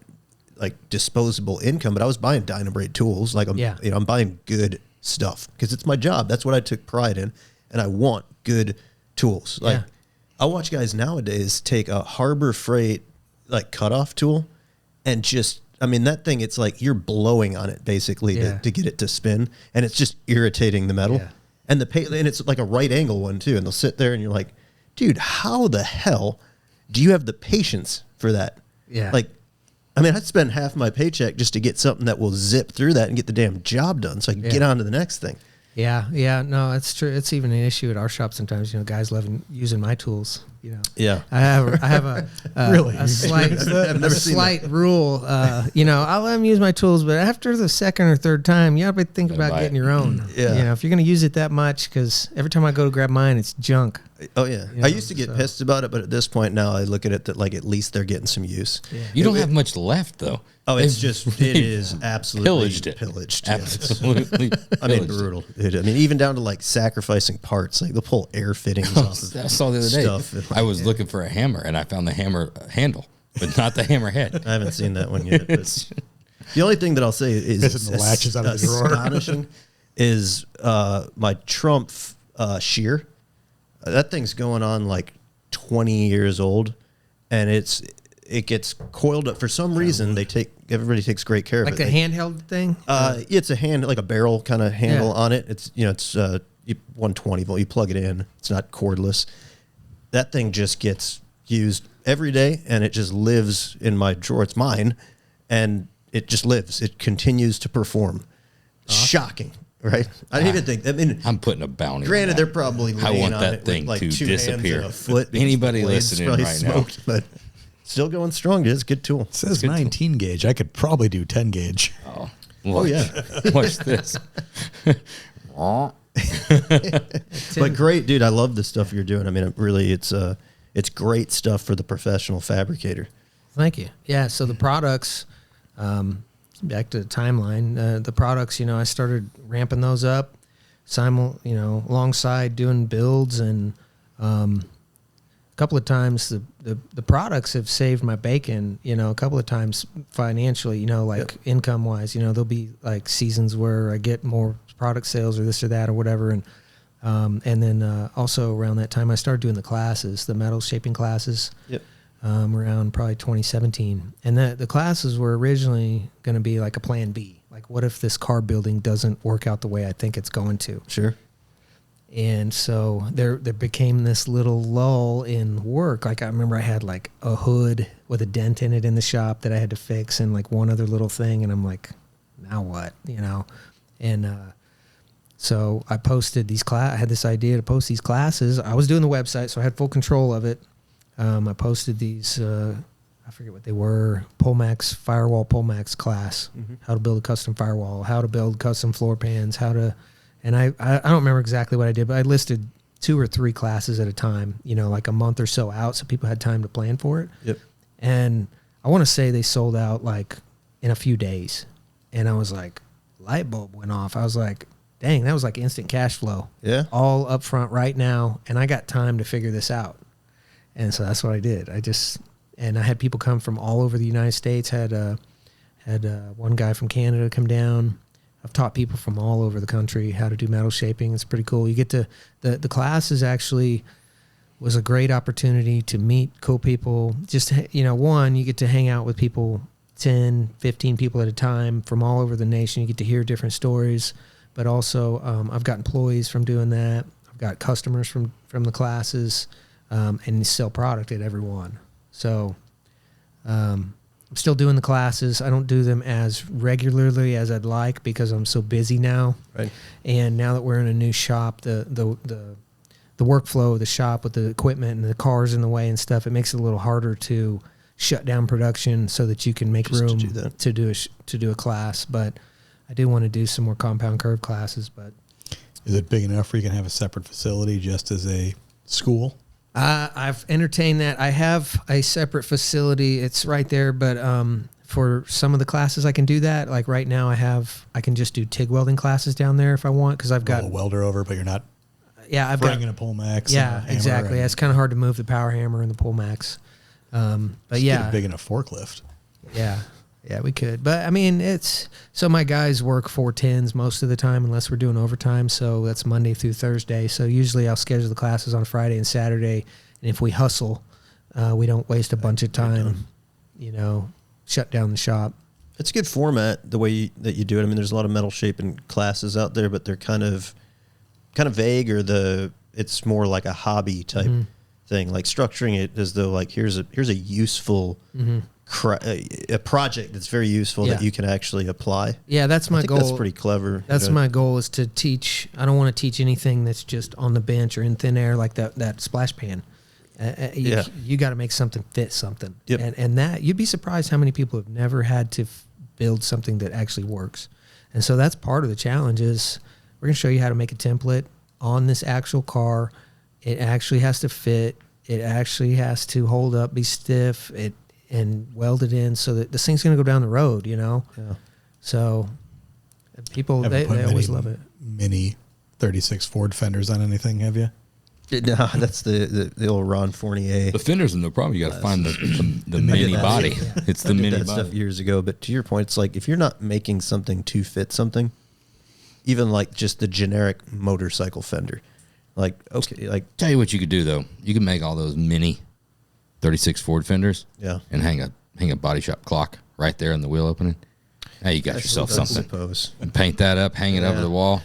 like disposable income, but I was buying Dynabrade tools. Like I'm buying good stuff because it's my job. That's what I took pride in, and I want good tools. Like I watch guys nowadays take a Harbor Freight like cutoff tool and just, I mean, that thing, it's like you're blowing on it basically to get it to spin, and it's just irritating the metal. Yeah. And and it's like a right angle one too. And they'll sit there and you're like, dude, how the hell do you have the patience for that? Yeah. Like, I mean, I'd spend half my paycheck just to get something that will zip through that and get the damn job done so I can get on to the next thing. Yeah, no, that's true. It's even an issue at our shop sometimes. Guys love using my tools. Yeah. I have a Really? a slight rule. I'll let them use my tools, but after the second or third time, you gotta think about getting your own. Yeah. If you're gonna use it that much, because every time I go to grab mine, it's junk. Oh yeah. I used to get pissed about it, but at this point now I look at it that like at least they're getting some use. Yeah. You don't have much left though. Oh, it is absolutely pillaged. Yeah. Absolutely. I mean, brutal. I mean, even down to like sacrificing parts. Like they'll pull air fittings off of I saw the other day. stuff. I was looking for a hammer and I found the hammer handle, but not the hammer head. I haven't seen that one yet. But the only thing that I'll say is the latches out of the drawer. astonishing is my Trump shear. That thing's going on like 20 years old, and it gets coiled up for some reason. Everybody takes great care of it. Like the handheld thing. It's a hand, like a barrel kind of handle on it. It's 120 volt. You plug it in. It's not cordless. That thing just gets used every day, and it just lives in my drawer. It's mine, and it just lives. It continues to perform. Shocking, right? I didn't even think. I mean, I'm putting a bounty. granted, on they're that. probably I laying want on that it thing with like to 2 hands disappear. and a foot. Anybody The blade's listening probably right now. smoked, but still going strong. Dude. It's a good tool. It says 19 gauge. I could probably do 10 gauge. Oh yeah. Watch this. But great, dude. I love the stuff you're doing. I mean, it's great stuff for the professional fabricator. Thank you. Yeah. So the products, back to the timeline. The products, I started ramping those up, alongside doing builds, and a couple of times the products have saved my bacon. A couple of times financially, income wise. There'll be like seasons where I get more product sales or this or that or whatever, and then also around that time I started doing the classes, the metal shaping classes. Yep. Around probably 2017. And the classes were originally going to be like a plan B. Like, what if this car building doesn't work out the way I think it's going to? Sure. And so there became this little lull in work. Like, I remember I had like a hood with a dent in it in the shop that I had to fix, and like one other little thing. And I'm like, now what? And so I posted these I had this idea to post these classes. I was doing the website, so I had full control of it. I posted these, I forget what they were, Firewall Polmax class, how to build a custom firewall, how to build custom floor pans, and I don't remember exactly what I did, but I listed 2 or 3 classes at a time, like a month or so out, so people had time to plan for it. Yep. And I want to say they sold out like in a few days. And I was like, light bulb went off. I was like, dang, that was like instant cash flow. Yeah. All up front right now, and I got time to figure this out. And so that's what I did. And I had people come from all over the United States. Had one guy from Canada come down. I've taught people from all over the country how to do metal shaping. It's pretty cool. You get to the classes actually was a great opportunity to meet cool people. Just one, you get to hang out with people, 10, 15 people at a time from all over the nation. You get to hear different stories. But also, I've got employees from doing that. I've got customers from the classes. And sell product at every one. So I'm still doing the classes. I don't do them as regularly as I'd like because I'm so busy now. Right. And now that we're in a new shop, the workflow of the shop with the equipment and the cars in the way and stuff, it makes it a little harder to shut down production so that you can make Just room to do a class. But I do want to do some more compound curve classes. But is it big enough where you can have a separate facility just as a school? I've entertained that. I have a separate facility. It's right there, but for some of the classes I can do that. Like right now I can just do TIG welding classes down there if I want, because I've got a welder over, but you're not I've bringing a Polmax. Yeah, exactly. It's kind of hard to move the power hammer and the Polmax. But just yeah. get a big enough forklift. Yeah, we could. But I mean, so my guys work 410s most of the time unless we're doing overtime. So that's Monday through Thursday. So usually I'll schedule the classes on Friday and Saturday. And if we hustle, we don't waste a bunch of time, shut down the shop. It's a good format the way that you do it. I mean, there's a lot of metal shaping classes out there, but they're kind of vague, or it's more like a hobby type thing, like structuring it as though like here's a useful a project that's very useful that you can actually apply. Yeah, that's my goal. That's pretty clever. That's my goal, is to teach. I don't want to teach anything that's just on the bench or in thin air like that splash pan. You got to make something fit something. Yep. And that, you'd be surprised how many people have never had to build something that actually works. And so that's part of the challenge. Is we're going to show you how to make a template on this actual car. It actually has to fit. It actually has to hold up, be stiff, and weld it in so that this thing's going to go down the road, Yeah. So people, they always love it. Mini 36 Ford fenders on anything, have you? No, that's the old Ron Fournier. The fenders are no problem. You got to find the mini body. Yeah. It's the I did mini that body. stuff years ago. But to your point, it's like if you're not making something to fit something, even like just the generic motorcycle fender, like okay, like Tell you what you could do though. You can make all those mini 36 Ford fenders. Yeah. And hang a body shop clock right there in the wheel opening. Now you got yourself I something. suppose. And paint that up, hang it over the wall.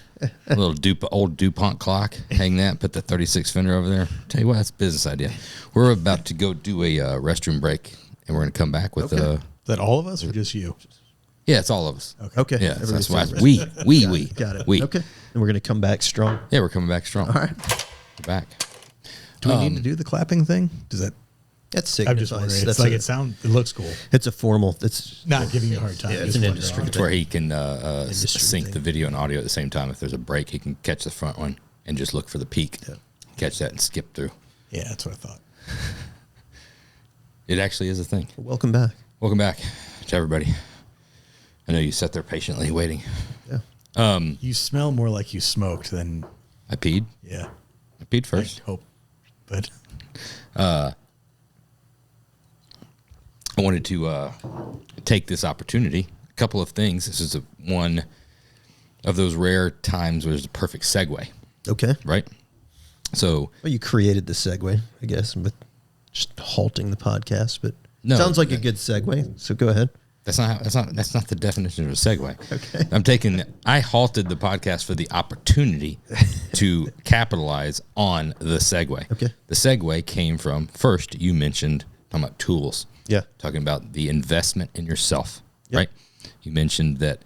A little old DuPont clock. Hang that, put the 36 fender over there. Tell you what, that's a business idea. We're about to go do a restroom break, and we're going to come back with Is that all of us or just you? Yeah, it's all of us. Okay. Yeah, so that's Everybody's why saying it's we. Got it. We. Okay. And we're going to come back strong. Yeah, we're coming back strong. All right. We're back. Do we need to do the clapping thing? Does that? That's sick. I'm just wondering. It's like it looks cool. It's a formal. It's Not giving you a hard time. Yeah, it's just an wondering. industry. It's where he can Industry sync thing. the video and audio at the same time. If there's a break, he can catch the front one and just look for the peak, catch that, and skip through. Yeah, that's what I thought. It actually is a thing. welcome back. Welcome back to everybody. I know you sat there patiently waiting. Yeah. You smell more like you smoked than I peed. yeah. I peed first. I hope, but I wanted to take this opportunity. A couple of things. This is one of those rare times where there's a perfect segue, Okay. right? So Well, you created the segue, I guess, with just halting the podcast, but No, sounds like yeah. a good segue. So go ahead. that's not the definition of a segue. Okay. I halted the podcast for the opportunity to capitalize on the segue. Okay. The segue came from, first, you mentioned talking about tools. Yeah. Talking about the investment in yourself, Yep. right? You mentioned that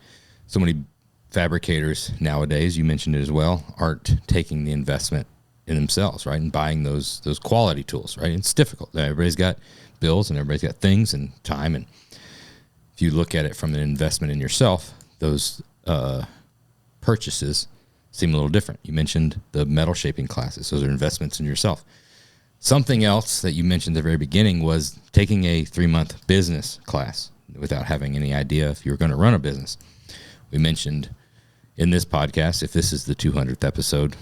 so many fabricators nowadays, you mentioned it as well, aren't taking the investment in themselves, right? And buying those quality tools, right? It's difficult. Everybody's got bills and everybody's got things and time. And if you look at it from an investment in yourself, those purchases seem a little different. You mentioned the metal shaping classes. Those are investments in yourself. Something else that you mentioned at the very beginning was taking a 3-month business class without having any idea if you were going to run a business. We mentioned in this podcast, if this is the 200th episode,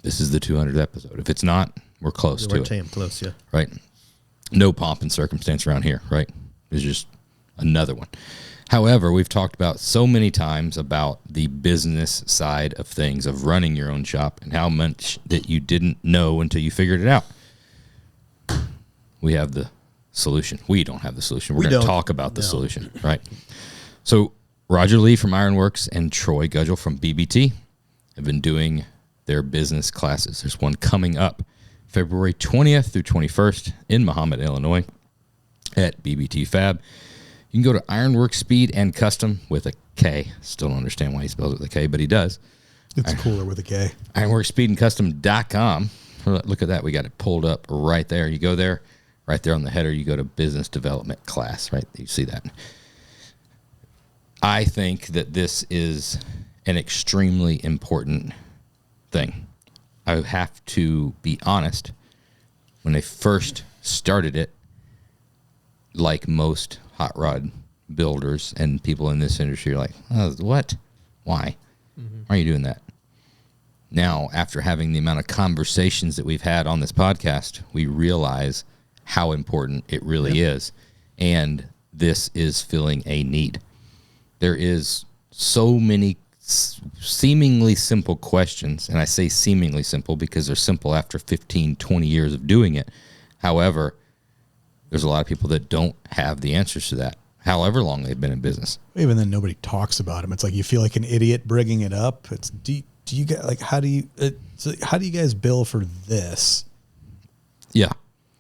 this is the 200th episode. If it's not, we're close to We're it. damn close, yeah. Right? No pomp and circumstance around here, right? It's just another one. However, we've talked about so many times about the business side of things, of running your own shop, and how much that you didn't know until you figured it out. We have the solution. We don't have the solution. We're going to talk about the solution, right? So Roger Lee from Ironworks and Troy Gudgel from BBT have been doing their business classes. There's one coming up February 20th through 21st in Mahomet, Illinois at BBT Fab. You can go to Ironworks Speed and Custom with a K. Still don't understand why he spells it with a K, but he does. it's cooler with a K. IronworksSpeedandCustom.com. Look at that. We got it pulled up right there. You go there, right there on the header, you go to business development class, right? You see that. I think that this is an extremely important thing. I have to be honest. When they first started it, like most hot rod builders and people in this industry are like, oh, what? Why? Why are you doing that? Now, after having the amount of conversations that we've had on this podcast, we realize how important it really is. And this is filling a need. There is so many seemingly simple questions, and I say seemingly simple because they're simple after 15, 20 years of doing it. However, there's a lot of people that don't have the answers to that, however long they've been in business. Even then, nobody talks about them. It's like you feel like an idiot bringing it up. It's do you get like how do you guys bill for this? Yeah.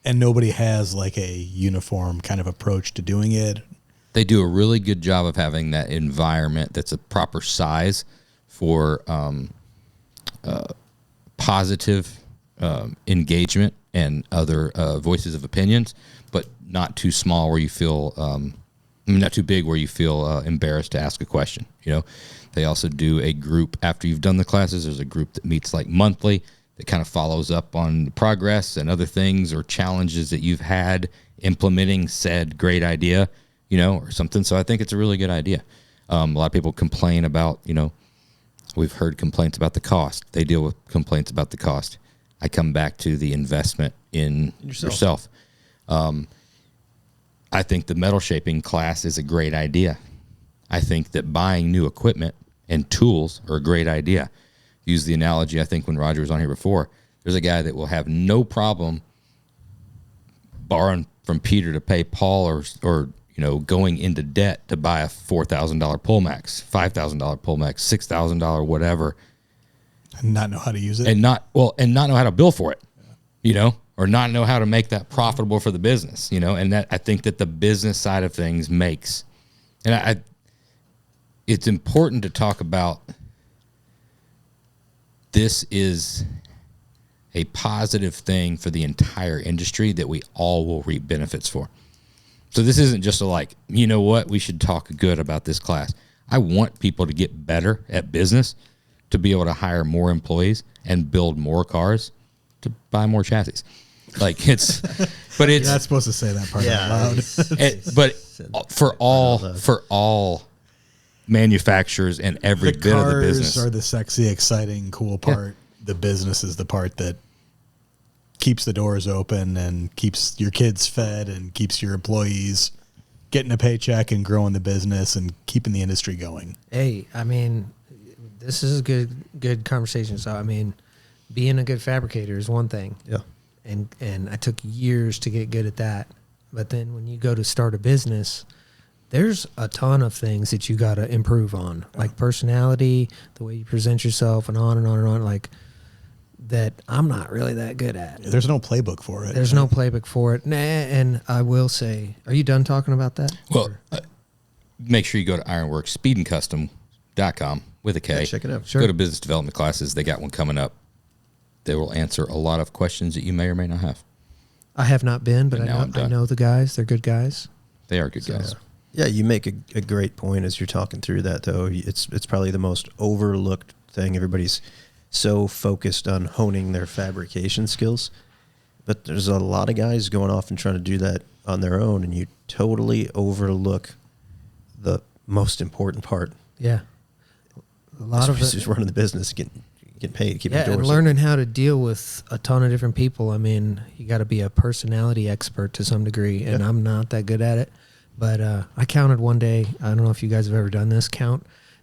And nobody has like a uniform kind of approach to doing it. They do a really good job of having that environment that's a proper size for positive engagement and other voices of opinions, but not too small where you feel, not too big where you feel embarrassed to ask a question. You know, they also do a group after you've done the classes. There's a group that meets like monthly that kind of follows up on the progress and other things or challenges that you've had implementing said great idea, you know, or something. So I think it's a really good idea. A lot of people complain about, you know, we've heard complaints about the cost. They deal with complaints about the cost. I come back to the investment in yourself. I think the metal shaping class is a great idea. I think that buying new equipment and tools are a great idea. Use the analogy, I think, when Roger was on here before. There's a guy that will have no problem borrowing from Peter to pay Paul or you know, going into debt to buy a $4,000 Pullmax, $5,000 Pullmax, $6,000 whatever, And not know how to use it. and not know how to bill for it, you know, or not know how to make that profitable for the business, you know. And that I think that the business side of things makes, and it's important to talk about. This is a positive thing for the entire industry that we all will reap benefits for. So this isn't just a like, you know what, we should talk good about this class. I want people to get better at business, to be able to hire more employees and build more cars, to buy more chassis. Like it's, but it's You're not supposed to say that part out loud. but for all manufacturers and every bit of the business. Are the sexy, exciting, cool part. The business is the part that keeps the doors open and keeps your kids fed and keeps your employees getting a paycheck and growing the business and keeping the industry going. Hey, I mean, this is a good conversation. So, I mean, being a good fabricator is one thing. Yeah. And I took years to get good at that. But then when you go to start a business, there's a ton of things that you got to improve on, like personality, the way you present yourself, and on and on and on, like that I'm not really that good at. There's no playbook for it. There's no playbook for it. And I will say, are you done talking about that? Well, make sure you go to ironworksspeedandcustom.com with a K. Yeah, check it out. Sure. Go to business development classes. They got one coming up. They will answer a lot of questions that you may or may not have. I have not been, but now I'm I done. know the guys. They're good guys. They are good guys. Yeah, you make a great point as you're talking through that, though. It's probably the most overlooked thing. Everybody's so focused on honing their fabrication skills, but there's a lot of guys going off and trying to do that on their own, and you totally overlook the most important part. Yeah. A lot of it. Just running the business, getting paid, keeping Yeah, the doors and open. learning how to deal with a ton of different people. I mean, you got to be a personality expert to some degree, and I'm not that good at it. But I counted one day. I don't know if you guys have ever done this.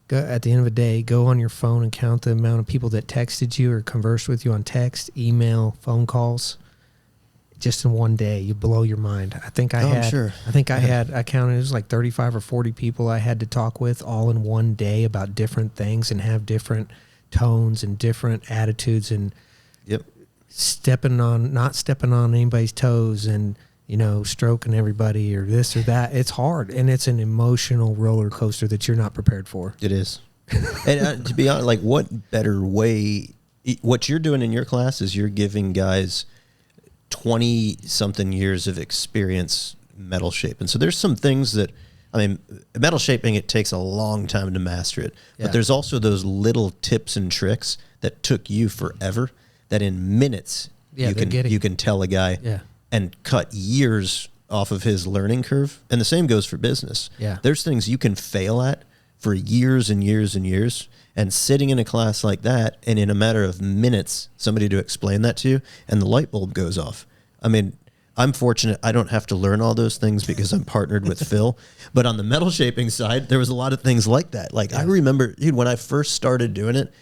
Go at the end of the day, go on your phone and count the amount of people that texted you or conversed with you on text, email, phone calls. Just in one day, you blow your mind. I think I I'm had. sure. I counted. It was like 35 or 40 people I had to talk with all in one day about different things and have different tones and different attitudes and Yep. not stepping on anybody's toes and, you know, stroking everybody or this or that. It's hard, and it's an emotional roller coaster that you're not prepared for. It is. And to be honest, like, what better way? What you're doing in your class is you're giving guys 20-something years of experience metal shaping. So there's some things that, I mean, metal shaping, it takes a long time to master it. Yeah. But there's also those little tips and tricks that took you forever that in minutes Yeah, you can tell a guy Yeah. and cut years off of his learning curve. And the same goes for business. Yeah. There's things you can fail at for years and years and years. And sitting in a class like that, and in a matter of minutes, somebody to explain that to you, and the light bulb goes off. I mean, I'm fortunate I don't have to learn all those things because I'm partnered with Phil. But on the metal shaping side, there was a lot of things like that. Like, I remember, dude, when I first started doing it,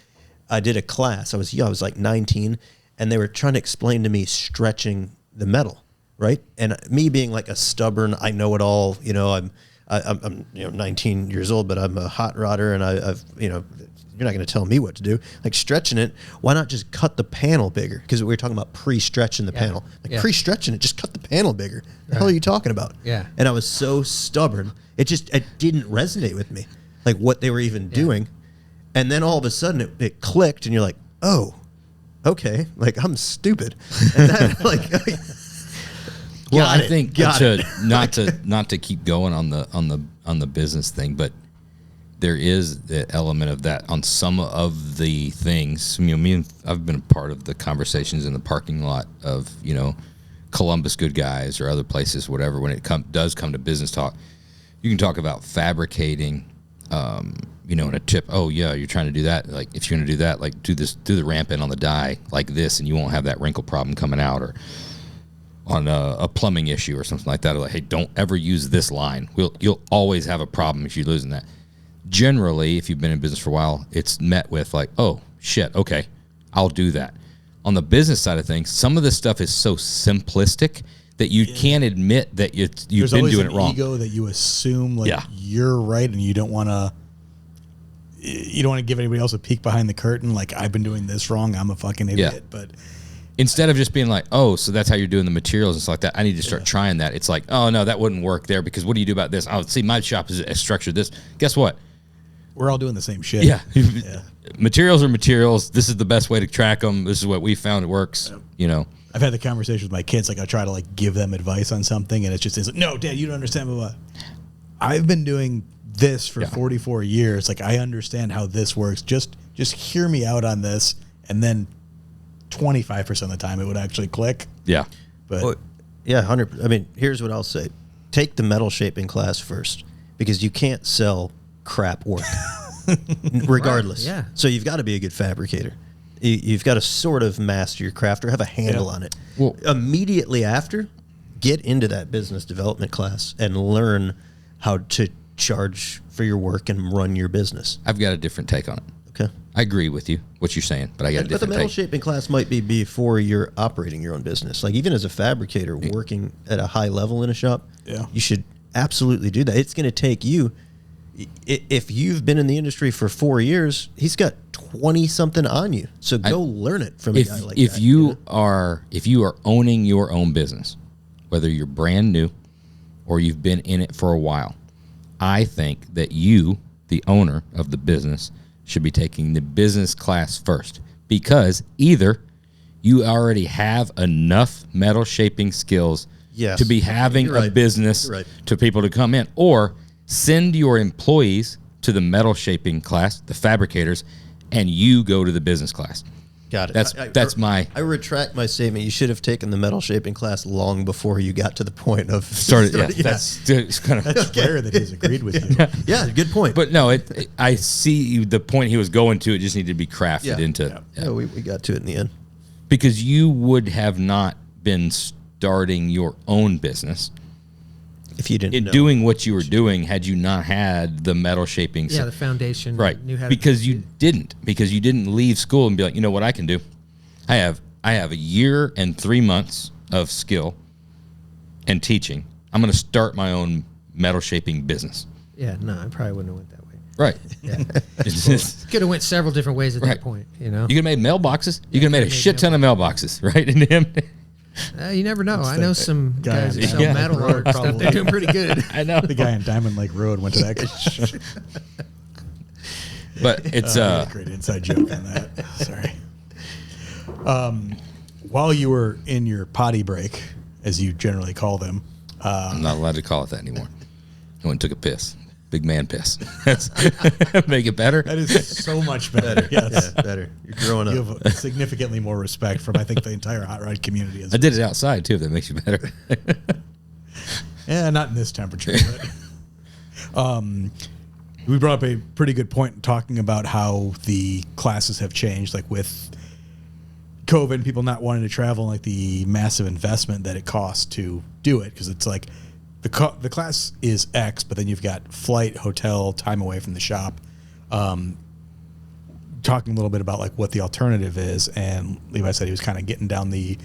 I did a class. I was like 19, and they were trying to explain to me stretching the metal, right? And me being like a stubborn, I know it all, you know, I'm 19 years old, but I'm a hot rodder, and I've you're not going to tell me what to do. Like, stretching it, why not just cut the panel bigger? Because we were talking about pre-stretching the panel. Like, pre-stretching it, just cut the panel bigger. The hell are you talking about? Yeah. And I was so stubborn. It didn't resonate with me, like what they were even doing. And then all of a sudden it clicked, and you're like, oh, okay. Like, I'm stupid. And that, like, Well, I think not to keep going on the business thing, but there is the element of that on some of the things. You know, I've been a part of the conversations in the parking lot of, you know, Columbus Good Guys or other places, whatever. When it does come to business talk, you can talk about fabricating. You know, in a tip. Oh yeah, you're trying to do that. Like, if you're going to do that, like, do the ramp in on the die like this, and you won't have that wrinkle problem coming out, or on a plumbing issue or something like that. Or like, hey, don't ever use this line. You'll always have a problem if you're losing that. Generally, if you've been in business for a while, it's met with like, oh shit, okay, I'll do that. On the business side of things, some of this stuff is so simplistic that you can't admit that you've been doing it wrong. Ego that you assume you're right, and you don't want to. You don't want to give anybody else a peek behind the curtain. Like, I've been doing this wrong. I'm a fucking idiot. Yeah. But instead of just being like, oh, so that's how you're doing the materials and stuff like that, I need to start trying that. It's like, oh no, that wouldn't work there, because what do you do about this? Oh, see, my shop is structured this. Guess what? we're all doing the same shit. Yeah. Materials are materials. This is the best way to track them. This is what we found works. You know. I've had the conversation with my kids. Like, I try to like give them advice on something, and it's just like, no, Dad, you don't understand. Blah, blah. I've been doing this for 44 years. Like, I understand how this works. Just hear me out on this, and then 25% of the time it would actually click. Yeah. But Well, yeah, 100. I mean, here's what I'll say: take the metal shaping class first, because you can't sell crap work, regardless. Right, yeah. So you've got to be a good fabricator. You've got to sort of master your craft or have a handle on it. Well, immediately after, get into that business development class and learn how to charge for your work and run your business. I've got a different take on it. Okay. I agree with you, what you're saying, but I got a But the different metal take. shaping class might be before you're operating your own business. Like even as a fabricator working at a high level in a shop, you should absolutely do that. It's going to take you, if you've been in the industry for 4 years, he's got 20 something on you. So go learn it from a guy like that. If you are owning your own business, whether you're brand new or you've been in it for a while, I think that you, the owner of the business, should be taking the business class first, because either you already have enough metal shaping skills to be having a business to people to come in, or send your employees to the metal shaping class, the fabricators, and you go to the business class. Got it. That's my. I retract my statement. You should have taken the metal shaping class long before you got to the point of started. That's kind of rare that he's agreed with you. Yeah, good point. But no, I see the point he was going to. It just needed to be crafted into. Yeah, we got to it in the end. Because you would have not been starting your own business if you didn't know. Doing what you were doing had you not had the metal shaping. Yeah, the foundation. Right. Knew how Because you didn't leave school and be like, you know what I can do? I have a year and 3 months of skill and teaching. I'm going to start my own metal shaping business. Yeah, no, I probably wouldn't have went that way. Right. Yeah. Could have went several different ways at that point, you know. You could have made mailboxes. You could have made a shit ton of mailboxes, right? And him. You never know. I know some guys who sell metal art stuff. They're doing pretty good. I know. The guy in Diamond Lake Road went to that. But it's great inside joke on that. Sorry. While you were in your potty break, as you generally call them, I'm not allowed to call it that anymore. I went and took a piss. Big man piss. Make it better. That is so much better. Yes. Yeah, better. You're growing up. You have significantly more respect from, I think, the entire hot rod community. I did it outside, too, if that makes you better. Yeah, not in this temperature. But, we brought up a pretty good point talking about how the classes have changed, like with COVID and people not wanting to travel, like the massive investment that it costs to do it, because it's like the class is X, but then you've got flight, hotel, time away from the shop. Talking a little bit about like what the alternative is, and Levi said he was kind of getting down the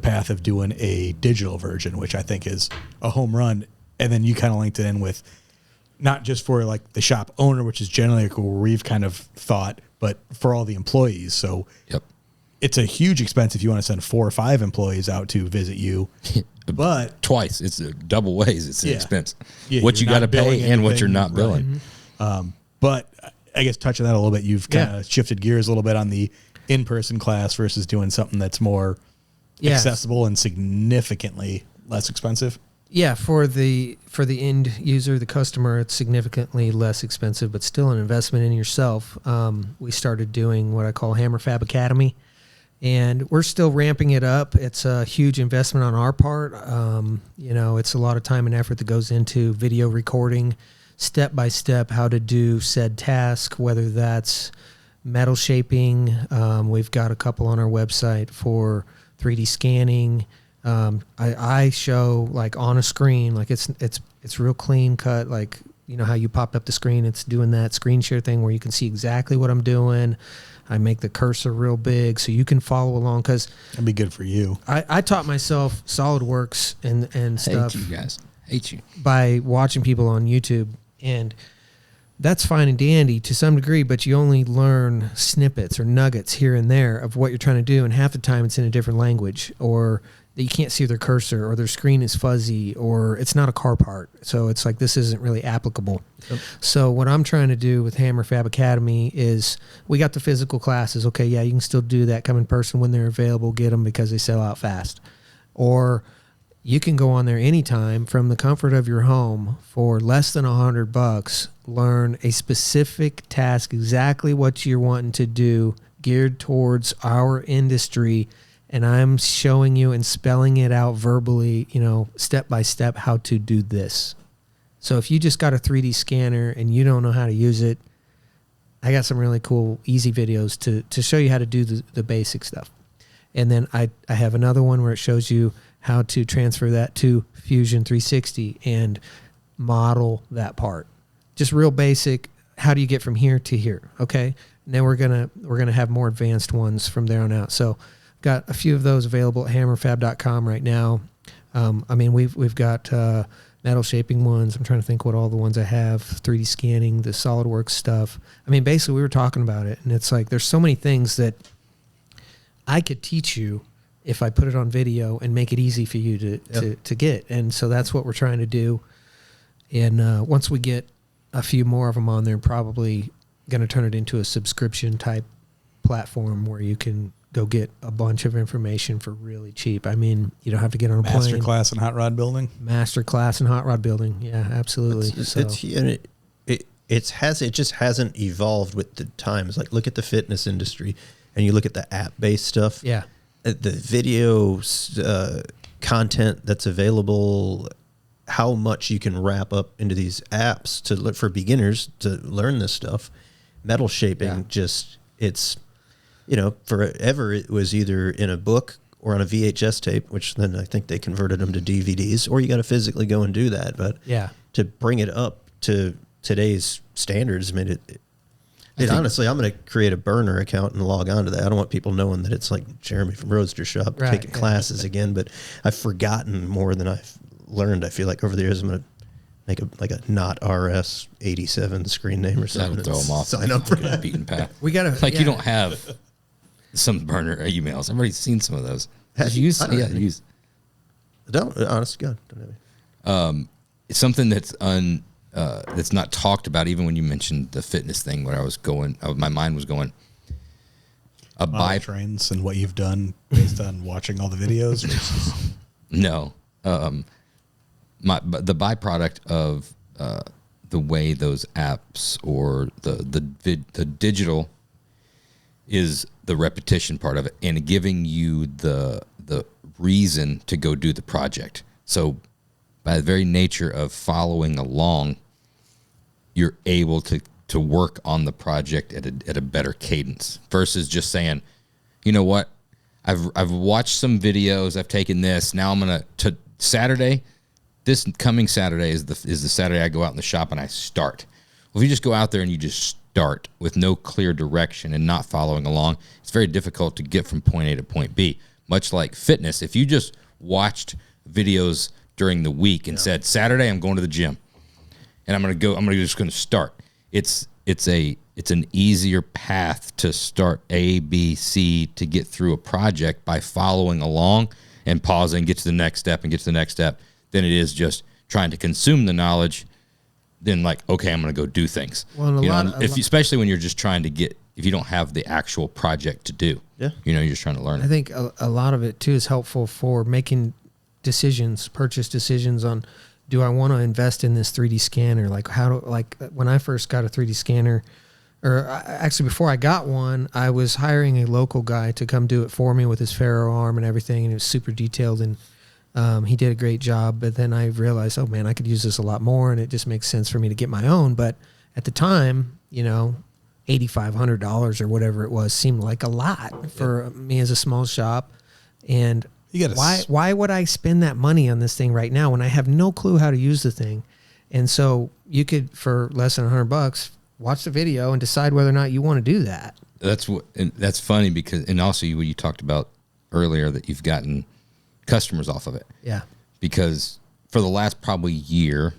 path of doing a digital version, which I think is a home run. And then you kind of linked it in with not just for like the shop owner, which is generally like where we've kind of thought, but for all the employees. So it's a huge expense if you want to send 4 or 5 employees out to visit you. But twice, it's double ways. It's an expense. Yeah, what you got to pay and what you're not billing. But I guess touching that a little bit, you've kind of shifted gears a little bit on the in-person class versus doing something that's more accessible and significantly less expensive. Yeah, for the end user, the customer, it's significantly less expensive, but still an investment in yourself. We started doing what I call Hammer Fab Academy, and we're still ramping it up. It's a huge investment on our part. It's a lot of time and effort that goes into video recording, step by step, how to do said task, whether that's metal shaping. We've got a couple on our website for 3D scanning. I show like on a screen, like it's real clean cut. Like, you know how you pop up the screen, it's doing that screen share thing where you can see exactly what I'm doing. I make the cursor real big so you can follow along, because that'd be good for you. I taught myself SolidWorks and stuff. Hate you guys. Hate you. By watching people on YouTube, and that's fine and dandy to some degree, but you only learn snippets or nuggets here and there of what you're trying to do, and half the time it's in a different language, or that you can't see their cursor, or their screen is fuzzy, or it's not a car part. So it's like, this isn't really applicable. Yep. So what I'm trying to do with Hammer Fab Academy is, we got the physical classes. Okay, yeah, you can still do that. Come in person when they're available, get them because they sell out fast. Or you can go on there anytime from the comfort of your home for less than $100, learn a specific task, exactly what you're wanting to do, geared towards our industry. And I'm showing you and spelling it out verbally, step by step, how to do this. So if you just got a 3D scanner and you don't know how to use it, I got some really cool, easy videos to show you how to do the basic stuff. And then I have another one where it shows you how to transfer that to Fusion 360 and model that part. Just real basic. How do you get from here to here? Okay. And then we're gonna have more advanced ones from there on out. So got a few of those available at hammerfab.com right now. I mean, we've got metal shaping ones. I'm trying to think what all the ones I have. 3D scanning, the SolidWorks stuff. I mean, basically, we were talking about it, and it's like there's so many things that I could teach you if I put it on video and make it easy for you to get. And so that's what we're trying to do. And once we get a few more of them on there, probably going to turn it into a subscription type platform where you can go get a bunch of information for really cheap. I mean, you don't have to get on a plane. Master class in hot rod building. Master class in hot rod building. Yeah, absolutely. It just hasn't evolved with the times. Like, look at the fitness industry, and you look at the app-based stuff. Yeah, the video content that's available, how much you can wrap up into these apps for beginners to learn this stuff. Metal shaping, it's. Forever it was either in a book or on a VHS tape, which then I think they converted them to DVDs, or you got to physically go and do that. But to bring it up to today's standards, I mean, honestly, I'm going to create a burner account and log on to that. I don't want people knowing that it's like Jeremy from Roadster Shop taking classes again, but I've forgotten more than I've learned. I feel like over the years I'm going to make a not RS 87 screen name or something. That'll throw them off. Sign up for that. Beaten path. we got to you don't have some burner emails. I've already seen some of those. Use. Don't, honest to God. Don't have any. It's something that's not talked about. Even when you mentioned the fitness thing, where I was going, my mind was going. Trains and what you've done based on watching all the videos. No, the byproduct of the way those apps or the digital is the repetition part of it and giving you the reason to go do the project. So by the very nature of following along, you're able to work on the project at a better cadence versus just saying, you know what, I've watched some videos, I've taken this, now I'm going to Saturday, this coming Saturday is the Saturday I go out in the shop and I start. Well, if you just go out there and you just start with no clear direction and not following along, it's very difficult to get from point A to point B. Much like fitness, if you just watched videos during the week and said, Saturday I'm going to the gym and I'm just going to start. It's an easier path to start A, B, C to get through a project by following along and pausing, get to the next step and get to the next step, than it is just trying to consume the knowledge. Then like, okay, I'm going to go do things. Well, especially when you're just trying to if you don't have the actual project to do, you're just trying to learn it. I think a lot of it too is helpful for making purchase decisions on, do I want to invest in this 3D scanner? Like when I first got a 3D scanner, or actually before I got one, I was hiring a local guy to come do it for me with his ferro arm and everything. And it was super detailed and, he did a great job, but then I realized, oh man, I could use this a lot more, and it just makes sense for me to get my own. But at the time, $8,500 or whatever it was seemed like a lot for me as a small shop. And why would I spend that money on this thing right now when I have no clue how to use the thing? And so you could, for less than $100, watch the video and decide whether or not you want to do that. That's funny because, and also what you talked about earlier, that you've gotten customers off of it. Yeah. Because for the last probably year,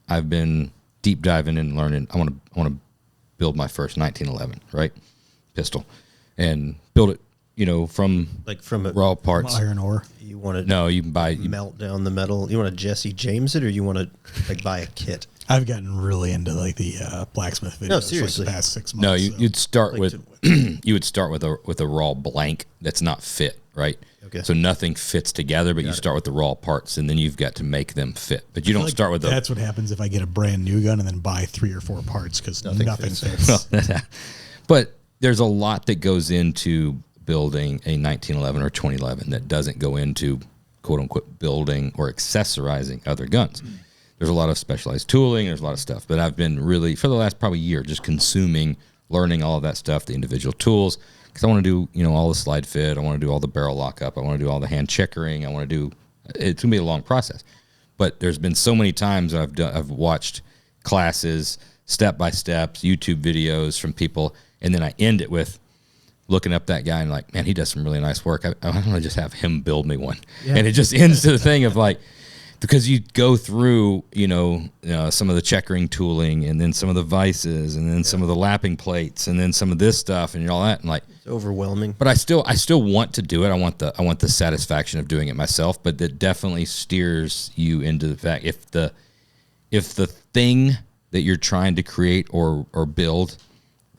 I've been deep diving and learning. I want to build my first 1911, right? Pistol, and build it, from raw parts. Iron ore. You want to? No, you can buy. Melt down the metal. You want to Jesse James it, or you want to buy a kit? I've gotten really into the blacksmith videos. No, seriously. The past 6 months. No, you'd start with you would start with a raw blank that's not fit, right? Okay. So nothing fits together, but you start with the raw parts, and then you've got to make them fit. But you don't start with That's what happens if I get a brand new gun and then buy 3 or 4 parts because nothing fits. But there's a lot that goes into building a 1911 or 2011 that doesn't go into quote unquote building or accessorizing other guns. there's a lot of specialized tooling. There's a lot of stuff. But I've been really, for the last probably year, just consuming, learning all of that stuff, the individual tools, because I want to do, all the slide fit. I want to do all the barrel lockup. I want to do all the hand checkering. I want to do, it's going to be a long process. But there's been so many times I've watched classes, step-by-steps, YouTube videos from people, and then I end it with looking up that guy and like, man, he does some really nice work. I want to just have him build me one. Yeah. And it just ends to the thing of like, because you go through, some of the checkering tooling and then some of the vices and then some of the lapping plates and then some of this stuff and all that. And like, it's overwhelming. But I still want to do it. I want the satisfaction of doing it myself, but that definitely steers you into the fact if the thing that you're trying to create or build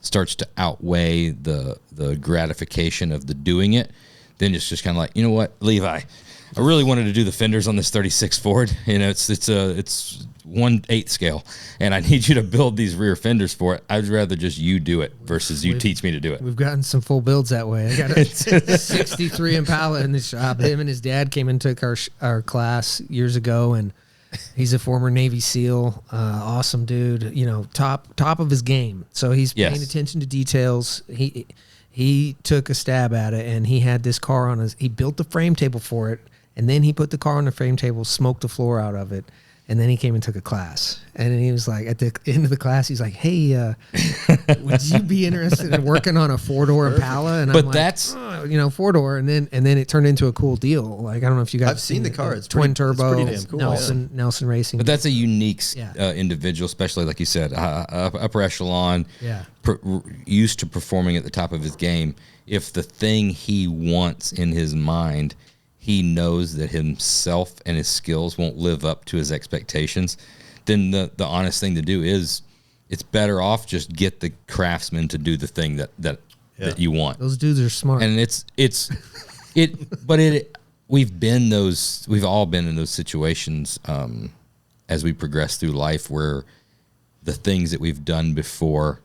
starts to outweigh the gratification of the doing it, then it's just kind of like, you know what, Levi, I really wanted to do the fenders on this 36 Ford. It's 1/8 scale, and I need you to build these rear fenders for it. I'd rather just you do it versus you teach me to do it. We've gotten some full builds that way. I got a 63 Impala in the shop. Him and his dad came and took our class years ago, and he's a former Navy SEAL, awesome dude. Top of his game. So he's paying attention to details. He took a stab at it, and he had this car on he built the frame table for it, and then he put the car on the frame table, smoked the floor out of it, and then he came and took a class. And then he was like, at the end of the class, he's like, hey, would you be interested in working on a 4-door Impala? And I'm like, that's 4-door, and then it turned into a cool deal. Like, I don't know if you guys I've seen the car. It's twin pretty, turbo, it's pretty damn cool. Nelson Racing. But that's a unique individual, especially like you said, upper echelon, used to performing at the top of his game. If the thing he wants in his mind, he knows that himself and his skills won't live up to his expectations, then the honest thing to do is it's better off just get the craftsman to do the thing that you want. Those dudes are smart. And we've all been in those situations as we progress through life where the things that we've done before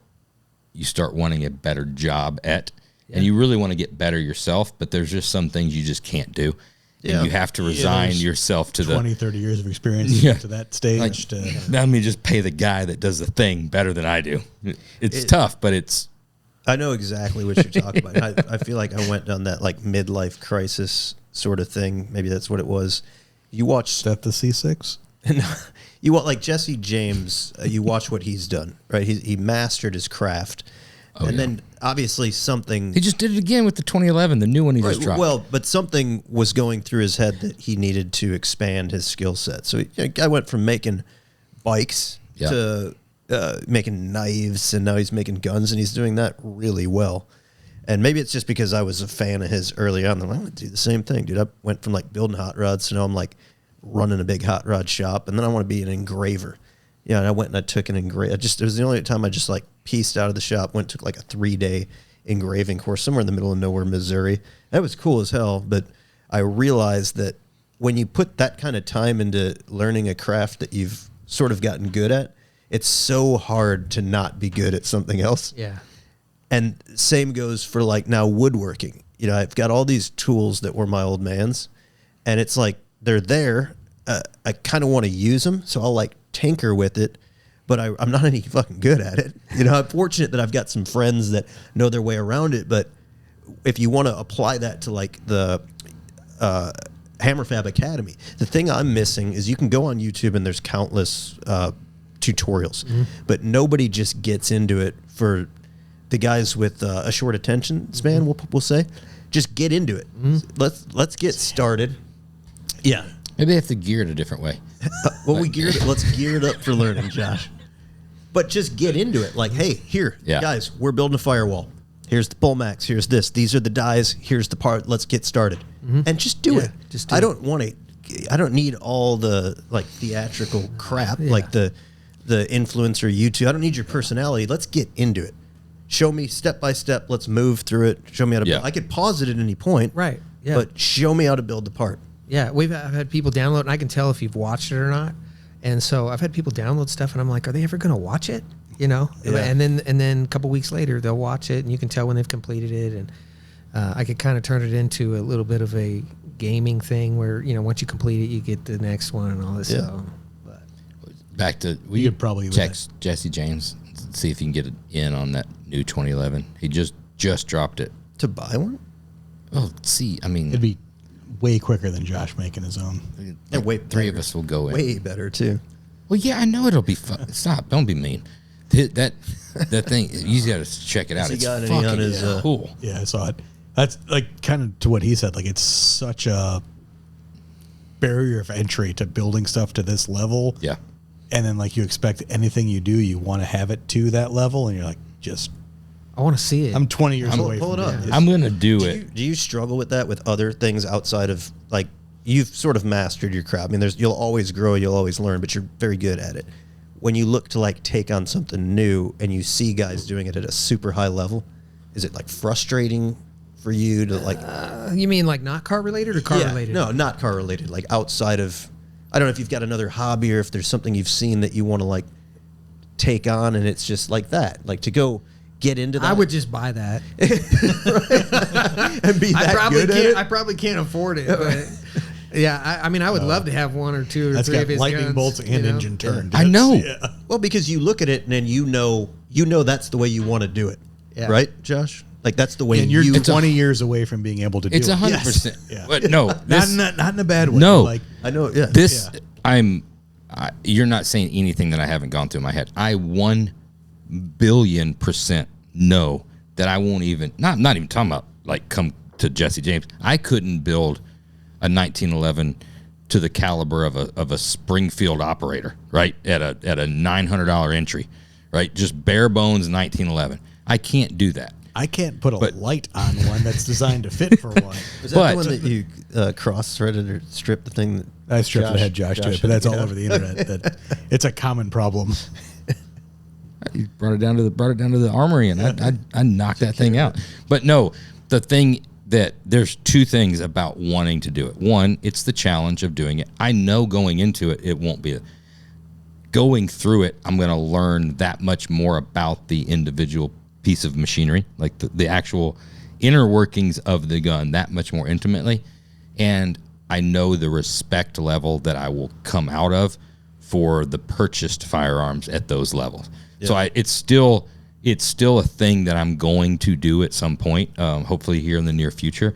you start wanting a better job at. And you really want to get better yourself, but there's just some things you just can't do. And you have to resign yourself to 30 years of experience to that stage. Let me just pay the guy that does the thing better than I do. It's tough, but it's... I know exactly what you're talking about. I feel like I went down that like midlife crisis sort of thing. Maybe that's what it was. You watch... Is that the C6? You want like Jesse James, you watch what he's done, right? He mastered his craft. Then obviously something... He just did it again with the 2011, the new one he just dropped. Well, but something was going through his head that he needed to expand his skill set. So I went from making bikes to making knives, and now he's making guns, and he's doing that really well. And maybe it's just because I was a fan of his early on. I'm going to do the same thing, dude. I went from like building hot rods to now I'm like running a big hot rod shop, and then I want to be an engraver. Yeah, and I went and I took an engrave. It was the only time I just like pieced out of the shop, took like a 3-day engraving course somewhere in the middle of nowhere, Missouri. That was cool as hell, but I realized that when you put that kind of time into learning a craft that you've sort of gotten good at, it's so hard to not be good at something else. Yeah. And same goes for like now woodworking. I've got all these tools that were my old man's, and it's like they're there. I kind of want to use them, so I'll like tinker with it, but I'm not any fucking good at it. I'm fortunate that I've got some friends that know their way around it, but if you want to apply that to like the Hammer Fab Academy, the thing I'm missing is you can go on YouTube and there's countless tutorials, but nobody just gets into it. For the guys with a short attention span, we'll say, just get into it. Let's get started. Yeah. Maybe they have to gear it a different way. Let's gear it up for learning, Josh. But just get into it. Like, hey, guys, we're building a firewall. Here's the pull max. Here's this. These are the dies. Here's the part. Let's get started. And just do it. I don't need all the like theatrical crap, like the influencer YouTube. I don't need your personality. Let's get into it. Show me step by step. Let's move through it. Show me how to build. I could pause it at any point. Right. Yeah. But show me how to build the part. Yeah, I've had people download, and I can tell if you've watched it or not. And so I've had people download stuff, and I'm like, are they ever going to watch it? Yeah. And then a couple weeks later, they'll watch it, and you can tell when they've completed it. And I could kind of turn it into a little bit of a gaming thing where once you complete it, you get the next one and all this stuff. back to You could probably check Jesse James, see if you can get it in on that new 2011. He just dropped it. To buy one? Oh, see, I mean, it'd be way quicker than Josh making his own. And way three of us will go in. Way better too. Well, yeah, I know it'll be fun. Stop! Don't be mean. That thing, you got to check it out. Has he It's got any fucking on his, cool. Yeah, I saw it. That's like kind of to what he said. Like it's such a barrier of entry to building stuff to this level. Yeah. And then like you expect anything you do, you want to have it to that level, and you're like, I want to see it. I'm 20 years away pull from it up. it. I'm gonna do it. Do you struggle with that with other things outside of like you've sort of mastered your craft? I mean, you'll always grow, you'll always learn, but you're very good at it. When you look to like take on something new and you see guys doing it at a super high level, is it like frustrating for you to like? You mean like not car related or car related? No, not car related. Like outside of, I don't know if you've got another hobby or if there's something you've seen that you want to like take on, and it's just like that, like to go get into that. I would just buy that. And be that good at it. I probably can't afford it, but yeah, I mean, I would love to have one or two or That's three got of his lightning guns, bolts and engine turned. I know. Yeah. Well, because you look at it and then you know that's the way you want to do it, Yeah. right, Josh? Like that's the way And you're you. 20 years away from being able to do It's it. 100%. Yeah. But no, this, Not in a bad way. No. Like I know. Yeah. this Yeah. you're not saying anything that I haven't gone through in my head. I 1,000,000,000% know that I won't even not even talking about like come to Jesse James. I couldn't build a 1911 to the caliber of a Springfield operator, right? At a $900 entry, right? Just bare bones 1911. I can't do that. I can't put a light on one that's designed to fit for one. Is that but- the one that you cross-threaded or stripped the thing? That I stripped the head Josh to it, but that's all over the internet. That it's a common problem. You brought it down to the armory, and I knocked that thing out. But no, the thing that there's two things about wanting to do it. One, it's the challenge of doing it. I know going into it, it won't be. Going through it, I'm going to learn that much more about the individual piece of machinery, like the actual inner workings of the gun, that much more intimately. And I know the respect level that I will come out of for the purchased firearms at those levels. Yeah. So it's still a thing that I'm going to do at some point, hopefully here in the near future,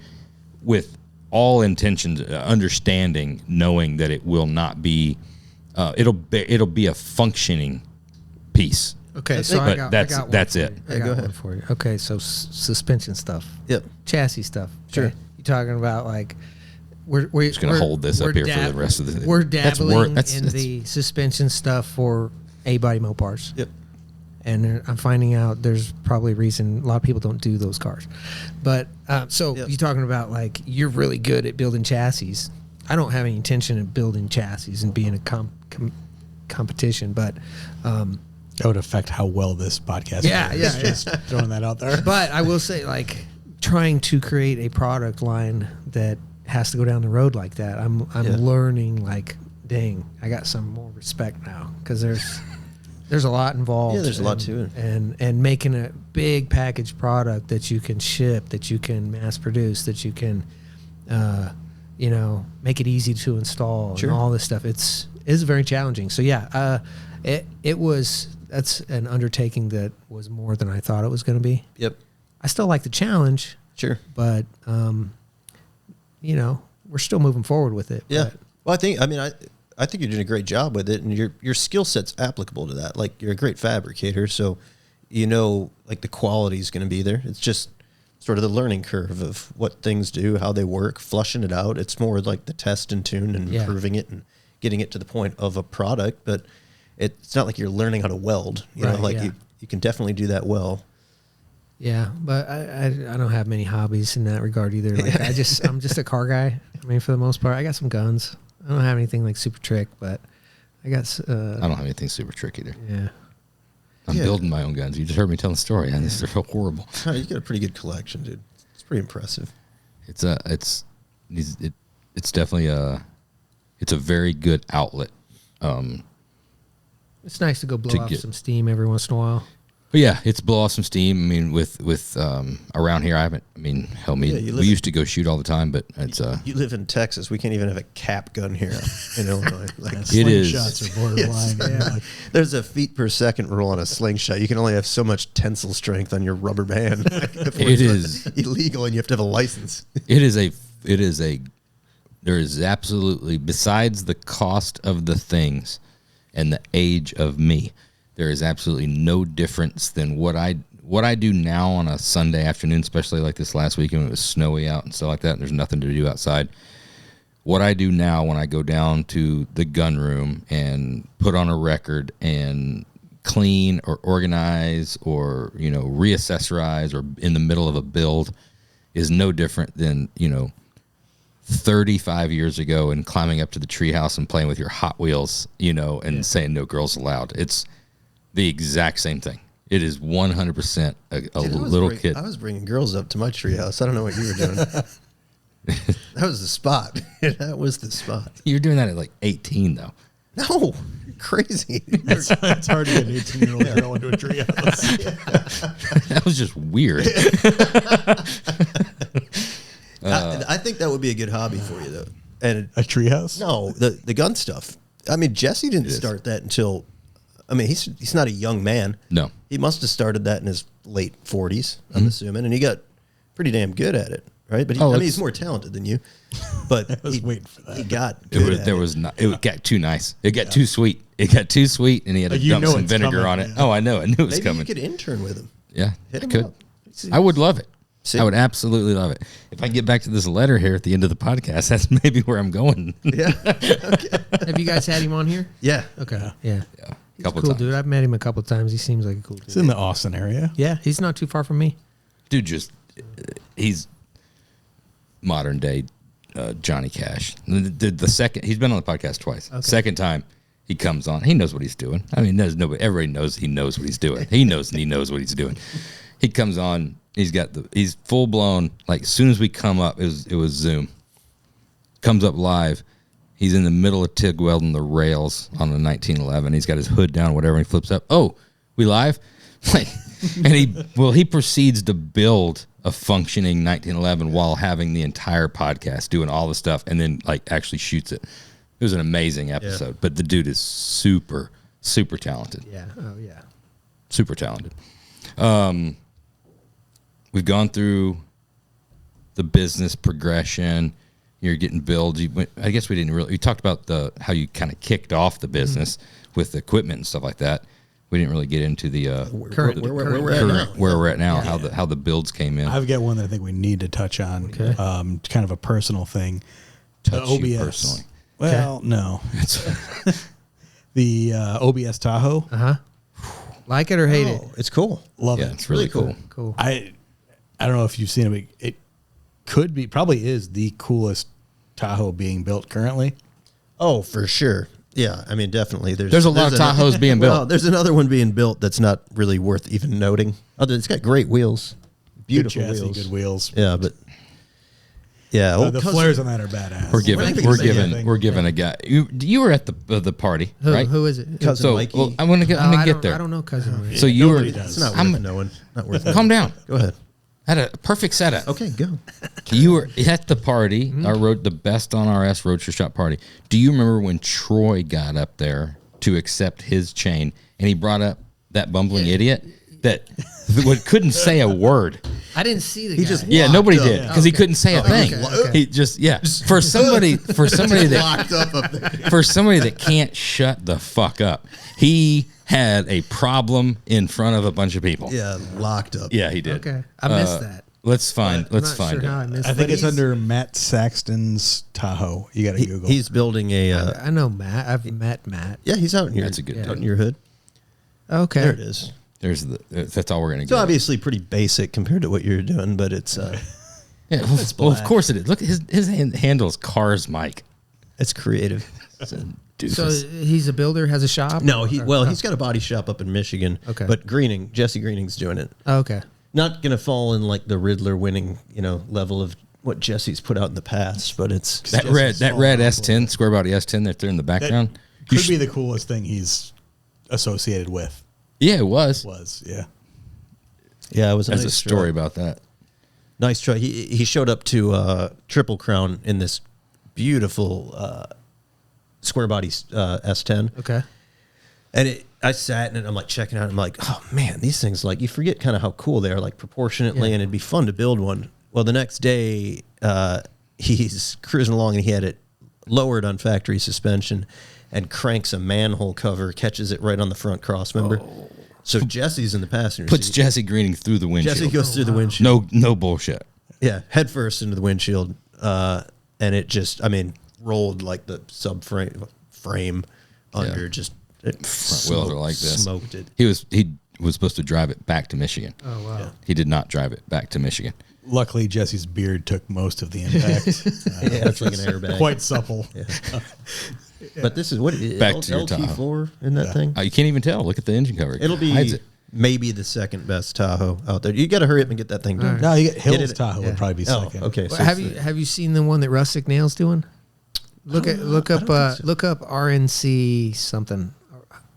with all intentions, understanding, knowing that it will not be, it'll be a functioning piece. Okay, so but I got that's one it. for you. I got one for you. Okay, so suspension stuff. Yep. Chassis stuff. Okay? Sure. You're talking about like we're just gonna hold this up here for the rest of the. We're dabbling that's in the suspension stuff for A-body Mopars. Yep. And I'm finding out there's probably a reason a lot of people don't do those cars. But so Yep. you're talking about like you're really good at building chassis. I don't have any intention of building chassis and being a competition, but That would affect how well this podcast Yeah, goes. yeah, Just throwing that out there. but I will say like trying to create a product line that has to go down the road like that. I'm learning like, dang, I got some more respect now because there's a lot involved. Yeah, there's a lot to it. And making a big packaged product that you can ship, that you can mass produce, that you can, make it easy to install Sure. and all this stuff. It's very challenging. So yeah, that's an undertaking that was more than I thought it was going to be. Yep. I still like the challenge, Sure. but we're still moving forward with it. Yeah. But Well, I think you're doing a great job with it, and your skill set's applicable to that. Like you're a great fabricator, so like the quality is going to be there. It's just sort of the learning curve of what things do, how they work, flushing it out. It's more like the test and tune and improving it and getting it to the point of a product. But it's not like you're learning how to weld. You can definitely do that well. yeah, but I don't have many hobbies in that regard either. Like I'm just a car guy. I mean, for the most part, I got some guns. I don't have anything like super trick, but I got. I don't have anything super trick either. Yeah. I'm building my own guns. You just heard me tell the story. And they're horrible. Oh, you got a pretty good collection, dude. It's pretty impressive. It's definitely a very good outlet. It's nice to go blow off some steam every once in a while. But yeah, it's blow off some steam. I mean, with around here, I haven't. I mean, hell, we used to go shoot all the time, but it's You live in Texas. We can't even have a cap gun here in Illinois. Like, It is. Shots are borderline. Like, there's a feet per second rule on a slingshot. You can only have so much tensile strength on your rubber band. It is illegal, and you have to have a license. There is absolutely, besides the cost of the things and the age of me, there is absolutely no difference than what I do now on a Sunday afternoon, especially like this last weekend when it was snowy out and stuff like that, and there's nothing to do outside. What I do now when I go down to the gun room and put on a record and clean or organize or, reaccessorize or in the middle of a build is no different than, 35 years ago and climbing up to the treehouse and playing with your Hot Wheels, and saying no girls allowed. It's the exact same thing. It is 100% a little kid. I was bringing girls up to my treehouse. I don't know what you were doing. That was the spot. That was the spot. You're doing that at like 18, though. No, you're crazy. it's hard to get an 18-year-old girl into a treehouse. That was just weird. I think that would be a good hobby for you, though. And A treehouse? no, the gun stuff. I mean, Jesse didn't start that until. I mean, he's not a young man. No. He must have started that in his late 40s, I'm assuming, and he got pretty damn good at it, right? But he's more talented than you. But I was waiting for that. he got good at it. It got too nice. It got too sweet. It got too sweet, and he had to dump some it's vinegar coming, on it. yeah. Oh, I know. I knew it was Maybe coming. you could intern with him. Yeah, Hit I him could. up. I would love it. See? I would absolutely love it. If I get back to this letter here at the end of the podcast, that's maybe where I'm going. Yeah. Okay. Have you guys had him on here? Yeah. Okay. Yeah. Yeah, He's a cool dude. I've met him a couple of times. He seems like a cool dude. It's in the Austin area. Yeah, he's not too far from me. Dude, he's modern day Johnny Cash. The second he's been on the podcast twice. Okay. Second time he comes on, he knows what he's doing. I mean, everybody knows he knows what he's doing. He knows what he's doing. He comes on. He's full blown. Like as soon as we come up, it was Zoom. Comes up live. He's in the middle of TIG welding the rails on the 1911. He's got his hood down, whatever. And he flips up. Oh, we live? Like, and he proceeds to build a functioning 1911 while having the entire podcast, doing all the stuff, and then like actually shoots it. It was an amazing episode. Yeah. But the dude is super, super talented. Yeah. Oh yeah. Super talented. We've gone through the business progression. You're getting builds. I guess we didn't really. We talked about how you kind of kicked off the business with the equipment and stuff like that. We didn't really get into the where we're at now. How the builds came in. I've got one that I think we need to touch on. Okay. Kind of a personal thing. Touch the OBS. you personally. Well, no. The OBS Tahoe. Like it or hate it? It's cool. Love Yeah, it. it's really cool. Cool. I don't know if you've seen it, but it probably is the coolest Tahoe being built currently. Oh, for sure. Yeah, I mean, definitely. There's a lot of Tahoes being built. Well, there's another one being built that's not really worth even noting. It's got great wheels, beautiful Good chassis, wheels, good wheels. Yeah, but yeah, The flares on that are badass. We're giving a guy. You were at the party, right? Who is it? Cousin So Mikey. well, I'm gonna get there. I don't know cousin Mikey. So you were. It's not worth knowing. Not worth knowing. Calm down. Go ahead. Had a perfect setup. Okay, go. You were at the party, the Best on RS Roadster Shop party. Do you remember when Troy got up there to accept his chain and he brought up that bumbling idiot that couldn't say a word? I didn't see the guy. just- Nobody up. did because he couldn't say a thing. okay. He just for somebody that Locked up there. for somebody that can't shut the fuck up, he had a problem in front of a bunch of people. Yeah, locked up. Yeah, he did. Okay, I missed that. Let's find I'm not find sure how I it. missed I think that. it's under Matt Saxton's Tahoe. You got to Google. He's building a. I know Matt. I've met Matt. Yeah, he's out in your. That's a good out dude. in your hood. Okay. There it is. That's all we're gonna It's get. obviously pretty basic compared to what you're doing, but it's Yeah, well, of course it is. Look, his handles Cars Mike. it's creative. It's a So doofus. he's a builder, has a shop? No, Or- he's got a body shop up in Michigan. Okay. But Jesse Greening's doing it. Okay. Not gonna fall in like the Riddler winning, level of what Jesse's put out in the past, but it's that red S10 square body S10 that's there in the that background. could be the coolest thing he's associated with. Yeah, it was. Yeah. Yeah, it was a There's nice a story truck. about that. Nice truck. He showed up to Triple Crown in this beautiful square body S10. Okay. And I sat in it, I'm like checking out, I'm like, oh man, these things, like, you forget kind of how cool they are, like proportionately, Yeah. and it'd be fun to build one. Well, the next day, he's cruising along and he had it lowered on factory suspension and cranks a manhole cover, catches it right on the front cross member. So Jesse's in the passenger Puts seat. Jesse Greening through the windshield. Jesse goes through the windshield. No bullshit. Yeah, head first into the windshield. And it just, I mean, rolled like the frame under, just it Front wheels are like this. Smoked it. He was supposed to drive it back to Michigan. Oh wow. Yeah. He did not drive it back to Michigan. Luckily, Jesse's beard took most of the impact. Yeah, it's like an airbag. Quite supple. Yeah. But this is what Back to your LT4 in that thing. You can't even tell. Look at the engine cover. It'll be Hides it. maybe the second best Tahoe out there. You got to hurry up and get that thing done. Right. No, you get Hills Get it- Tahoe yeah. would probably be Oh, second. okay. So Have it's you seen the one that Rustic Nail's doing? Look up RNC something.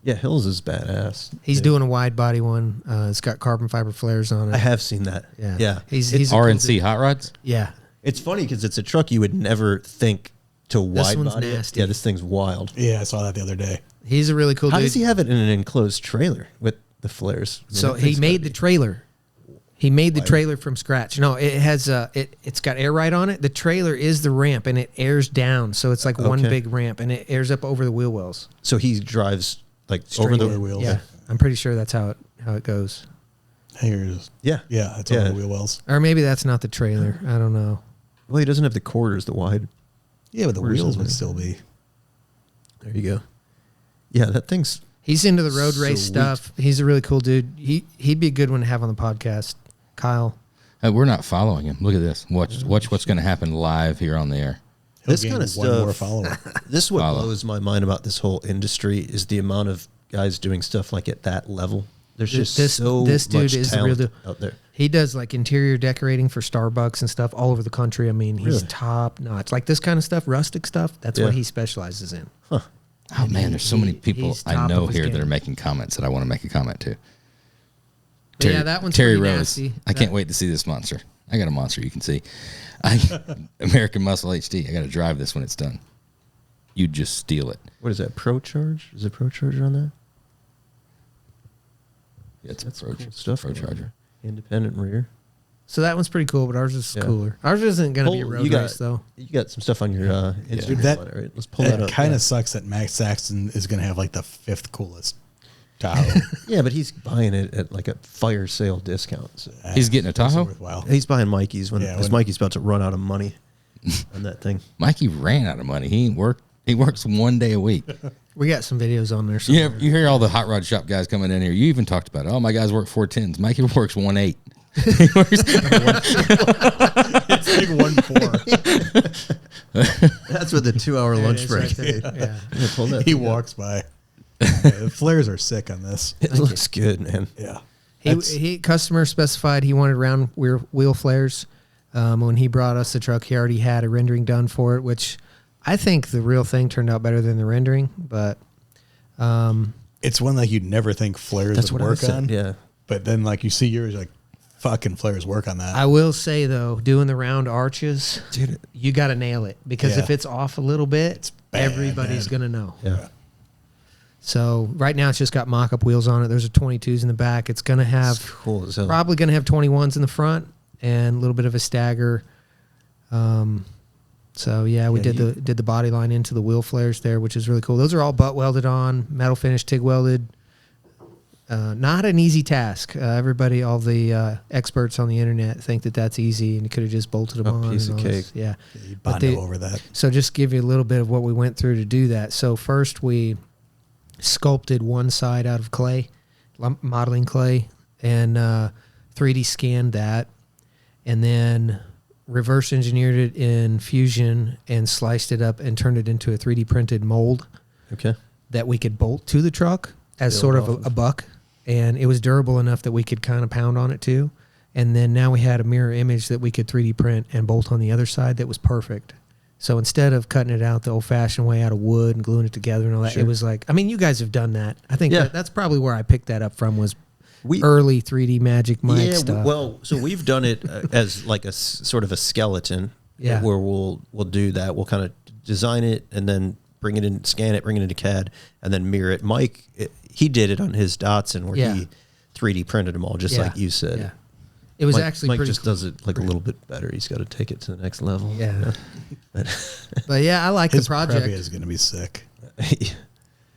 yeah, Hills is badass. He's Yeah. doing a wide body one. It's got carbon fiber flares on it. I have seen that. Yeah. Yeah. He's a cool RNC dude. Hot Rods. Yeah. It's funny because it's a truck you would never think to wide one's body. it. nasty. Yeah, this thing's wild. Yeah, I saw that the other day. He's a really cool How dude. does he have it in an enclosed trailer with the flares? I mean, So that he thing's made gotta the be- trailer. He made the trailer from scratch. No, it has it's got air ride on it. The trailer is the ramp and it airs down, so it's like one Okay. big ramp and it airs up over the wheel wells. So he drives like over Straight the in. wheels. Yeah, I'm pretty sure that's how it goes. Here's Yeah. yeah, it's Yeah. on the wheel wells. Or maybe that's not the trailer. I don't know. Well, he doesn't have the quarters, the wide. Yeah, but the Where's wheels the- would still be. There you go. Yeah, that thing's He's into the road race Sweet. stuff. He's a really cool dude. He'd be a good one to have on the podcast. Kyle. We're not following him. Look at this. Watch what's going to happen live here on the air. He'll this gain kind of one more stuff. follower. This is what Follow. blows my mind about this whole industry is the amount of guys doing stuff like at that level. There's just This so dude much is the real talent deal. out there. He does like interior decorating for Starbucks and stuff all over the country. I mean, he's Really? top notch. Like this kind of stuff, rustic stuff, that's Yeah. what he specializes in. Oh man, there's so many people he's I top know of his here that game. are making comments that I want to make a comment to. But yeah, that one's Terry pretty Rose. nasty. I can't wait to see this monster. I got a monster you can see. American Muscle HD. I got to drive this when it's done. You just steal it. What is that? Pro Charge? Is it Pro Charger on that? Yeah, it's That's a Pro, cool stuff. Pro going on. Charger. Independent rear. So that one's pretty cool, but ours is Yeah. cooler. Ours isn't going to be a Pull- road you got- race, though. You got some stuff on your Instagram, That- on it, right? Let's pull that It up. kind yeah. of sucks that Max Saxton is going to have like the 5th coolest Tahoe. Yeah, but he's buying it at like a fire sale discount. So. He's getting a That's Tahoe? worthwhile. He's buying Mikey's Yeah, because when- Mikey's about to run out of money on that thing. Mikey ran out of money. He ain't work. He works 1 day a week. We got some videos on there. You, Somewhere. you hear all the hot rod shop guys coming in here. You even talked about it. Oh, my guys work 410s. Mikey works 1.8. He works- It's like 1.4. That's what the 2-hour lunch it's break. right there. Yeah. Yeah, pull that He thing up. walks by. Yeah, the flares are sick on this. It looks good, man. Yeah. He customer specified he wanted round wheel flares. When he brought us the truck, he already had a rendering done for it, which I think the real thing turned out better than the rendering. But It's one like you'd never think flares That's would what I work said. on. Yeah. But then like you see yours, you're like, fucking flares work on that. I will say though, doing the round arches, Dude, you got to nail it because Yeah. if it's off a little bit, bad, everybody's man. gonna know. yeah. So right now it's just got mock-up wheels on it. There's a 22s in the back. It's gonna have It's cool as hell. probably gonna have 21s in the front and a little bit of a stagger. So yeah, we Yeah, did the body line into the wheel flares there, which is really cool. Those are all butt welded on, metal finish, TIG welded. Not an easy task. Everybody, all the experts on the internet think that that's easy and you could have just bolted them A on. piece and of all this. cake. Yeah. You But bondo they- over that. So just give you a little bit of what we went through to do that. So first we sculpted one side out of clay, modeling clay, and 3D scanned that, and then reverse engineered it in Fusion and sliced it up and turned it into a 3D printed mold Okay. that we could bolt to the truck as Build sort of off a buck. And it was durable enough that we could kind of pound on it too. And then now we had a mirror image that we could 3D print and bolt on the other side that was perfect. So instead of cutting it out the old-fashioned way out of wood and gluing it together and all that, Sure. it was like, I mean, you guys have done that. I think Yeah. that's probably where I picked that up from was early 3D Magic Mike Yeah, stuff. well, so we've done it as like a sort of a skeleton. Yeah. Where we'll do that. We'll kind of design it and then bring it in, scan it, bring it into CAD, and then mirror it. Mike, he did it on his Datsun where he 3D printed them all, just like you said. Yeah. It was Mike, actually Mike pretty just does it like a little bit better. He's got to take it to the next level. Yeah. But yeah, I like His the project. Previa is going to be sick.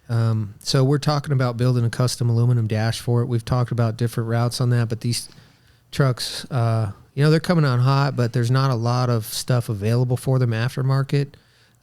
So we're talking about building a custom aluminum dash for it. We've talked about different routes on that, but these trucks, they're coming on hot, but there's not a lot of stuff available for them aftermarket.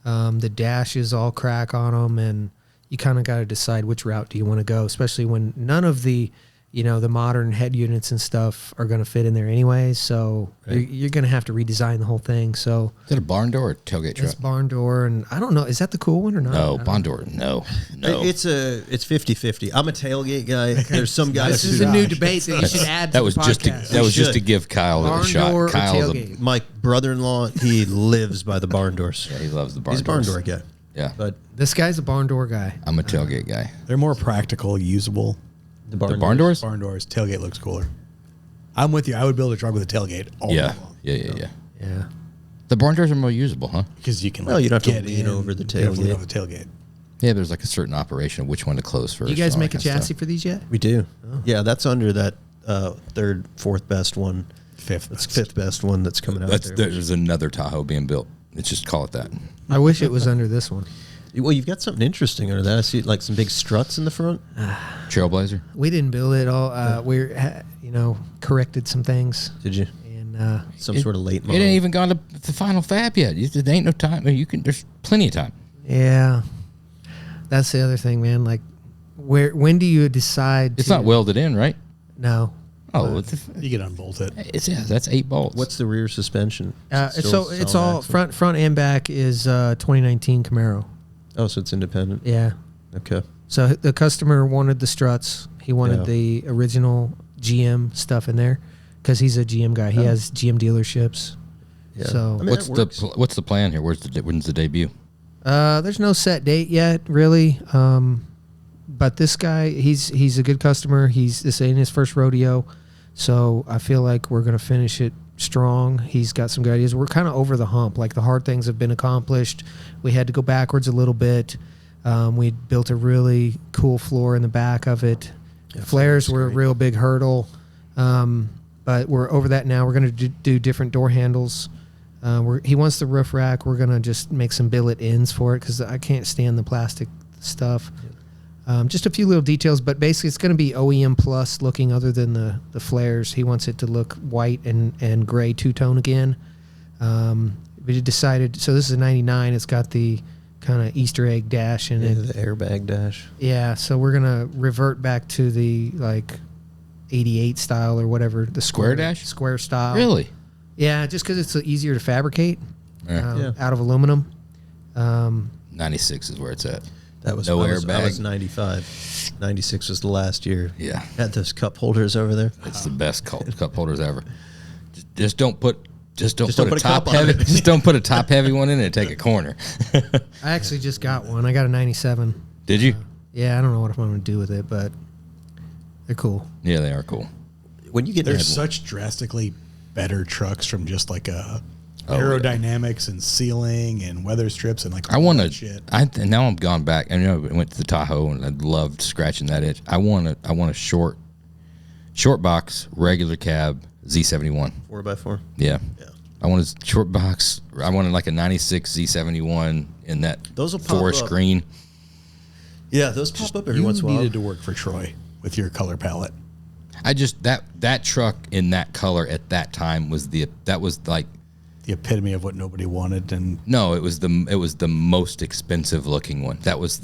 The dashes all crack on them, and you kind of got to decide which route do you want to go, especially when none of the the modern head units and stuff are going to fit in there anyways. So you're going to have to redesign the whole thing. So Is that a barn door or tailgate truck? it's barn door, and I don't know, is that the cool one or not? No, barn door. No. It's 50-50. I'm a tailgate guy. There's some guys. This is a new debate that you should add to That was the just to, podcast. that was just to should. give Kyle a Barn shot. door or Kyle's tailgate? My brother-in-law, he lives by the barn doors. he loves the barn He's a barn doors. door guy. Yeah, But This guy's a barn door guy. I'm a tailgate guy. They're more practical, usable. the The barn doors? Barn doors. Tailgate looks cooler. I'm with you. I would build a truck with a tailgate all Yeah. day long. Yeah. Yeah. The barn doors are more usable, huh? Because you can Well, you don't have to get lean in, over the you don't have to lean tailgate. over the tailgate. Yeah, there's like a certain operation of which one to close first. You guys and all make a that kind of chassis stuff. for these yet? we do. Yeah, that's under that third, fourth best one. Fifth. That's fifth best one that's coming out there. There's another Tahoe being built. Let's just call it that. I wish it was under this one. Well, you've got something interesting under that. I see like some big struts in the front. Trailblazer. We didn't build it all. Corrected some things, Did you? and Some sort of late It model. ain't even gone to the final fab yet. There ain't no time. You can. There's plenty of time. yeah, that's the other thing, man. Like, when do you decide? It's to, not welded in, right? No. Oh, You can unbolt it. that's 8 bolts. What's the rear suspension? It's Still it's solid all axle? front and back is 2019 Camaro. Oh, so it's independent. Yeah. Okay. So the customer wanted the struts. He wanted Yeah. the original GM stuff in there because he's a GM guy. He has GM dealerships. Yeah. So I mean, what's that works. what's the plan here? When's the debut? there's no set date yet, really. But this guy, he's a good customer. This ain't his first rodeo, so I feel like we're gonna finish it strong. He's got some good ideas. We're kind of over the hump. Like the hard things have been accomplished. We had to go backwards a little bit. We built a really cool floor in the back of it. Yeah, Flares that's were a great. real big hurdle, but we're over that now. We're going to do different door handles. He wants the roof rack. We're going to just make some billet ends for it because I can't stand the plastic stuff. Just a few little details, but basically it's going to be OEM plus looking other than the flares. He wants it to look white and gray two-tone again. We decided, so this is a 99. It's got the kind of Easter egg dash in Yeah, it. the airbag dash. Yeah, so we're going to revert back to the like 88 style or whatever. The Square dash? Square style. Really? Yeah, just because it's easier to fabricate Yeah. out of aluminum. 96 is where it's at. That was No I was airbag. 95. 96 was the last year. Yeah. Had those cup holders over there. It's the best cup holders ever. Just don't put don't a put a top cup on heavy. it. Just don't put a top heavy one in it and take a corner. I actually just got one. I got a 97. Did you? Yeah, I don't know what I'm going to do with it, but they're cool. Yeah, they are cool. When you get There's that, such drastically better trucks from just like Oh, aerodynamics and sealing and weather strips and like I all want that to. shit. Now I'm gone back. I know I went to the Tahoe and I loved scratching that itch. I want a short box regular cab Z71. 4x4. Yeah. Yeah. I want a short box. I wanted like a 96 Z71 in that Those will pop forest up. green. Yeah, those pop up every You once in a while. needed to work for Troy with your color palette. I just that truck in that color at that time was like The epitome of what nobody wanted, and no, it was the most expensive looking one. That was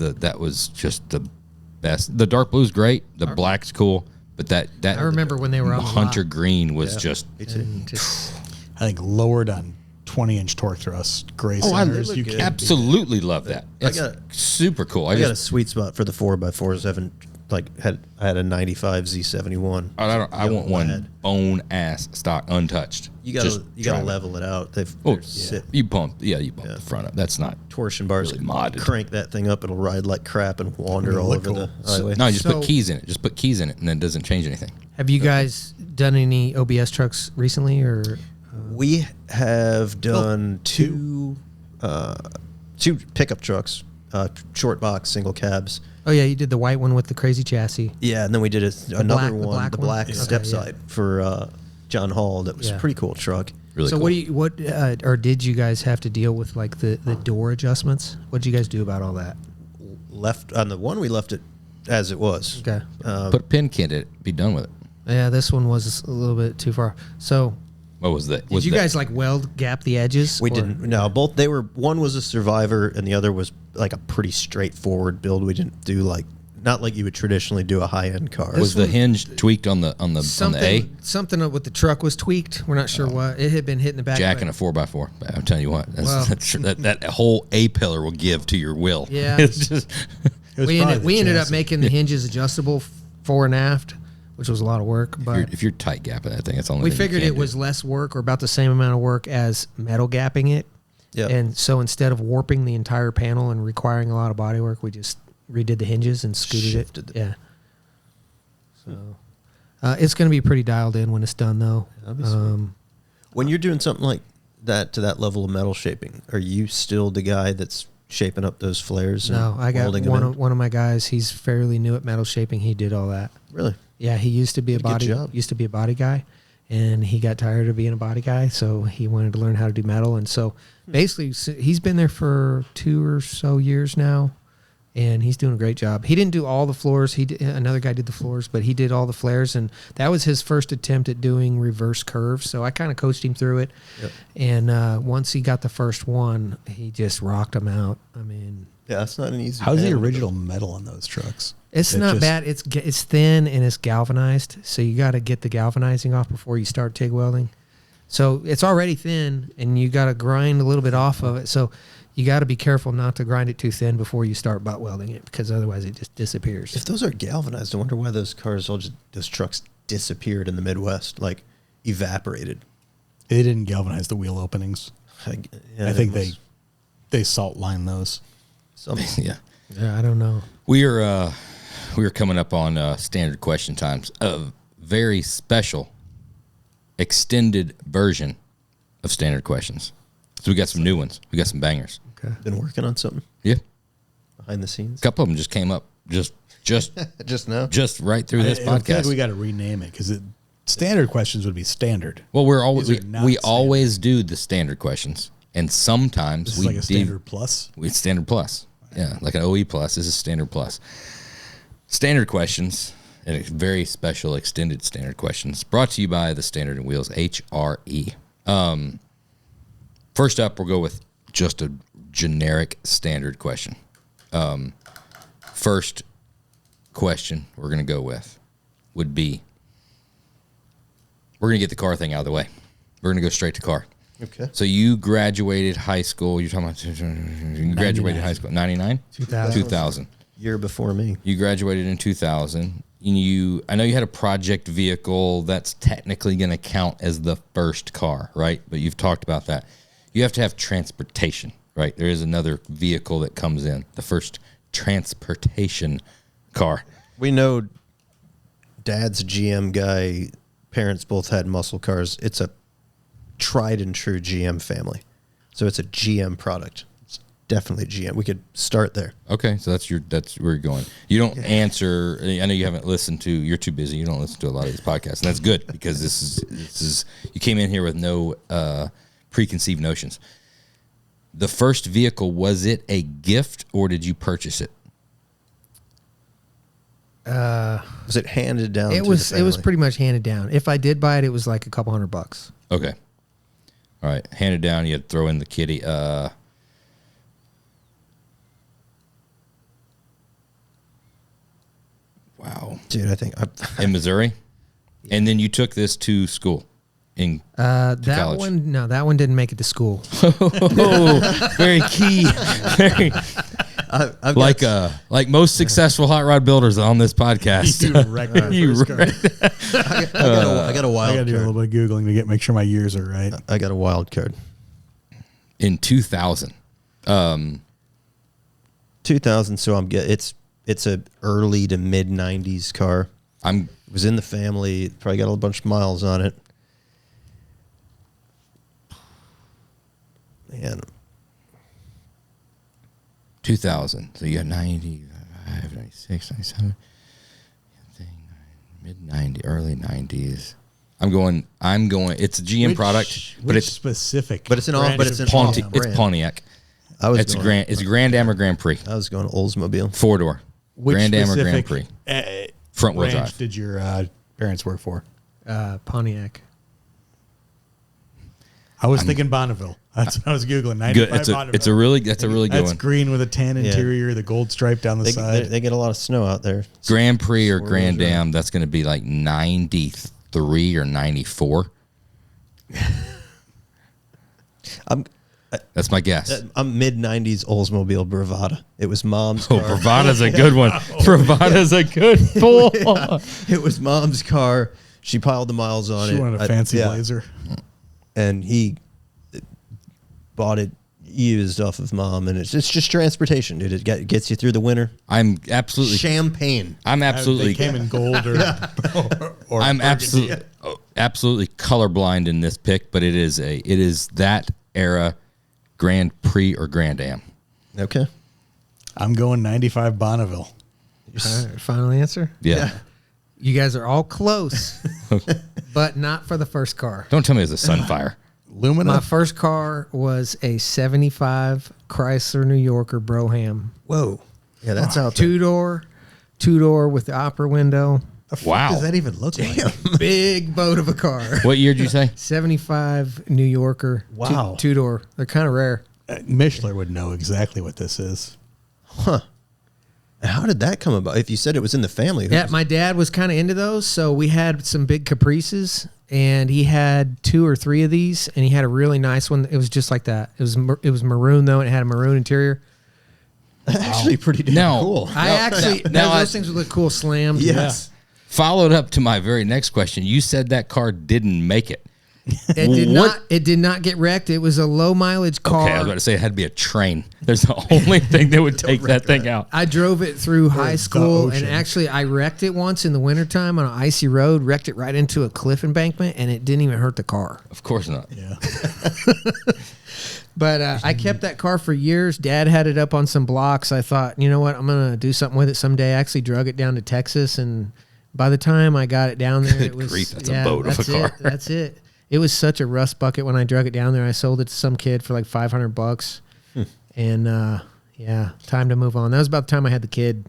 just the best. The dark blue's great. The black's cool, but that I remember when they were on the hunter lot. green was just. Me too. And just, I think lowered on 20-inch torque thrust gray Oh, I centers. look good. absolutely love that. It's got- super cool. I got a sweet spot for the 4x4s. I haven't I had a 95 Z71. I want one bone ass stock, untouched. You gotta level it out. You bump the front up. That's not torsion bars. really modded. Crank that thing up, it'll ride like crap and wander all over the highway. No, just put keys in it. Just put keys in it, and then it doesn't change anything. Have you guys done any OBS trucks recently, or? We have done two pickup trucks, short box, single cabs. Oh yeah, you did the white one with the crazy chassis. Yeah, and then we did another one, the black one? step Okay, side for John Hall. That was a pretty cool truck. Really so cool. or did you guys have to deal with like the door adjustments? What did you guys do about all that? Left on the one, we left it as it was. Okay. Put a pin kit in it. Be done with it. Yeah, this one was a little bit too far. So What was that? did you guys like weld gap the edges? We didn't. No, both. They were. One was a Survivor, and the other was like a pretty straightforward build. We didn't do not like you would traditionally do a high end car. Was the hinge tweaked on the A? Something with the truck was tweaked. We're not sure what. It had been hit in the back. Jack and a 4x4. I'm telling you what, that whole A pillar will give to your will. Yeah. It's just we ended up making the hinges adjustable fore and aft, which was a lot of work. But if you're tight gapping that thing, it's only. We figured it was less work or about the same amount of work as metal gapping it. Yeah. And so instead of warping the entire panel and requiring a lot of body work, we just redid the hinges and scooted it. Yeah. So it's going to be pretty dialed in when it's done, though. When you're doing something like that to that level of metal shaping, are you still the guy that's shaping up those flares? No, I got one of my guys. He's fairly new at metal shaping. He did all that. Really? Yeah, he used to be a body guy, and he got tired of being a body guy, so he wanted to learn how to do metal. And so basically, he's been there for 2 or so years now, and he's doing a great job. He didn't do all the floors. Another guy did the floors, but he did all the flares, and that was his first attempt at doing reverse curves. So I kind of coached him through it. Yep. And once he got the first one, he just rocked them out. I mean, yeah, that's not an easy. How's the original metal on those trucks? It's not bad. It's thin and it's galvanized, so you got to get the galvanizing off before you start TIG welding. So it's already thin, and you got to grind a little bit off of it. So you got to be careful not to grind it too thin before you start butt welding it, because otherwise it just disappears. If those are galvanized, I wonder why those trucks disappeared in the Midwest, like evaporated. They didn't galvanize the wheel openings. I think they salt line those. Yeah, I don't know. We are coming up on standard question times. A very special extended version of standard questions. So we got some new ones. We got some bangers. Okay. Been working on something? Yeah. Behind the scenes? A couple of them just came up just now? Just right through this podcast. I feel like we got to rename it, because standard questions would be standard. Well, we always do the standard questions, and sometimes we like a standard plus. It's standard plus. Yeah, like an OE plus. This is standard plus. Standard questions, and a very special extended standard questions, brought to you by the Standard and Wheels HRE. First up, we'll go with just a generic standard question. First question we're going to go with would be, we're going to get the car thing out of the way. We're going to go straight to car. Okay. So you graduated high school. You're talking about you graduated high school 99? 2000. Year before me. You graduated in 2000. I know you had a project vehicle that's technically going to count as the first car, right? But you've talked about that. You have to have transportation, right? There is another vehicle that comes in, the first transportation car. We know Dad's a GM guy. Parents both had muscle cars. It's a tried and true GM family. So it's a GM product. It's definitely GM. We could start there. Okay, so that's where you're going. You don't answer. I know you haven't listened to. You're too busy. You don't listen to a lot of these podcasts, and that's good, because this is you came in here with no preconceived notions. The first vehicle, was it a gift or did you purchase it? Was it handed down? It was pretty much handed down. If I did buy it, it was like a couple $100. Okay. All right. Handed down. You had to throw in the kitty. Wow. Dude, I think in Missouri. Yeah. And then you took this to school in that college. That one didn't make it to school. Oh, very key. I've like got, like most successful hot rod builders on this podcast. You wrecked my You first car. I got a I wild got to do a card. little bit of Googling to make sure my years are right. I got a wild card. In 2000. 2000. So it's a early to mid 90s car. It was in the family. Probably got a bunch of miles on it. Man. 2000. So you got 95, 96, 97. Mid 90, early 90s. I'm going. It's a GM product, but it's specific. But it's an brand but it's of an Pontiac. off It's brand. Pontiac. It's a Grand Am or Grand Prix. I was going Oldsmobile. 4-door. Which Grand Am or specific, Grand Prix. Front wheel branch drive. did your parents work for? Pontiac. I was thinking Bonneville. That's what I was Googling. 95 Good. Bonneville. That's a really good That's one. green with a tan Yeah. interior, the gold stripe down the side. They get a lot of snow out there. Grand Prix or Grand drive. Am, that's going to be like 93 or 94. That's my guess. I'm mid 90s Oldsmobile Bravada. It was mom's Oh, car. Bravada's a good one. Bravada's a good pull. Yeah, it was mom's car. She piled the miles on She it. wanted a fancy yeah. blazer. And he bought it used off of mom, and it's just transportation, dude. It gets you through the winter. I'm absolutely. Champagne. I'm absolutely. They came in gold or I'm burgundy. absolutely colorblind in this pick, but it is that era Grand Prix or Grand Am. Okay. I'm going 95 Bonneville. All right, final answer. Yeah. You guys are all close, but not for the first car. Don't tell me it's a Sunfire. Lumina. My first car was a 75 Chrysler New Yorker Broham. Whoa. Yeah, that's out there. Two-door with the opera window. Wow. Does that even look like? Big boat of a car. What year did you say? 75 New Yorker. Wow. Two-door. They're kind of rare. Mishler would know exactly what this is. Huh. How did that come about? If you said it was in the family. Yeah, my dad was kind of into those, so we had some big Caprices, and he had 2 or 3 of these, and he had a really nice one. It was just like that. It was maroon though, and it had a maroon interior. Actually pretty damn No. cool. Those things would look cool slammed. Yes. Followed up to my very next question. You said that car didn't make it. It did not. It did not get wrecked. It was a low mileage car. Okay, I was about to say it had to be a train. There's the only thing that would take that thing out. I drove it through high school, and ocean. actually I wrecked it once in the wintertime on an icy road, wrecked it right into a cliff embankment, and it didn't even hurt the car. Of course not. Yeah. But I kept that car for years. Dad had it up on some blocks. I thought, you know what, I'm going to do something with it someday. I actually drug it down to Texas, and by the time I got it down there, it was... grief, that's a boat of a car. That's it. It was such a rust bucket when I drug it down there. I sold it to some kid for like $500. And yeah, time to move on. That was about the time I had the kid.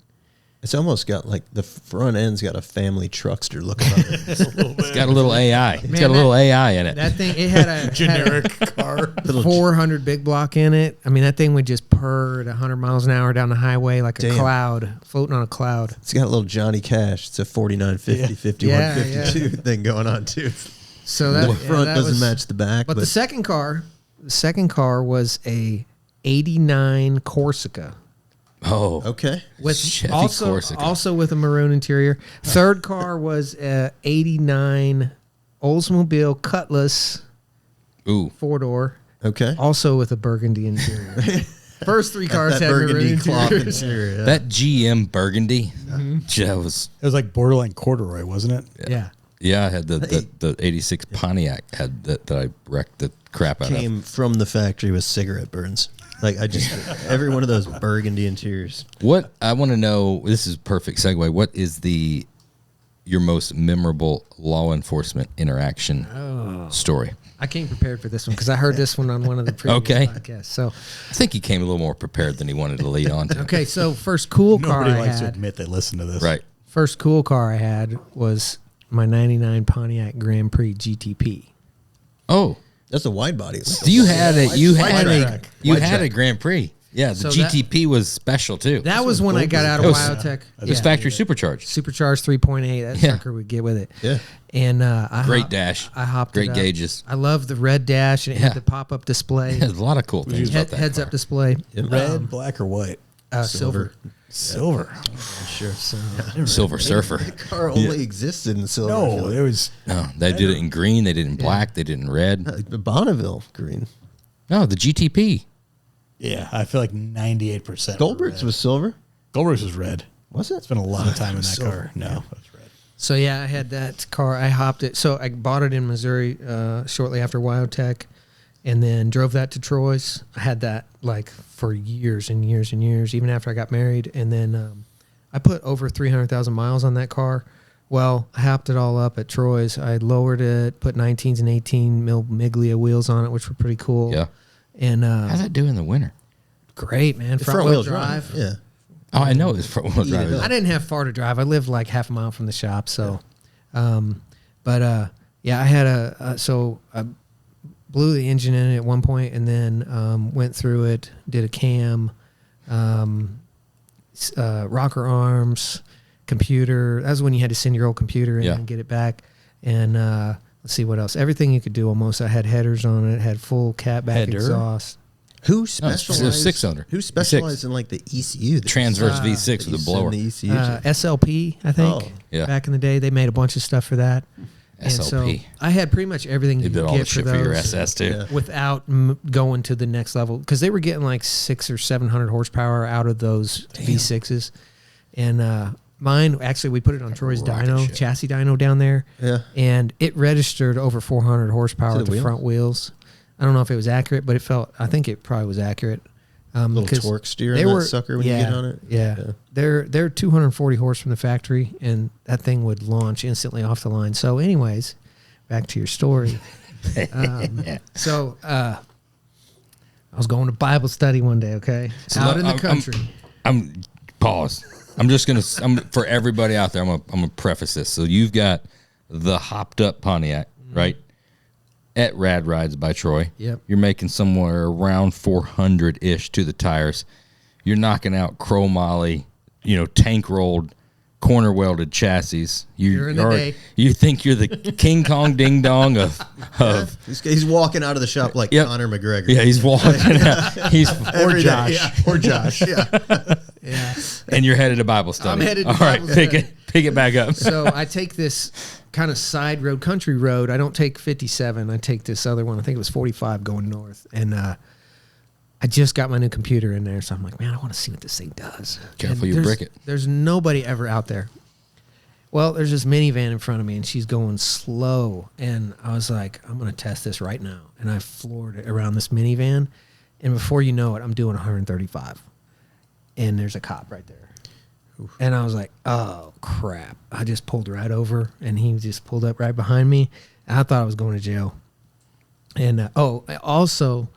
It's almost got like the front end's got a family truckster look about it. It's got a little AI. It's Man, got a little AI in it. That thing, it had a Generic car. 400 big block in it. I mean, that thing would just purr at 100 miles an hour down the highway like a Damn. cloud, floating on a cloud. It's got a little Johnny Cash. It's a 4950, 5152 thing going on too. So that The front that doesn't was- match the back, But the second car was a 89 Corsica Oh, okay. with Chevy also Corsica. with a maroon interior. Third car was a 89 Oldsmobile Cutlass Ooh. 4-door, Okay. also with a burgundy interior. First 3 cars That had maroon burgundy cloth interiors. interior. Yeah. That GM Burgundy, that was, It was like borderline corduroy, wasn't it? Yeah. yeah, I had the 86 Pontiac had that I wrecked the crap out of. came from the factory with cigarette burns. Like I just every one of those burgundy interiors. What I want to know, this is a perfect segue. What is your most memorable law enforcement interaction story? I came prepared for this one because I heard this one on one of the previous Okay. podcasts. So, I think he came a little more prepared than he wanted to lead on to. okay, so first cool car Nobody I likes to had. admit they listen to this. Right. First cool car I had was my 99 Pontiac Grand Prix GTP. Oh, That's a wide body. so you had track. a Grand Prix. Yeah, the So that- GTP was special too. That was when I got out of It was- Wyotech. It was factory supercharged. Supercharged 3.8. That Yeah. sucker would get with it. Yeah. And I Great hopped- dash. I hopped Great it up. gauges. I love the red dash, and it Yeah. had the pop-up display, There's a lot of cool things about that heads car. up display. Red, black, or white? Silver. Silver. Sure. Silver Surfer. The car only existed in silver. No, it was. No, they did it in green. They did it in black. They did it in red. Bonneville green. No, the GTP. Yeah, I feel like 98%. Goldberg's was silver. Goldberg's was red. Was it? Spent a lot of time in that car. No, it was red. So yeah, I had that car. I hopped it. So I bought it in Missouri shortly after Wyotech, and then drove that to Troy's. I had that like for years and years and years, even after I got married. And then I put over 300,000 miles on that car. Well, I hopped it all up at Troy's. I lowered it, put 19s and 18 mil Miglia wheels on it, which were pretty cool. Yeah. And how's that do in the winter? great, man. Front wheel drive. Yeah. Oh, I know it's front wheel drive. I didn't have far to drive. I lived like half a mile from the shop, so. Yeah, I had so I blew the engine in it at one point, and then went through it, did a cam, rocker arms, computer. That was when you had to send your old computer in and get it back. And let's see what else. Everything you could do almost. I had headers on it. Had full catback exhaust. Who specialized? Six-cylinder. Who specialized in like the ECU? Transverse V6 with a blower. The ECU. SLP, I think. Oh, yeah. Back in the day, they made a bunch of stuff for that. And SLP. so I had pretty much everything you They could did all the get shit for your SS too. Yeah. without going to the next level, because they were getting like 600 or 700 horsepower out of those V6s. And mine, actually, we put it on Troy's dyno, chassis dyno down there. Yeah. And it registered over 400 horsepower at the wheels? front wheels. I don't know if it was accurate, but I think it probably was accurate. Little torque steer in that sucker when you get on it. Yeah. They're 240 horse from the factory, and that thing would launch instantly off the line. So anyways, back to your story. So I was going to Bible study one day, okay? So out in the country. I'm pause. I'm just gonna for everybody out there. I'm gonna preface this. So you've got the hopped up Pontiac, right? At Rad Rides by Troy. Yep. You're making somewhere around 400-ish to the tires. You're knocking out chromoly, tank rolled, corner welded chassis. You're in the day. You think you're the King Kong Ding Dong of He's walking out of the shop like Conor McGregor. yeah, he's walking out. He's Or Josh. Yeah. Yeah. and you're headed to Bible study. I'm headed to All right, Bible study. pick it back up. So I take this kind of side road, country road. I don't take 57. I take this other one. I think it was 45 going north. And I just got my new computer in there. So I'm like, man, I want to see what this thing does. Careful, And you brick it. There's nobody ever out there. Well, there's this minivan in front of me, and she's going slow. And I was like, I'm going to test this right now. And I floored it around this minivan. And before you know it, I'm doing 135. And there's a cop right there. And I was like, oh, crap. I just pulled right over, and he just pulled up right behind me. I thought I was going to jail. And, also,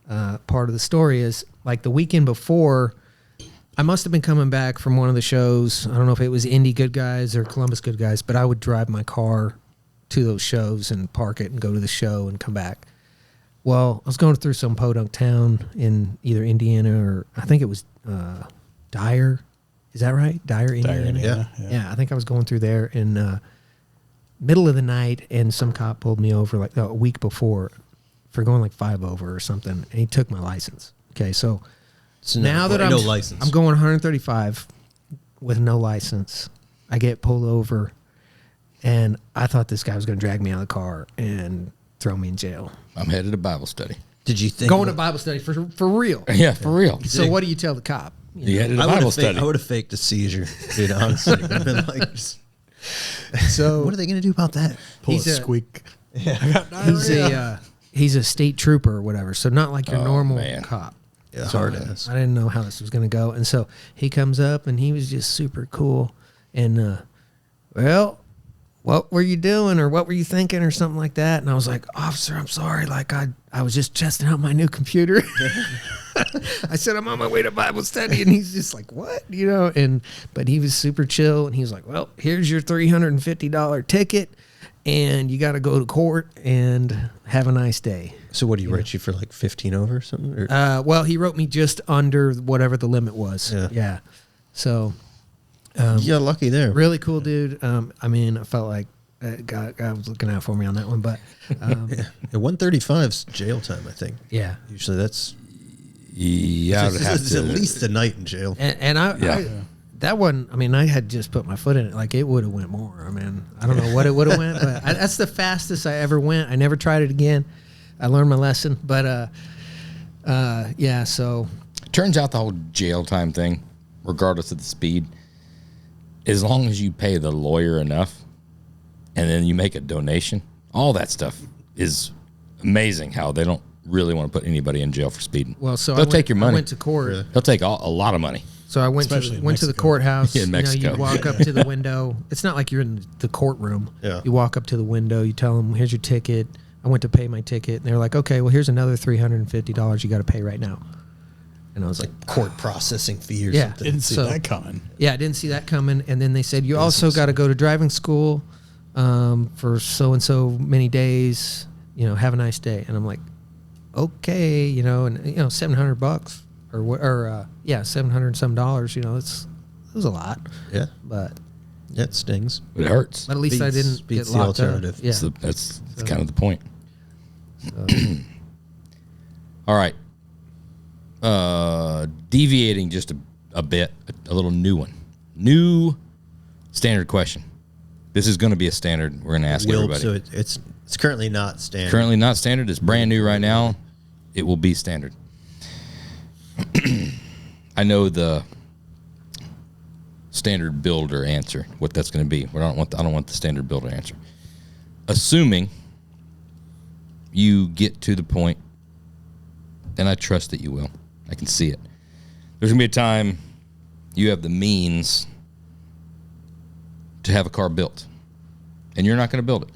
part of the story is, like, the weekend before, I must have been coming back from one of the shows. I don't know if it was Indy Good Guys or Columbus Good Guys, but I would drive my car to those shows and park it and go to the show and come back. Well, I was going through some podunk town in either Indiana or I think it was Dyer. Is that right? Dyer, Indiana? Yeah, I think I was going through there in middle of the night, and some cop pulled me over like a week before for going like 5 over or something, and he took my license. Okay, so now that no license. I'm going 135 with no license. I get pulled over, and I thought this guy was going to drag me out of the car and throw me in jail. I'm headed to Bible study. Did you think Going to Bible study for real? Yeah, for real. So what do you tell the cop? You headed to Bible study. I would have faked a seizure, dude. Honestly, I've been like, So what are they going to do about that? Pull a He's a- squeak. He's a state trooper or whatever, so not like your normal man. cop. Yeah, So hard ass. I didn't know how this was going to go, and so he comes up, and he was just super cool, and well, what were you doing, or what were you thinking, or something like that? And I was like, officer, I'm sorry, like I was just testing out my new computer. I said, I'm on my way to Bible study, and he's just like, what, but he was super chill, and he was like, well, here's your $350 ticket, and you got to go to court and have a nice day. So what do you write you for, like 15 over or something? Or? Well, he wrote me just under whatever the limit was. Yeah. So you got lucky there. really cool dude. I mean, I felt like God was looking out for me on that one, but Yeah, 135's jail time, I think. yeah. Usually that's Yeah, It's at least a night in jail. And that one, I mean, I had just put my foot in it. Like, it would have went more. I mean, I don't know what it would have went, but that's the fastest I ever went. I never tried it again. I learned my lesson. But, yeah, so. Turns out the whole jail time thing, regardless of the speed, as long as you pay the lawyer enough and then you make a donation, all that stuff is amazing how they don't really want to put anybody in jail for speeding. Well, so they'll take your money. I went to court. Really? They'll take a lot of money. So I went Especially to the Mexico. courthouse. In Mexico. You walk up to the window. It's not like you're in the courtroom. Yeah. You walk up to the window. You tell them, "Here's your ticket." I went to pay my ticket, and they're like, "Okay, well, here's another $350 you got to pay right now." And I was like, Court processing fee or Yeah. something. Didn't see So- that coming. "Yeah, I didn't see that coming." And then they said, "You also got to go to driving school for so and so many days. You know, have a nice day." And I'm like, "Okay, you know," and $700 or $700 and some dollars. You know, it was a lot, Yeah. but It stings. It hurts. at least I didn't beats get the locked alternative. up. Yeah. That's kind of the point. So, All right. Deviating just a bit, a little new one. New standard question. This is going to be a standard we're going to ask everybody. So it's currently not standard. Currently not standard. It's brand new right now. It will be standard. I know the standard builder answer, what that's going to be. I don't want the standard builder answer. Assuming you get to the point, and I trust that you will. I can see it. There's going to be a time you have the means to have a car built, and you're not going to build it.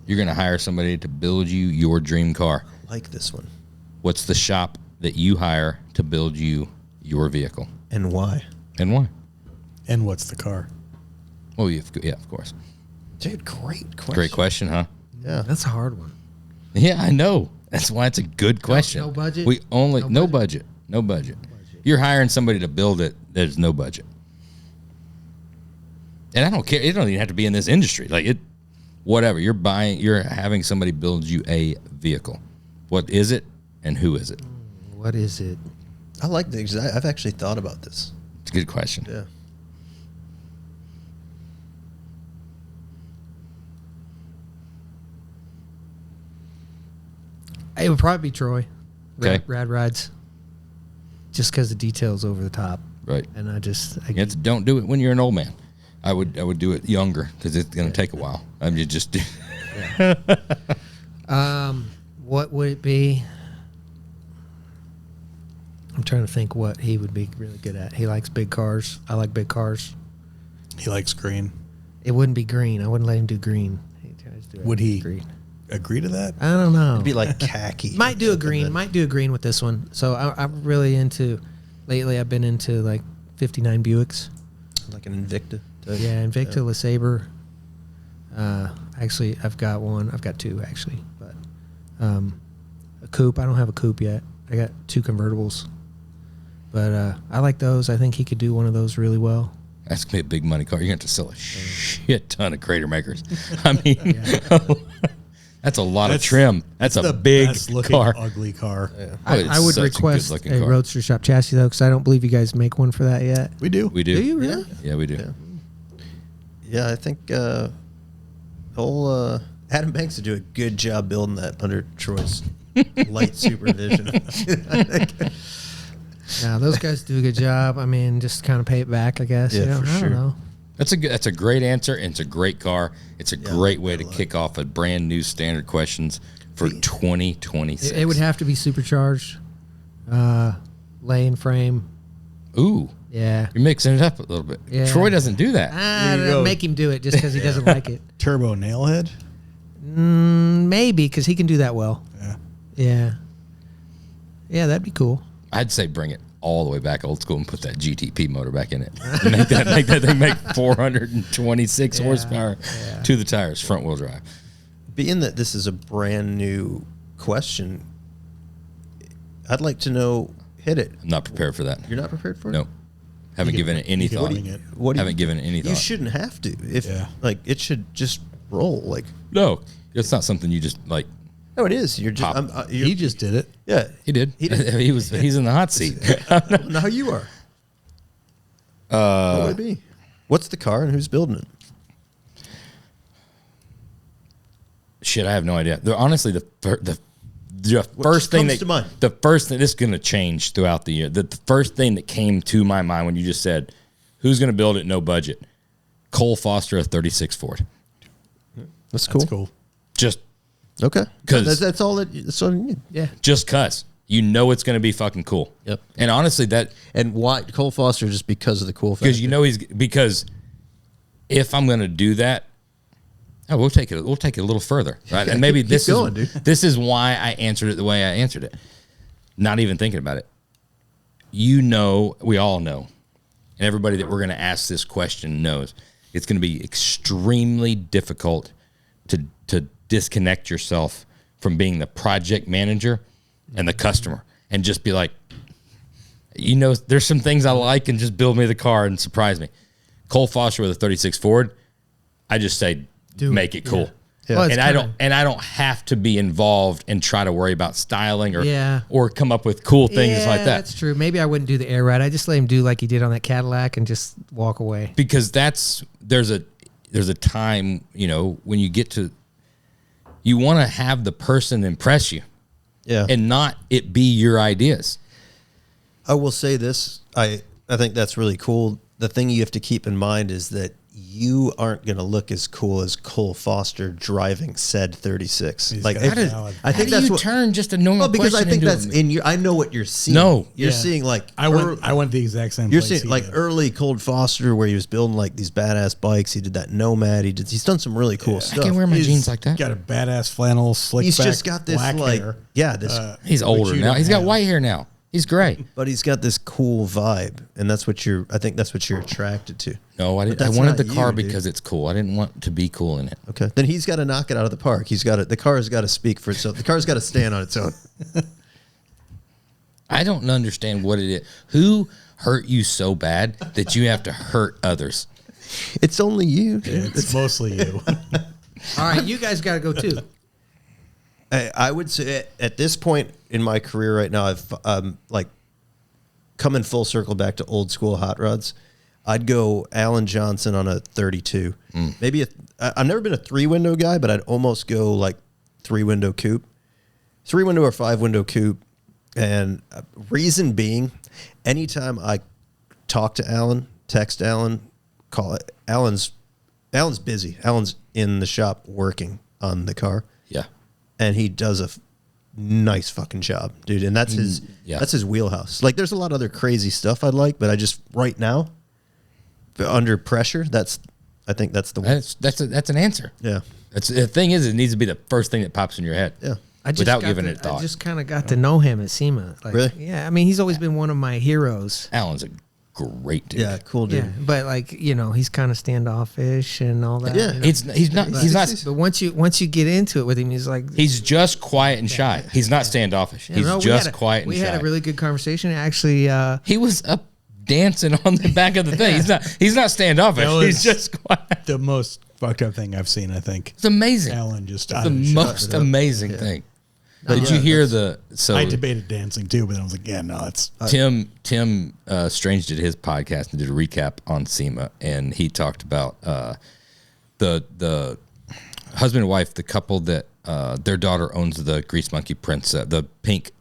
You're going to hire somebody to build you your dream car. I like this one. What's the shop that you hire to build you your vehicle, And why? and why? And what's the car? Well, yeah, of course. Dude, great question. Great question, huh? Yeah. that's a hard one. Yeah, I know. That's why it's a good question. no budget? We only No no budget? budget. No budget. You're hiring somebody to build it. There's no budget. And I don't care. It don't even have to be in this industry. Like it, whatever. You're having somebody build you a vehicle. What is it, and who is it? What is it? I like the exact. I've actually thought about this. It's a good question. Yeah. It would probably be Troy. Okay. Rad Rides. Just because the details over the top, Right. and Don't do it when you're an old man. I would do it younger because it's going to take a while. I mean, just do. what would it be? I'm trying to think what he would be really good at. He likes big cars. I like big cars. He likes green. It wouldn't be green. I wouldn't let him do green. He tries to do Would he green? agree to that? I don't know. It'd be like khaki. Might do a Something green. that- Might do a green with this one. So I'm really into. Lately, I've been into like 59 Buicks. Like an Invicta. type. Yeah, Invicta, LeSabre. Actually, I've got one. I've got two actually, but a coupe. I don't have a coupe yet. I got two convertibles, but I like those. I think he could do one of those really well. That's gonna be a big money car. You're gonna have to sell a shit ton of crater makers. I mean, that's a lot of trim. That's a big best-looking car. ugly car. Yeah. Oh, it's I would such a request good-looking a car. Roadster Shop chassis though, because I don't believe you guys make one for that yet. We do. We do. Do you really? Yeah, we do. Yeah. Yeah, I think Adam Banks would do a good job building that under Troy's light supervision. Yeah, those guys do a good job. I mean, just kind of pay it back, I guess. Yeah, You know, for I sure. don't know. That's a great answer, and it's a great car. It's a great way to kick off a brand new standard questions for 2026. It would have to be supercharged, lane frame. Ooh, Yeah. you're mixing it up a little bit. Yeah. Troy doesn't do that. There you go. Make him do it just because he doesn't like it. Turbo nailhead. Maybe because he can do that well. Yeah. Yeah. Yeah, that'd be cool. I'd say bring it all the way back old school and put that GTP motor back in it. make that thing make 426 horsepower to the tires, front wheel drive. Being that this is a brand new question, I'd like to know, hit it. I'm not prepared for that. You're not prepared for it? No, haven't given it any you can thought. wing it. What do you- Haven't given it any You thought. shouldn't have to. If Yeah. like it should just roll. Like No, it's not something you just like. No, it is. You're just. He just did it. Yeah, He did. He's in the hot seat. now you are. What would it be? What's the car and who's building it? Shit, I have no idea. Honestly, the first thing comes to mind? the first thing, this is going to change throughout the year. The first thing that came to my mind when you just said, "Who's going to build it? No budget." Cole Foster, a 36 Ford. That's cool. That's cool. Just Okay, 'Cause- that's all that. That's all you need. Yeah. just cuz you know it's going to be fucking cool. Yep. And honestly, that And why Cole Foster? Just because of the cool factor. because you know because if I'm going to do that, we'll take it. We'll take it a little further, right? And maybe keep going, dude. this is why I answered it the way I answered it. Not even thinking about it. You know, we all know, and everybody that we're going to ask this question knows it's going to be extremely difficult to disconnect yourself from being the project manager and the customer, and just be like, you know, there's some things I like, and just build me the car and surprise me. Cole Foster with a 36 Ford, I just say, make it cool. Yeah. Well, it's And I don't have to be involved and try to worry about styling or come up with cool things like that. That's true. Maybe I wouldn't do the air ride. I just let him do like he did on that Cadillac and just walk away. Because there's a time, you know, when you get to, you want to have the person impress you Yeah. and not it be your ideas. I will say this. I think that's really cool. The thing you have to keep in mind is that you aren't going to look as cool as Cole Foster driving said 36. He's Like, got if- valid. I think How that's do you what. turn just a normal Well, because I question think into that's in your. I know what you're seeing. No. You're Yeah. seeing like I went the exact same You're place seeing he like did. early Cole Foster where he was building like these badass bikes. He did that Nomad. He's done some really cool I stuff. can't wear my He's jeans like that. Got a badass flannel, slick He's back, just got this black like hair. He's older you now. don't He's got have. white hair now. He's great. but he's got this cool vibe, and that's what you're. I think that's what you're attracted to. No, I didn't. I that's wanted not the car you, dude. because it's cool. I didn't want to be cool in it. Okay, then he's got to knock it out of the park. He's got to. The car's got to speak for itself. The car's got to stand on its own. I don't understand what it is. Who hurt you so bad that you have to hurt others? It's only you. Dude. It's mostly you. All right, you guys got to go too. I would say at this point in my career right now, I've like coming full circle back to old school hot rods. I'd go Alan Johnson on a 32. Maybe I've never been a 3-window guy, but I'd almost go like 3-window coupe, 3-window or 5-window coupe. And reason being, anytime I talk to Alan, text Alan, call it, Alan's busy. Alan's in the shop working on the car. Yeah. And he does a nice fucking job, dude. And that's his that's his wheelhouse. Like, there's a lot of other crazy stuff I'd like, but I just right now, under pressure, I think that's the one. That's an answer. Yeah, The thing is, it needs to be the first thing that pops in your head. yeah. Without giving it I thought. just kind of got to know him at SEMA. Like, Really? Yeah, I mean, he's always been one of my heroes. Alan's a great dude. Yeah, cool dude. Yeah, but like, you know, he's kind of standoffish and all that. Yeah. you know? He's not. But once you get into it with him, he's like, He's just quiet and shy. He's not standoffish. Yeah, He's no, we just had quiet and We shy. had a really good conversation. Actually, He was up dancing on the back of the thing. He's not standoffish. That was- He's just quiet. The most fucked up thing I've seen, I think. It's amazing. Alan just The most amazing thing. Did you hear I debated dancing too, but I was like, yeah, no, it's Tim Strange did his podcast and did a recap on SEMA, and he talked about the husband and wife, the couple that their daughter owns the Grease Monkey Prince, the pink.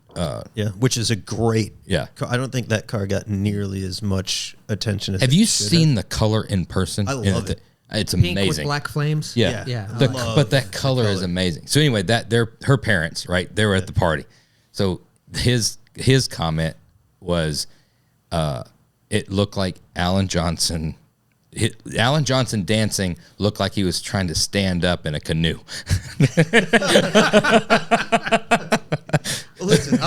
Yeah, which is a great. Yeah. car. I don't think that car got nearly as much attention as. Have it you should seen the color in person? I love it. It's pink amazing. with black flames. Yeah, Yeah. But that color is amazing. So anyway, her parents, right? They were at the party. So his comment was, it looked like Alan Johnson. Alan Johnson dancing looked like he was trying to stand up in a canoe. Listen,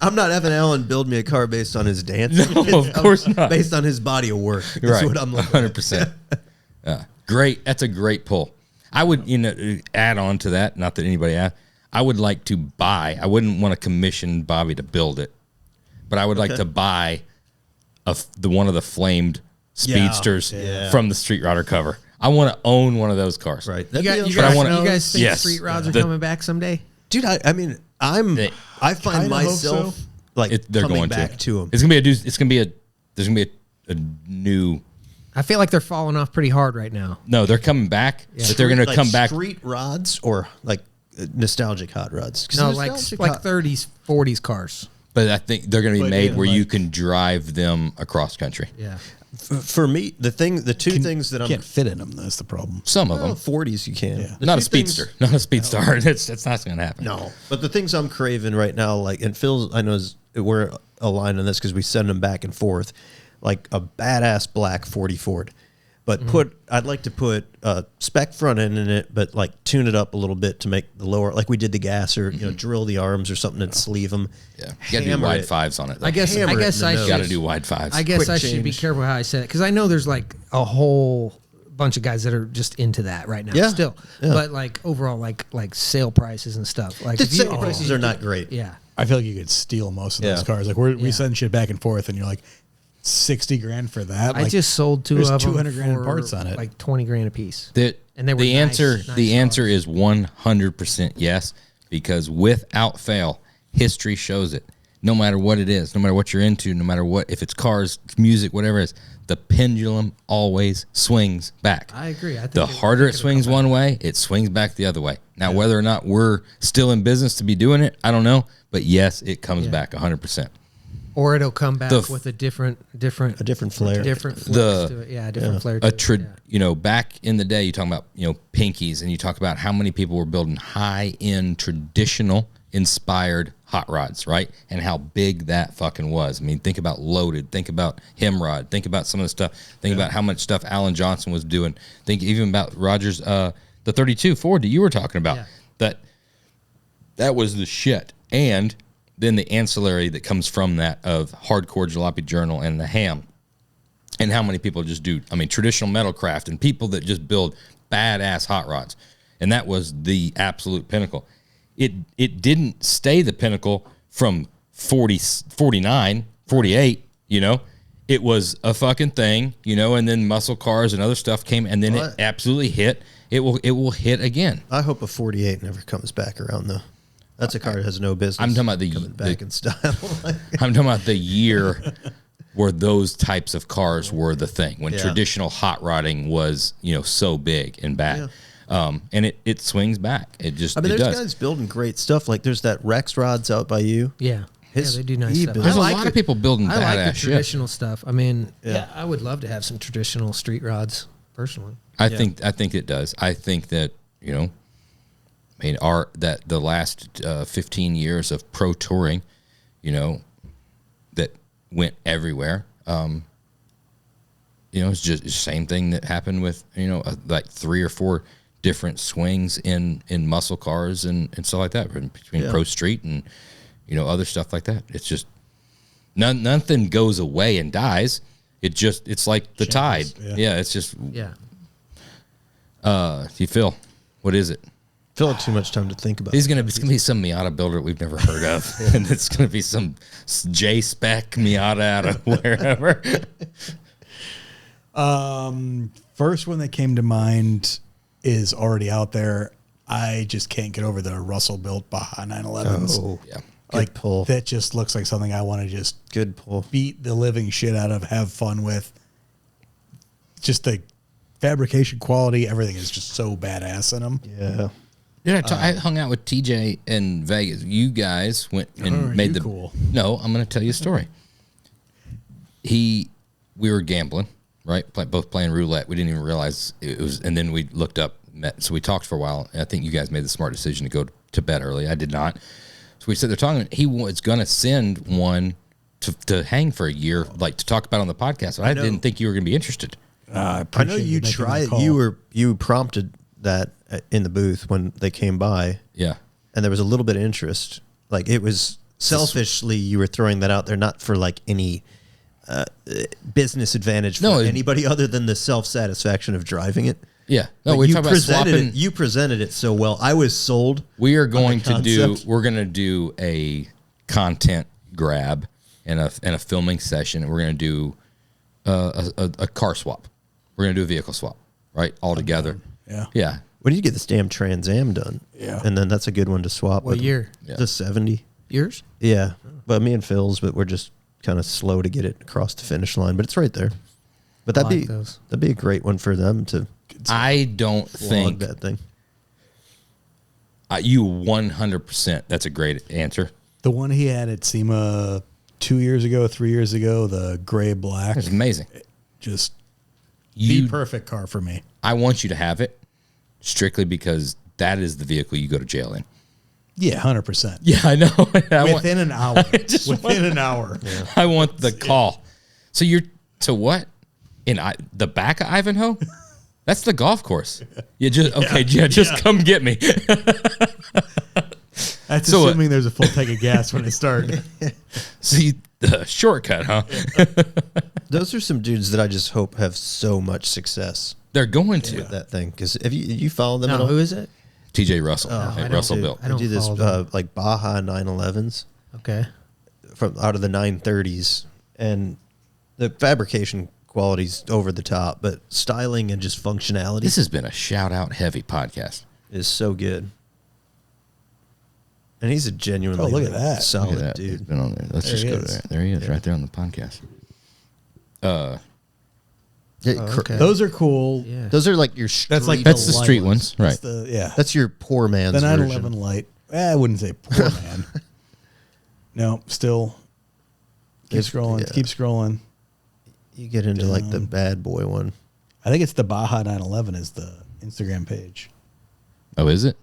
I'm not having Alan build me a car based on his dance. No, of course not. Based on his body of work. That's Right, what I'm looking at. 100%. Great. That's a great pull. I would, add on to that. Not that anybody asked. I would like to buy. I wouldn't want to commission Bobby to build it, but I would like to buy one of the flamed speedsters from the Street Rodder cover. I want to own one of those cars. Right. You That'd be guys I wanna- think Yes. street rods are The- coming back someday? Dude, I mean, I find kinda hope myself so. like They're coming going back to them. It's gonna be there's gonna be a new. I feel like they're falling off pretty hard right now. No, they're coming back, but they're gonna come back. Street rods or like nostalgic hot rods. 'Cause No, like nostalgic 30s, 40s cars. But I think they're gonna be But made in, where you like- can drive them across country. Yeah. For me, the two things that I'm Can't fit in them. That's the problem. Some of well, them, 40s you can. Yeah. The not a two things- speedster, not a speedstar. That's not gonna happen. No, but the things I'm craving right now, like, and Phil, I know we're aligned on this because we send them back and forth, like a badass black 40 Ford. But I'd like to put a spec front end in it, but like tune it up a little bit to make the lower, like we did the gas, or drill the arms or something and sleeve them. Yeah, you gotta do Hammer wide it. fives on it. Though. I guess Hammer it I in the nose. gotta do wide fives. I guess Quick I should be change. careful how I say it because I know there's like a whole bunch of guys that are just into that right now. Yeah. Still, Yeah. but like overall, like sale prices and stuff. Like The if you- sale prices are not great. Yeah. I feel like you could steal most of Yeah. those cars. Like we send shit back and forth, and you're like, 60 grand for that. I Like, just sold two there's of them 200 grand in for parts on it. like 20 grand a piece. And they were the nice- answer. nice The answer cars. is 100% yes, because without fail, history shows it. No matter what it is, no matter what you're into, no matter what, if it's cars, music, whatever it is, the pendulum always swings back. I agree. I think The harder it swings one way, it swings back the other way. Now, whether or not we're still in business to be doing it, I don't know. But yes, it comes back 100%. Or it'll come back The f- with a different flair. different flex The- to it. Yeah, a different flair. To it. Back in the day, you talk about, Pinkies, and you talk about how many people were building high-end traditional inspired hot rods, right? And how big that fucking was. I mean, think about Loaded, think about Hemrod, think about some of the stuff, think about how much stuff Alan Johnson was doing. Think even about Rogers, the 32 Ford that you were talking about. Yeah. That was the shit. And then the ancillary that comes from that of Hardcore Jalopy Journal and the Ham, and how many people just do, traditional metalcraft and people that just build badass hot rods. And that was the absolute pinnacle. It didn't stay the pinnacle from 40, 49, 48, It was a fucking thing, and then muscle cars and other stuff came, and then it absolutely hit. It will hit again. I hope a 48 never comes back around, though. That's a car that has no business. I'm talking about coming back in style. I'm talking about the year where those types of cars were the thing, when traditional hot rodding was, so big and bad. And it swings back. It just, there's it does. guys building great stuff. Like there's that Rex Rods out by you. Yeah. They do nice he stuff. builds- There's I a lot of people building I like the badass shit. traditional stuff. I mean, I would love to have some traditional street rods personally. I think it does. I think that, the last 15 years of pro touring, that went everywhere. It's just the same thing that happened with, like 3 or 4 different swings in muscle cars and stuff like that between pro street and, other stuff like that. It's just nothing goes away and dies. It's like the tide. Yeah. It's just, you feel, what is it? Phil had too much time to think about. It's gonna be some Miata builder that we've never heard of, and it's gonna be some J spec Miata out of wherever. First one that came to mind is already out there. I just can't get over the Russell built Baja 911s. Oh, Yeah, good pull. That just looks like something I want to just Good pull. beat the living shit out of, have fun with. Just the fabrication quality, everything is just so badass in them. Yeah. yeah. I hung out with TJ in Vegas. You guys went and made the cool. No, I'm gonna tell you a story. We were gambling, right? Both playing roulette. We didn't even realize it was, and then we looked up. So we talked for a while. And I think you guys made the smart decision to go to bed early. I did not. So we said they're talking. He was going to send one to hang for a year, like to talk about on the podcast. But I didn't think you were going to be interested. I know you tried. You prompted that in the booth when they came by. Yeah. And there was a little bit of interest. Like it was selfishly, you were throwing that out there, not for like any business advantage for anybody other than the self-satisfaction of driving it. Yeah. No, But we you talked about presented swapping. it. You presented it so well. I was sold. We are going on to the do. concept. We're going to do a content grab and a filming session. And we're going to do a car swap. We're going to do a vehicle swap, right? All together. Yeah. Yeah. We need to get this damn Trans Am done. Yeah. And then that's a good one to swap. What with. year? Yeah. The 70. Yours? Yeah. But me and Phil's, but we're just kind of slow to get it across the finish line. But it's right there. But I like those. that'd be a great one for them to I don't flog think that thing. you 100%. That's a great answer. The one he had at SEMA 2 years ago, 3 years ago, the gray black, It's amazing. just You, the perfect car for me. I want you to have it strictly because that is the vehicle you go to jail in. Yeah, 100%. Yeah, I know. Within an hour. Within an hour. I want the call. So you're to what? In the back of Ivanhoe? That's the golf course. You just come get me. That's So, assuming there's a full tank of gas when I start. See the shortcut, huh? Those are some dudes that I just hope have so much success They're going to. with that thing. Because if you follow them at No, all? who is it? TJ Russell. Oh, Hey, I Russell do- built. I don't They do this follow them. like Baja 911s Okay. from out of the 930s, and the fabrication quality's over the top, but styling and just functionality This has been a shout out heavy podcast. is so good. And he's a genuinely Oh, look at that. solid Look at that. He's dude. been on there. Let's There just he go is. there. There he is, right there on the podcast. Yeah, okay. Those are cool. Yeah. Those are like your street. That's the light street ones, right. That's the, yeah. That's your poor man's The 911 version. light. I wouldn't say poor man. No, still. Keep It's- scrolling. yeah. Keep scrolling. You get into like the bad boy one. I think it's the Baja 911 is the Instagram page. Oh, is it?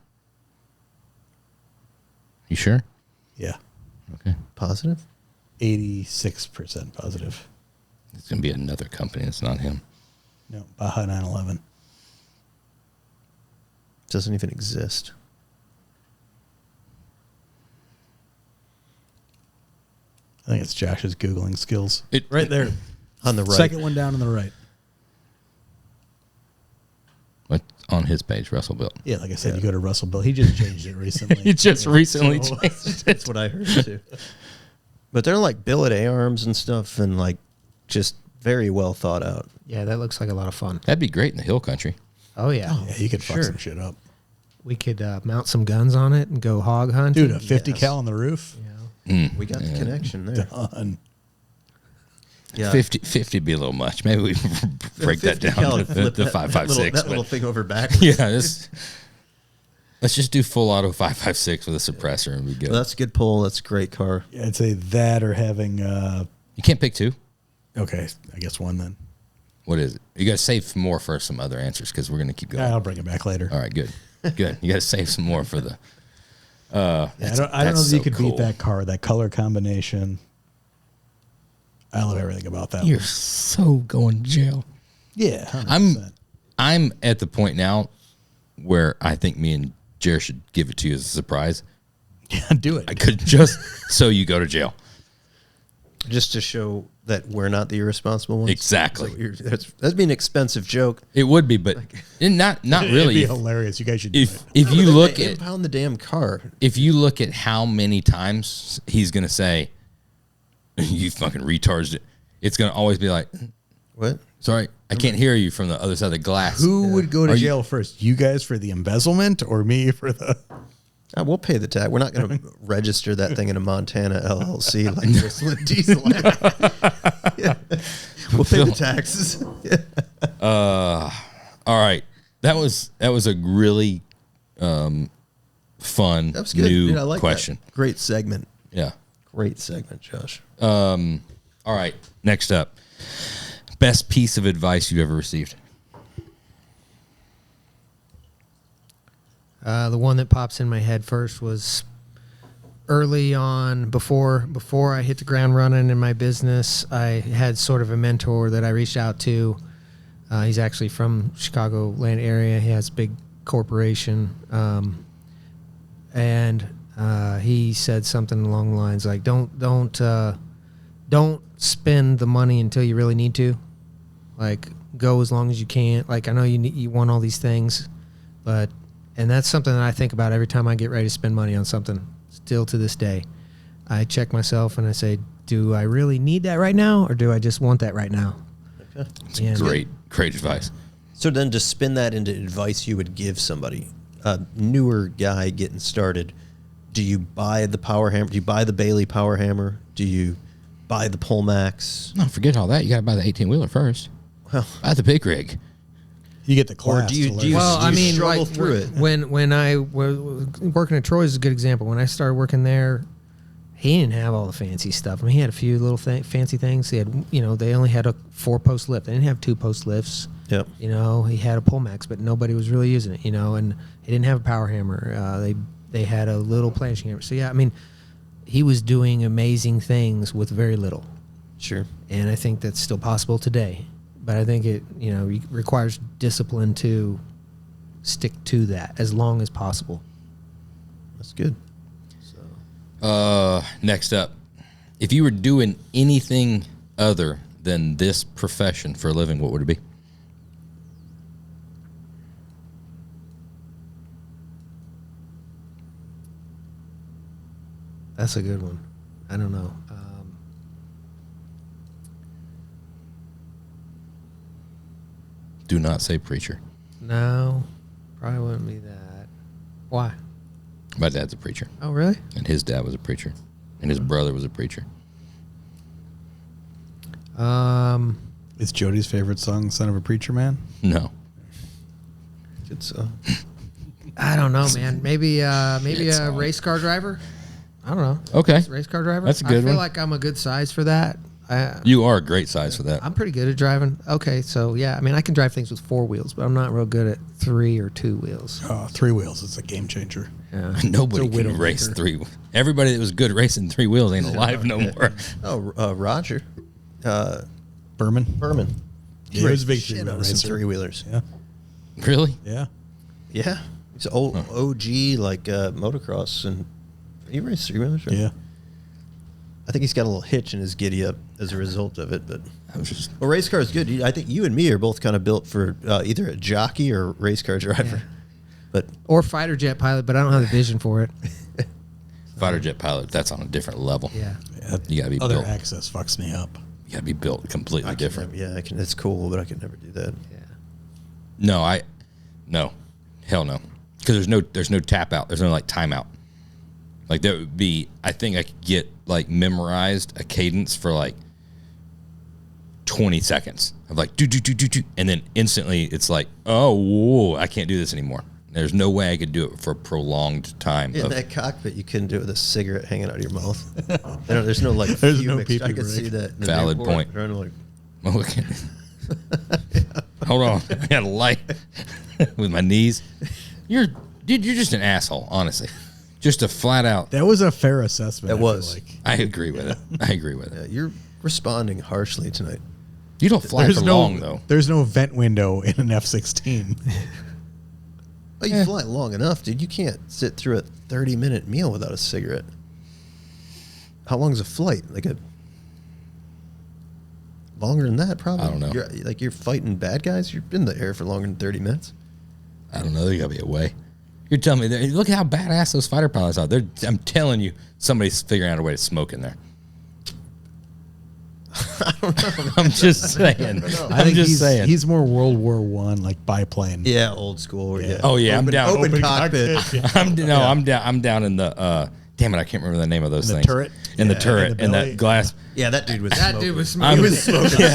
You sure? Yeah. Okay. Positive? 86% positive. It's going to be another company. It's not him. No, Baja 911. Doesn't even exist. I think it's Josh's Googling skills. It- right there. On the right. Second one down on the right. What on his page, Russell built. Yeah, like I said, you go to Russell Bill. He just changed it recently. He just recently So- changed. That's what I heard too. But they're like billet A arms and stuff, and like just very well thought out. Yeah, that looks like a lot of fun. That'd be great in the hill country. Oh, yeah. Yeah, you could fuck Sure. some shit up. We could mount some guns on it and go hog hunting. Dude, a 50 Yes. cal on the roof? We got the connection there. Done. Yeah. 50 would be a little much. Maybe we break that 50 down cal to to flip the that 5.56. That little thing over backwards. Yeah, let's just do full auto 5.56 with a suppressor and we go. Well, that's a good pull. That's a great car. Yeah, I'd say that or having, You can't pick two. okay, I guess one then. What is it? You got to save more for some other answers because we're going to keep going. Yeah, I'll bring it back later. All right, good. Good. You got to save some more for the. Yeah, I don't know that's if you so could cool. beat that car, that color combination. I love everything about that You're one. so going to jail. Yeah, 100%. I'm at the point now where I think me and Jer should give it to you as a surprise. Yeah, do it. I could just so you go to jail. Just to show that we're not the irresponsible ones. Exactly. That'd be an expensive joke. It would be, but not It'd really. be hilarious. You guys should do If it. if you look at impound the damn car. if you look at how many times he's gonna say, "You fucking retards," it's gonna always be like, What? "Sorry, I can't hear you from the other side of the glass." Who would go to Are you- jail first? You guys for the embezzlement or me for the... We'll pay the tax. We're not going to register that thing in a Montana LLC like Whistling Diesel. Yeah. We'll pay the taxes. Yeah. All right, that was a really fun That was good. new Dude, I like question. That. Great segment. Yeah. Great segment, Josh. All right. Next up, best piece of advice you ever received. The one that pops in my head first was early on, before I hit the ground running in my business. I had sort of a mentor that I reached out to. He's actually from Chicagoland area. He has a big corporation, and he said something along the lines like, "Don't spend the money until you really need to. Like, go as long as you can. Like, I know you want all these things, but." And that's something that I think about every time I get ready to spend money on something. Still to this day, I check myself and I say, do I really need that right now, or do I just want that right now? Okay. And Great advice. So then to spin that into advice you would give somebody, a newer guy getting started, do you buy the power hammer? Do you buy the Bailey power hammer? Do you buy the Polmax? No, forget all that. You got to buy the 18-wheeler first. Well, Buy the big rig. You get the class. Or do you- to learn. do you- Well, I mean, struggle like, through it. when I was working at Troy's is a good example. When I started working there, he didn't have all the fancy stuff. I mean, he had a few little fancy things. He had, they only had a 4-post lift. They didn't have 2-post lifts. Yep. He had a Polmax, but nobody was really using it. And he didn't have a power hammer. They had a little planching hammer. So yeah, I mean, he was doing amazing things with very little. Sure. And I think that's still possible today. But I think it, requires discipline to stick to that as long as possible. That's good. Next up, if you were doing anything other than this profession for a living, what would it be? That's a good one. I don't know. Do not say preacher. No, probably wouldn't be that. Why? My dad's a preacher, Oh, really? and his dad was a preacher, and his brother was a preacher. Is Jody's favorite song "Son of a Preacher Man"? No. Good song. I don't know, man. Maybe a race car driver. I don't know. Okay. Race car driver. That's a good I feel one. like I'm a good size for that. You are a great size for that. I'm pretty good at driving. Okay, so yeah, I mean, I can drive things with 4 wheels, but I'm not real good at 3 or 2 wheels. 3 wheels is a game changer. Yeah. Nobody It's a can widowmaker. race 3. Everybody that was good at racing 3 wheels ain't alive no more. Oh, Roger. Berman. Berman. Yeah, he was a big Shit, three-wheel out of some racer. 3-wheelers. Yeah. Really? Yeah. Yeah. He's OG, like motocross, and he raced 3-wheelers, right? Yeah. I think he's got a little hitch in his giddy up as a result of it, but I was just well, race car is good. I think you and me are both kind of built for either a jockey or a race car driver. Yeah. But Or fighter jet pilot, but I don't have the vision for it. fighter jet pilot. That's on a different level. Yeah. Yeah. You gotta be Other built. access fucks me up. You gotta be built completely I different. Never, I can. It's cool, but I could never do that. Yeah. No, hell no. Because there's no tap out. There's no like timeout. Like that would be. I think I could get like memorized a cadence for like 20 seconds of like do, and then instantly it's like, oh, whoa, I can't do this anymore. There's no way I could do it for a prolonged time. In that cockpit, you couldn't do it with a cigarette hanging out of your mouth. There's no like. There's no fume I pee-pee could break. see that. in the Valid airport. point. Trying to, like, Okay. Hold on, I got a light with my knees. You're just an asshole, honestly. Just a flat out. That was a fair assessment. It I feel was. Like. I agree with it. I agree with it. yeah, you're responding harshly tonight. You don't fly for long though. There's no vent window in an F-16. Oh, you fly long enough, dude. You can't sit through a 30-minute meal without a cigarette. How long is a flight? Like a longer than that, probably. I don't know. You're fighting bad guys. You're in the air for longer than 30 minutes. I don't know. There gotta be a way. You're telling me that. Look at how badass those fighter pilots are. I'm telling you, somebody's figuring out a way to smoke in there. I don't know. I'm just saying. I I'm think just saying. he's more World War I, like biplane. Yeah, old school. Yeah. Oh yeah, I'm down. Open cockpit. I'm down in the. Damn it, I can't remember the name of those In the things. turret? In the Yeah, turret, in the in belly. that glass. Yeah, that dude was. That dude was He smoking. was smoking.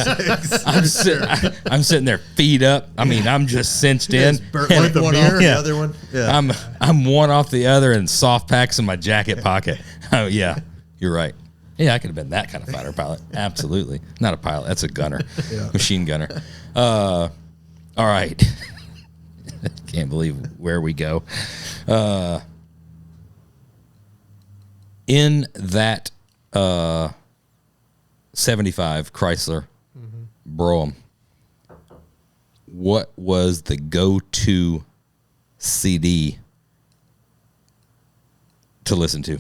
I'm sitting there, feet up. I mean, I'm just cinched in. Burnt And- like one off the other one. Yeah. I'm one off the other and soft packs in my jacket pocket. Oh yeah, you're right. Yeah, I could have been that kind of fighter pilot. Absolutely. Not a pilot. That's a gunner. Machine gunner. All right. Can't believe where we go. In that 75 Chrysler Brougham, what was the go-to CD to listen to?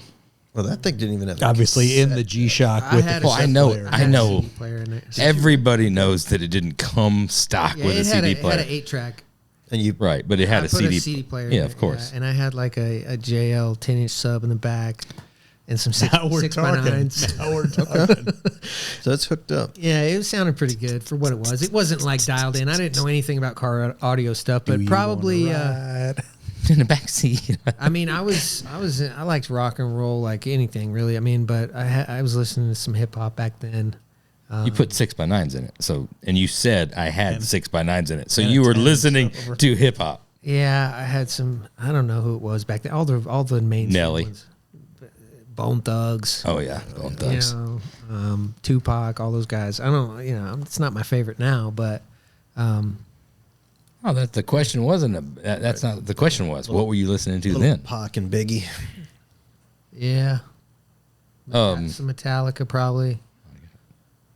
Well, that thing didn't even have. Obviously in the G-Shock I with had the a I cassette know. player. I know. CD player in it. Everybody knows that it didn't come stock Yeah, with a it had CD it player. had an 8-track. And you. Right, but it had I a put CD. a CD player. Yeah, in of it, course. and I had like a JL 10-inch sub in the back, and some six Now we're by talking. nines. Now we're talking. So it's hooked up. Yeah, it sounded pretty good for what it was. It wasn't like dialed in. I didn't know anything about car audio stuff, but Do you probably. wanna ride? In the back seat. I mean, I liked rock and roll like anything really. I mean, but I was listening to some hip hop back then. You put 6x9s in it. So, and you said I had 6x9s in it. So and you a were 10, listening so over. to hip hop. Yeah, I had some. I don't know who it was back then. All the main Nelly. ones. Bone Thugs. Oh yeah, Bone Thugs. You know, Tupac, all those guys. I don't. You know, it's not my favorite now, but. Oh, that the question wasn't. That's not the question. Was what were you listening to Little then? Pac and Biggie. Yeah. Um, Some Metallica probably.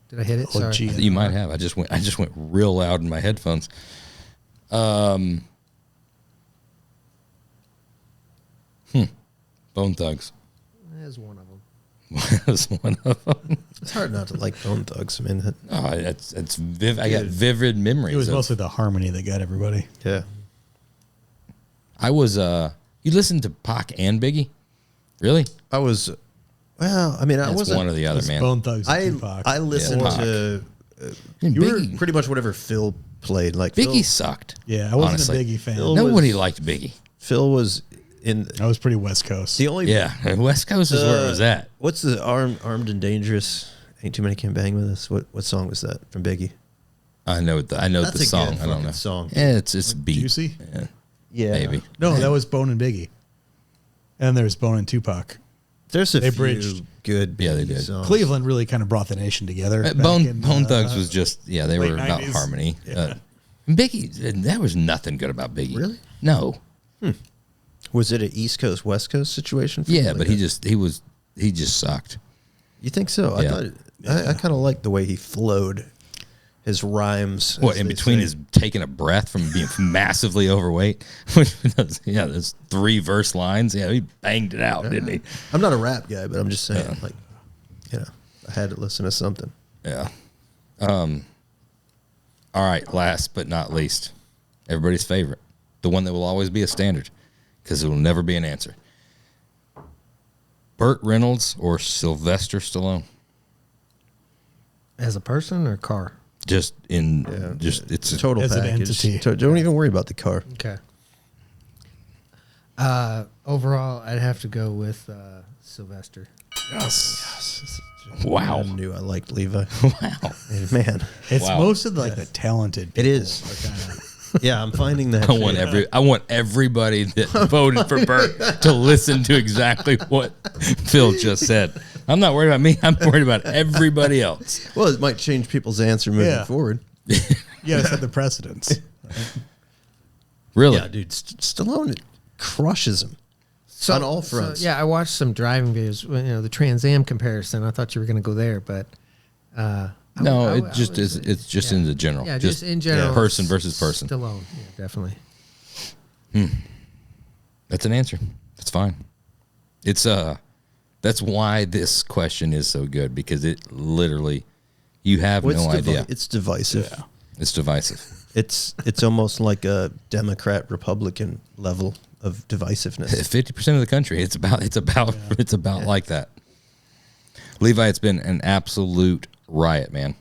Did I hit it? Sorry. gee. You might have. I just went real loud in my headphones. Bone Thugs There's one of them. was one of them. It's hard not to like Bone Thugs. I mean, Oh, it's vivid. I got vivid memories. It was of- mostly the harmony that got everybody. yeah. I was. You listened to Pac and Biggie, really? I was. Well, I mean, I That's wasn't. one or the other, It's man. Bone Thugs and I Tupac. I listened Pac. to And you were Biggie, pretty much whatever Phil played. Like Biggie Phil, sucked. Yeah, I wasn't honestly. a Biggie fan. Phil- Nobody was- liked Biggie. Phil was in I was pretty West Coast. the only. Yeah, and West Coast is where it was at. What's the armed and dangerous? Ain't too many can bang with us. What song was that from Biggie? I know the That's a song. good I don't fucking know. song. Yeah, it's beat. Juicy? Yeah, Yeah, maybe. No, that was Bone and Biggie. And there's Bone and Tupac. There's a They few bridged. good. Yeah, they Biggie did. songs. Cleveland really kind of brought the nation together. back Bone in, Thugs was just they late were about 90s. harmony. Yeah. Biggie, there was nothing good about Biggie. Really? No. Was it an East Coast West Coast situation? For Yeah, him? but Like he just sucked. You think so? Yeah. I thought I kind of liked the way he flowed his rhymes. What as in they between say. his taking a breath from being massively overweight? Yeah, there's 3 verse lines. Yeah, he banged it out, didn't he? I'm not a rap guy, but I'm just saying, like, you know, I had to listen to something. Yeah. All right. Last but not least, everybody's favorite, the one that will always be a standard, because it will never be an answer. Burt Reynolds or Sylvester Stallone? As a person or car? It's a Total As an package. entity. Don't even worry about the car. Okay. Overall, I'd have to go with Sylvester. wow. I knew I liked Levi. Wow. Man, It's Wow. most of the talented it people is. are kinda- Yeah, I'm finding that. I want everybody that voted for Burt to listen to exactly what Phil just said. I'm not worried about me. I'm worried about everybody else. Well, it might change people's answer moving Yeah. forward. You gotta set the precedence. Really? Yeah, dude, Stallone crushes him on all fronts. yeah, I watched some driving videos. You know, the Trans Am comparison. I thought you were going to go there, but No, I it would just say- is. It's just yeah. in the general. Yeah, just in general. Person versus person. Stallone, yeah, definitely. That's an answer. That's fine. It's that's why this question is so good, because it literally, you have Well, no idea. It's divisive. It's divisive. It's almost like a Democrat Republican level of divisiveness. 50% of the country. It's about like that. Levi, it's been an absolute riot, man.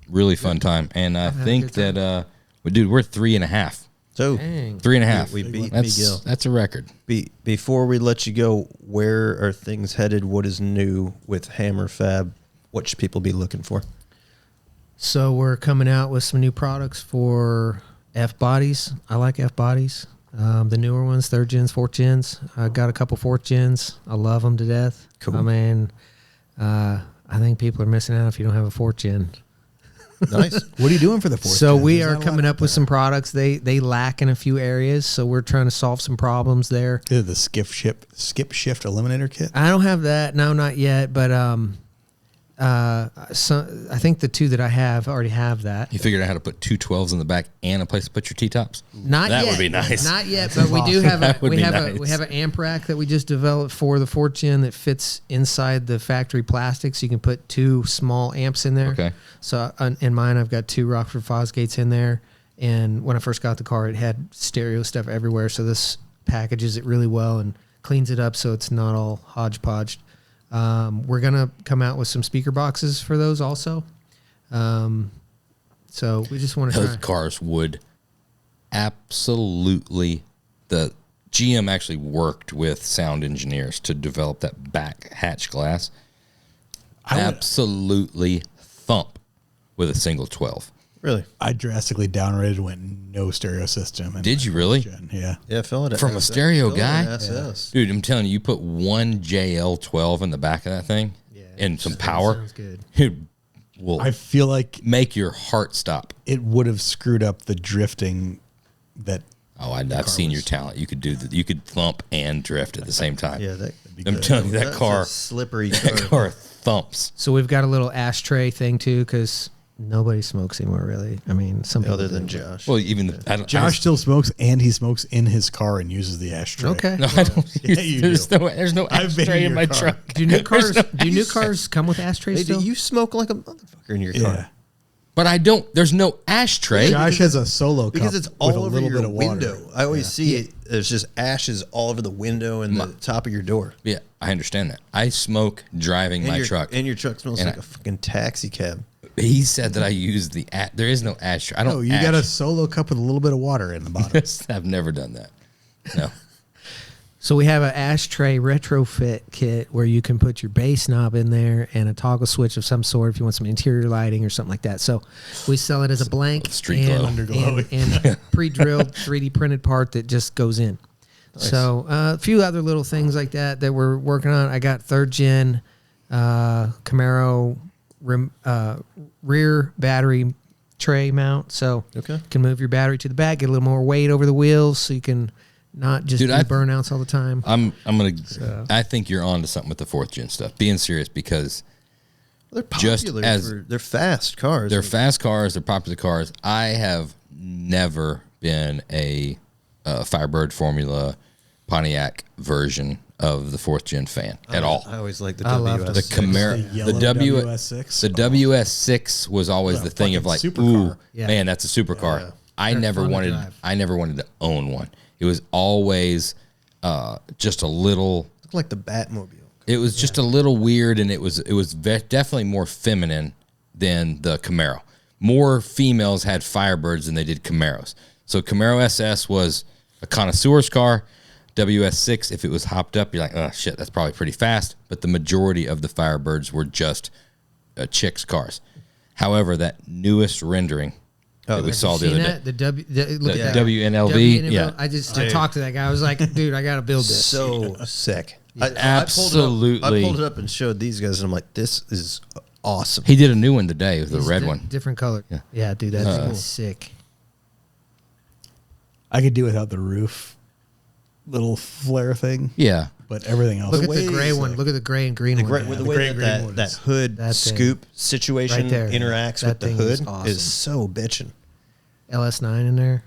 Really fun time, and I had a think good time. that, dude, we're 3.5. So Dang. 3.5. We beat that's Miguel. that's a record. Before we let you go, where are things headed? What is new with Hammer Fab? What should people be looking for? So we're coming out with some new products for F bodies. I like F bodies. The newer ones, 3rd gens, 4th gens. I got a couple 4th gens. I love them to death. Cool. I mean, I think people are missing out if you don't have a 4th gen. Nice. What are you doing for the fourth? So gen? we There's are not a lot coming out up with there. some products. They lack in a few areas, so we're trying to solve some problems there. Is it the skip shift eliminator kit. I don't have that. No, not yet. But I think the 2 that I have already have that. You figured out how to put 2 12s in the back and a place to put your T-tops? Not That yet. would be nice. Not yet, but we do have That would be we nice. have an amp rack that we just developed for the 4th gen that fits inside the factory plastics. You can put 2 small amps in there. Okay. So in mine, I've got 2 Rockford Fosgates in there. And when I first got the car, it had stereo stuff everywhere. So this packages it really well and cleans it up so it's not all hodgepodged. We're going to come out with some speaker boxes for those also. So we just want to Those cars would absolutely, the GM actually worked with sound engineers to develop that back hatch glass. Absolutely thump with a single 12. Really? I drastically downgraded, went no stereo system. Did you really? Yeah. Yeah, fill it From a stereo guy? SS. Dude, I'm telling you, you put one JL12 in the back of that thing and some power. Sounds good. It will I feel like make your heart stop. it would have screwed up the drifting that. Oh, I've seen your talent. You could do that. You could thump and drift at the same time. Yeah, I'm telling you, that that's car, a slippery that car. car thumps. So we've got a little ashtray thing too, because nobody smokes anymore, really. I mean, some people Other do. than Josh. Well, even Josh still smokes, and he smokes in his car and uses the ashtray. Okay. No, I don't. Yeah, you there's no I've been ashtray in in my your car. truck. Do new cars? Do new cars come with ashtrays Hey, still? do you smoke like a motherfucker in your Yeah. car? But I don't. There's no ashtray. Josh has a solo cup Because it's with all a over little your bit of water. window. I always see it. There's just ashes all over the window and the top of your door. Yeah, I understand that. I smoke driving my truck. And your truck smells And like a fucking taxi cab. He said that I use the. There is no ashtray. I don't. No, you got a solo cup with a little bit of water in the bottom. I've never done that. No. So we have an ashtray retrofit kit where you can put your bass knob in there and a toggle switch of some sort if you want some interior lighting or something like that. So we sell it as a blank Street glow. and pre-drilled 3D printed part that just goes in. Nice. So a few other little things like that we're working on. I got 3rd gen Camaro rear battery tray mount. So you can move your battery to the back, get a little more weight over the wheels so you can not just do burnouts all the time. I think you're on to something with the 4th gen stuff. Being serious, because they're popular. They're fast cars. They're fast cars. They're popular cars. I have never been a Firebird Formula Pontiac version of the 4th gen fan at all. I always like the love WS. The Camaro, the WS6. The WS6 was always the thing of like, supercar. ooh, man, that's a supercar. yeah. I never wanted to own one. It was always just a little. Look like the Batmobile. It was just a little weird, and it was definitely more feminine than the Camaro. More females had Firebirds than they did Camaros. So Camaro SS was a connoisseur's car. WS6, if it was hopped up, you're like, oh shit, that's probably pretty fast. But the majority of the Firebirds were just chicks' cars. However, that newest rendering that we saw the other day, The WNLV, yeah, I talked to that guy. I was like, dude, I got to build this. So sick. Absolutely. I pulled it up and showed these guys, and I'm like, this is awesome. he did a new one today with the red one. Different color. Yeah, dude, that's sick. I could do without the roof little flare thing. Yeah, But everything else. Look at the gray one. Look at the gray and green one. With the the way gray and green one that is- hood that thing. scoop situation Right there. interacts That with the thing hood is awesome. is so bitchin'. LS9 in there.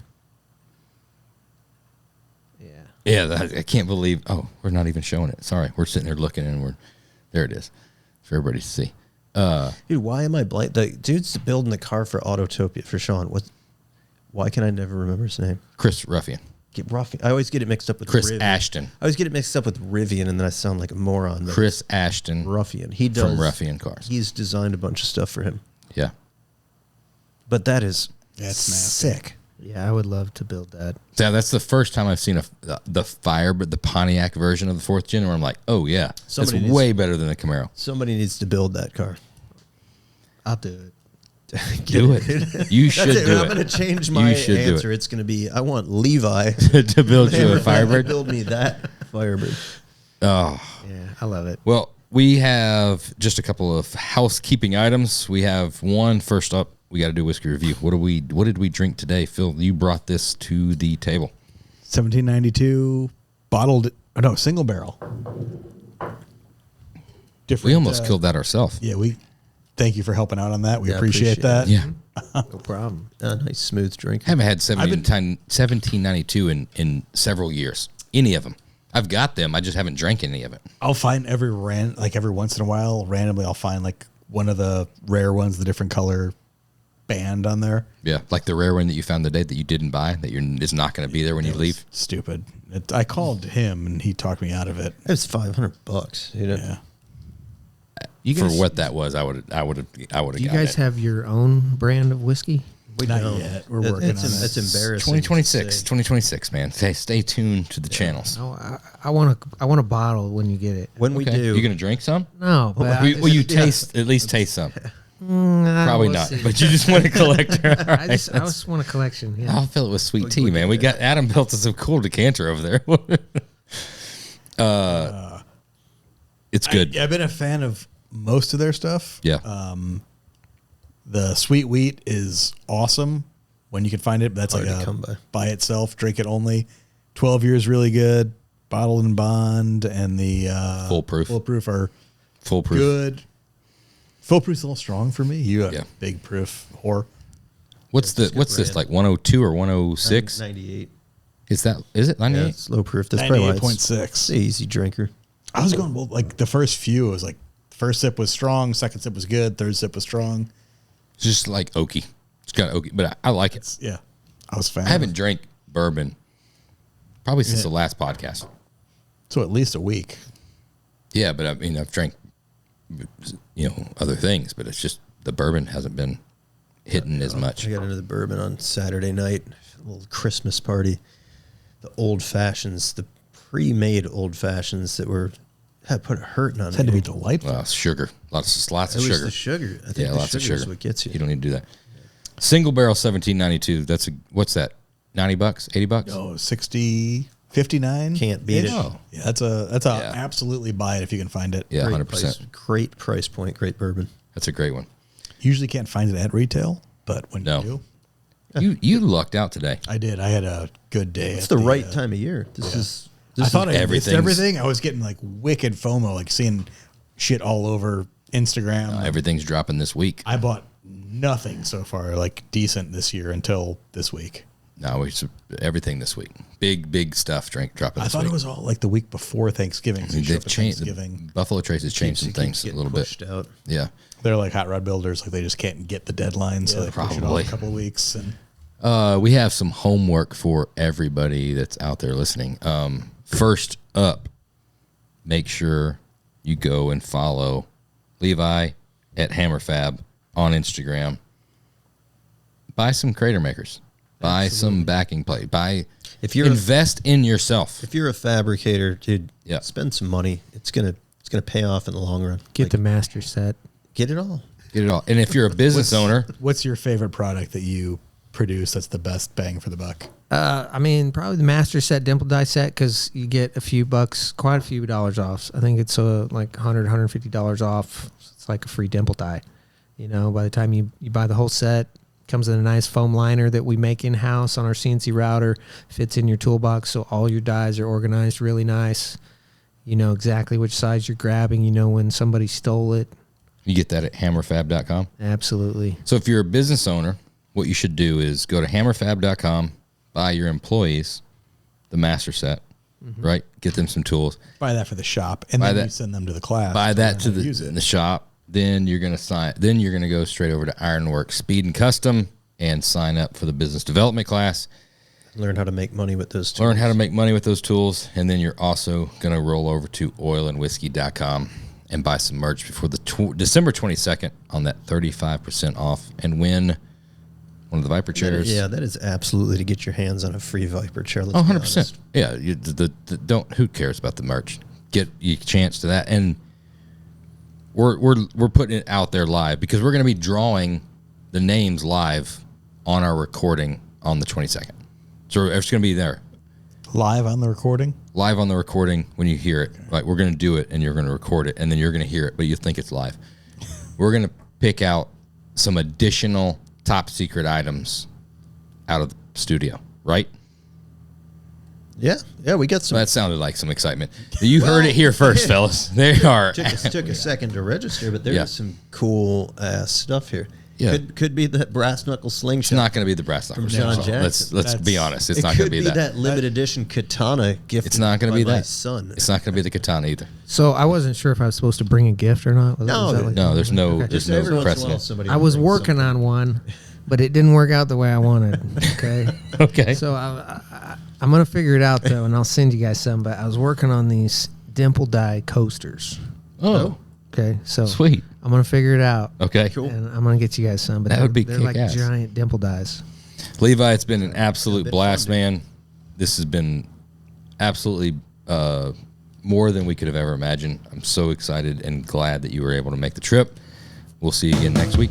yeah. I can't believe. Oh, we're not even showing it. Sorry, we're sitting there looking, and there it is for everybody to see. Dude, why am I blank? The dude's building the car for Autotopia for Sean. Why can I never remember his name? Chris Ruffian, I always get it mixed up with Chris Rivian. Ashton, I always get it mixed up with Rivian, and then I sound like a moron. Chris Ashton Ruffian. He does from Ruffian Cars. He's designed a bunch of stuff for him. Yeah, But that is That's nasty. sick. Yeah, I would love to build that. so that's the first time I've seen the Pontiac version of the 4th gen, where I'm like, oh yeah, that's way better than the Camaro. Somebody needs to build that car. I'll do it. Do it. You should That's it. do I'm it. going to change my You should do answer. It's going to be, I want Levi to build you a Firebird. Build me that Firebird. Oh, Yeah, I love it. well, we have just a couple of housekeeping items. We have one. First up, we got to do whiskey review. What did we drink today, Phil? You brought this to the table. 1792 bottled. Oh no, single barrel. Different. We almost killed that ourselves. Yeah, we. Thank you for helping out on that. We Yeah, appreciate appreciate that. Yeah, No problem. Nice smooth drink. I haven't had 1792 in several years. Any of them. I've got them. I just haven't drank any of it. I'll find every once in a while, randomly, I'll find like one of the rare ones, the different color band on there. Yeah, like the rare one that you found the day that you didn't buy, that is not going to be there when you leave. Stupid. I called him and he talked me out of it. It was $500. You know? Yeah. You for guys- what that was, I would have. Do you guys have your own brand of whiskey? We Not don't. yet. We're working on it. It's embarrassing. 2026, man. Stay tuned to the channels. I want a bottle when you get it. When we Okay. do, You gonna drink some? No, but Will you taste at least taste some? Probably we'll not. see. But you just want a collector. All I right. just want a collection. Yeah. I'll fill it with sweet tea, man. We got Adam built us a cool decanter over there. It's good. I've been a fan of most of their stuff. Yeah. The sweet wheat is awesome when you can find it. That's Hard like to come by. itself. Drink it only. 12 years really good. Bottle and bond and the Foolproof. are Foolproof. good. Foolproof's a little strong for me. You a Yeah. big proof whore. What's this like 102 or 106? 98. Is it 98? Yeah, it's low proof. That's probably why it's 98.6. the easy drinker. I was going, well, like the first few, it was like first sip was strong, second sip was good, third sip was strong. It's just like oaky. It's kind of oaky, but I like it. Yeah. I was a fan. I haven't drank bourbon probably since the last podcast. So at least a week. Yeah, but I mean, I've drank, other things, but it's just the bourbon hasn't been hitting as much. I got into the bourbon on Saturday night, a little Christmas party. The old fashions, the pre-made old fashions that had put a hurting on It it. had to be delightful. Well, sugar, lots It of was sugar. the sugar. I think Yeah, the lots sugar of sugar. is what gets you. You don't need to do that. Single barrel 1792. What's that? $90, $80? Oh, 60, 59. Can't beat it. Oh. Yeah, that's a Yeah. absolutely buy it if you can find it. Yeah, Great 100%. Great price point, great bourbon. That's a great one. Usually can't find it at retail, but when No. you do, You lucked out today. I did. I had a good day. It's at the right time of year. I thought I missed everything's- everything. I was getting like wicked FOMO, like seeing shit all over Instagram. Everything's dropping this week. I bought nothing so far, like decent this year until this week. No, everything this week. Big stuff dropping I this thought week. it was all like the week before Thanksgiving. So you show They've up at changed. Thanksgiving. Buffalo Trace has changed some things a little bit. pushed out. Yeah. They're like hot rod builders, like they just can't get the deadline, so they push it off probably. a couple of weeks. And We have some homework for everybody that's out there listening. First up, make sure you go and follow Levi at HammerFab on Instagram. Buy some crater makers. Buy some backing plate. Invest in yourself. If you're a fabricator, dude, Yeah. spend some money. It's gonna pay off in the long run. Get the master set. Get it all. Get it all. And if you're a business owner, what's your favorite product that you produce that's the best bang for the buck? I mean, probably the master set dimple die set because you get a few bucks, quite a few dollars off. I think it's like $100, $150 off. It's like a free dimple die. By the time you buy the whole set, comes in a nice foam liner that we make in house on our CNC router. Fits in your toolbox, so all your dies are organized really nice. You know exactly which size you're grabbing. You know when somebody stole it. you get that at hammerfab.com. Absolutely. So if you're a business owner, what you should do is go to hammerfab.com, buy your employees the master set, right? Get them some tools. Buy that for the shop, and Buy then that- you send them to the class. Buy that to use the it. in the shop. Then you're gonna sign. Then you're gonna go straight over to Ironworks Speed and Custom and sign up for the business development class. Learn how to make money with those tools. Learn how to make money with those tools, and then you're also gonna roll over to oilandwhiskey.com and buy some merch before the December 22nd on that 35% off and win one of the Viper chairs. Yeah, that is absolutely to get your hands on a free Viper chair. Let's Oh, be 100%. honest. Yeah, don't. Who cares about the merch? Get you a chance to that, and we're putting it out there live because we're going to be drawing the names live on our recording on the 22nd. So it's going to be there Live on the recording. live on the recording when you hear it. Like we're going to do it, and you're going to record it, and then you're going to hear it, but you think it's live. We're going to pick out some additional top secret items out of the studio, right? Yeah, we got some. That sounded like some excitement. You heard it here first, fellas. They are. took a second to register, but there's Yeah. some cool ass stuff here. Yeah. Could be that brass knuckle slingshot. It's not going to be the brass knuckles. From John So Jackson. Let's be honest. It's It not could going to be that. that limited edition katana gift. It's not going to be my that. son. It's not going to be the katana either. So I wasn't sure if I was supposed to bring a gift or not. No, No, there's no. Okay. There's Just every no once in a while, precedent. somebody I was brings working something. on one, but it didn't work out the way I wanted. Okay. Okay. So I'm gonna figure it out though, and I'll send you guys some. But I was working on these dimple die coasters. Oh, Okay, so Sweet. I'm gonna figure it out. Okay. And I'm gonna get you guys some. But That would be they're like kick-ass. giant dimple dies. Levi, it's been an absolute been blast, fun, dude. man. This has been absolutely more than we could have ever imagined. I'm so excited and glad that you were able to make the trip. We'll see you again next week.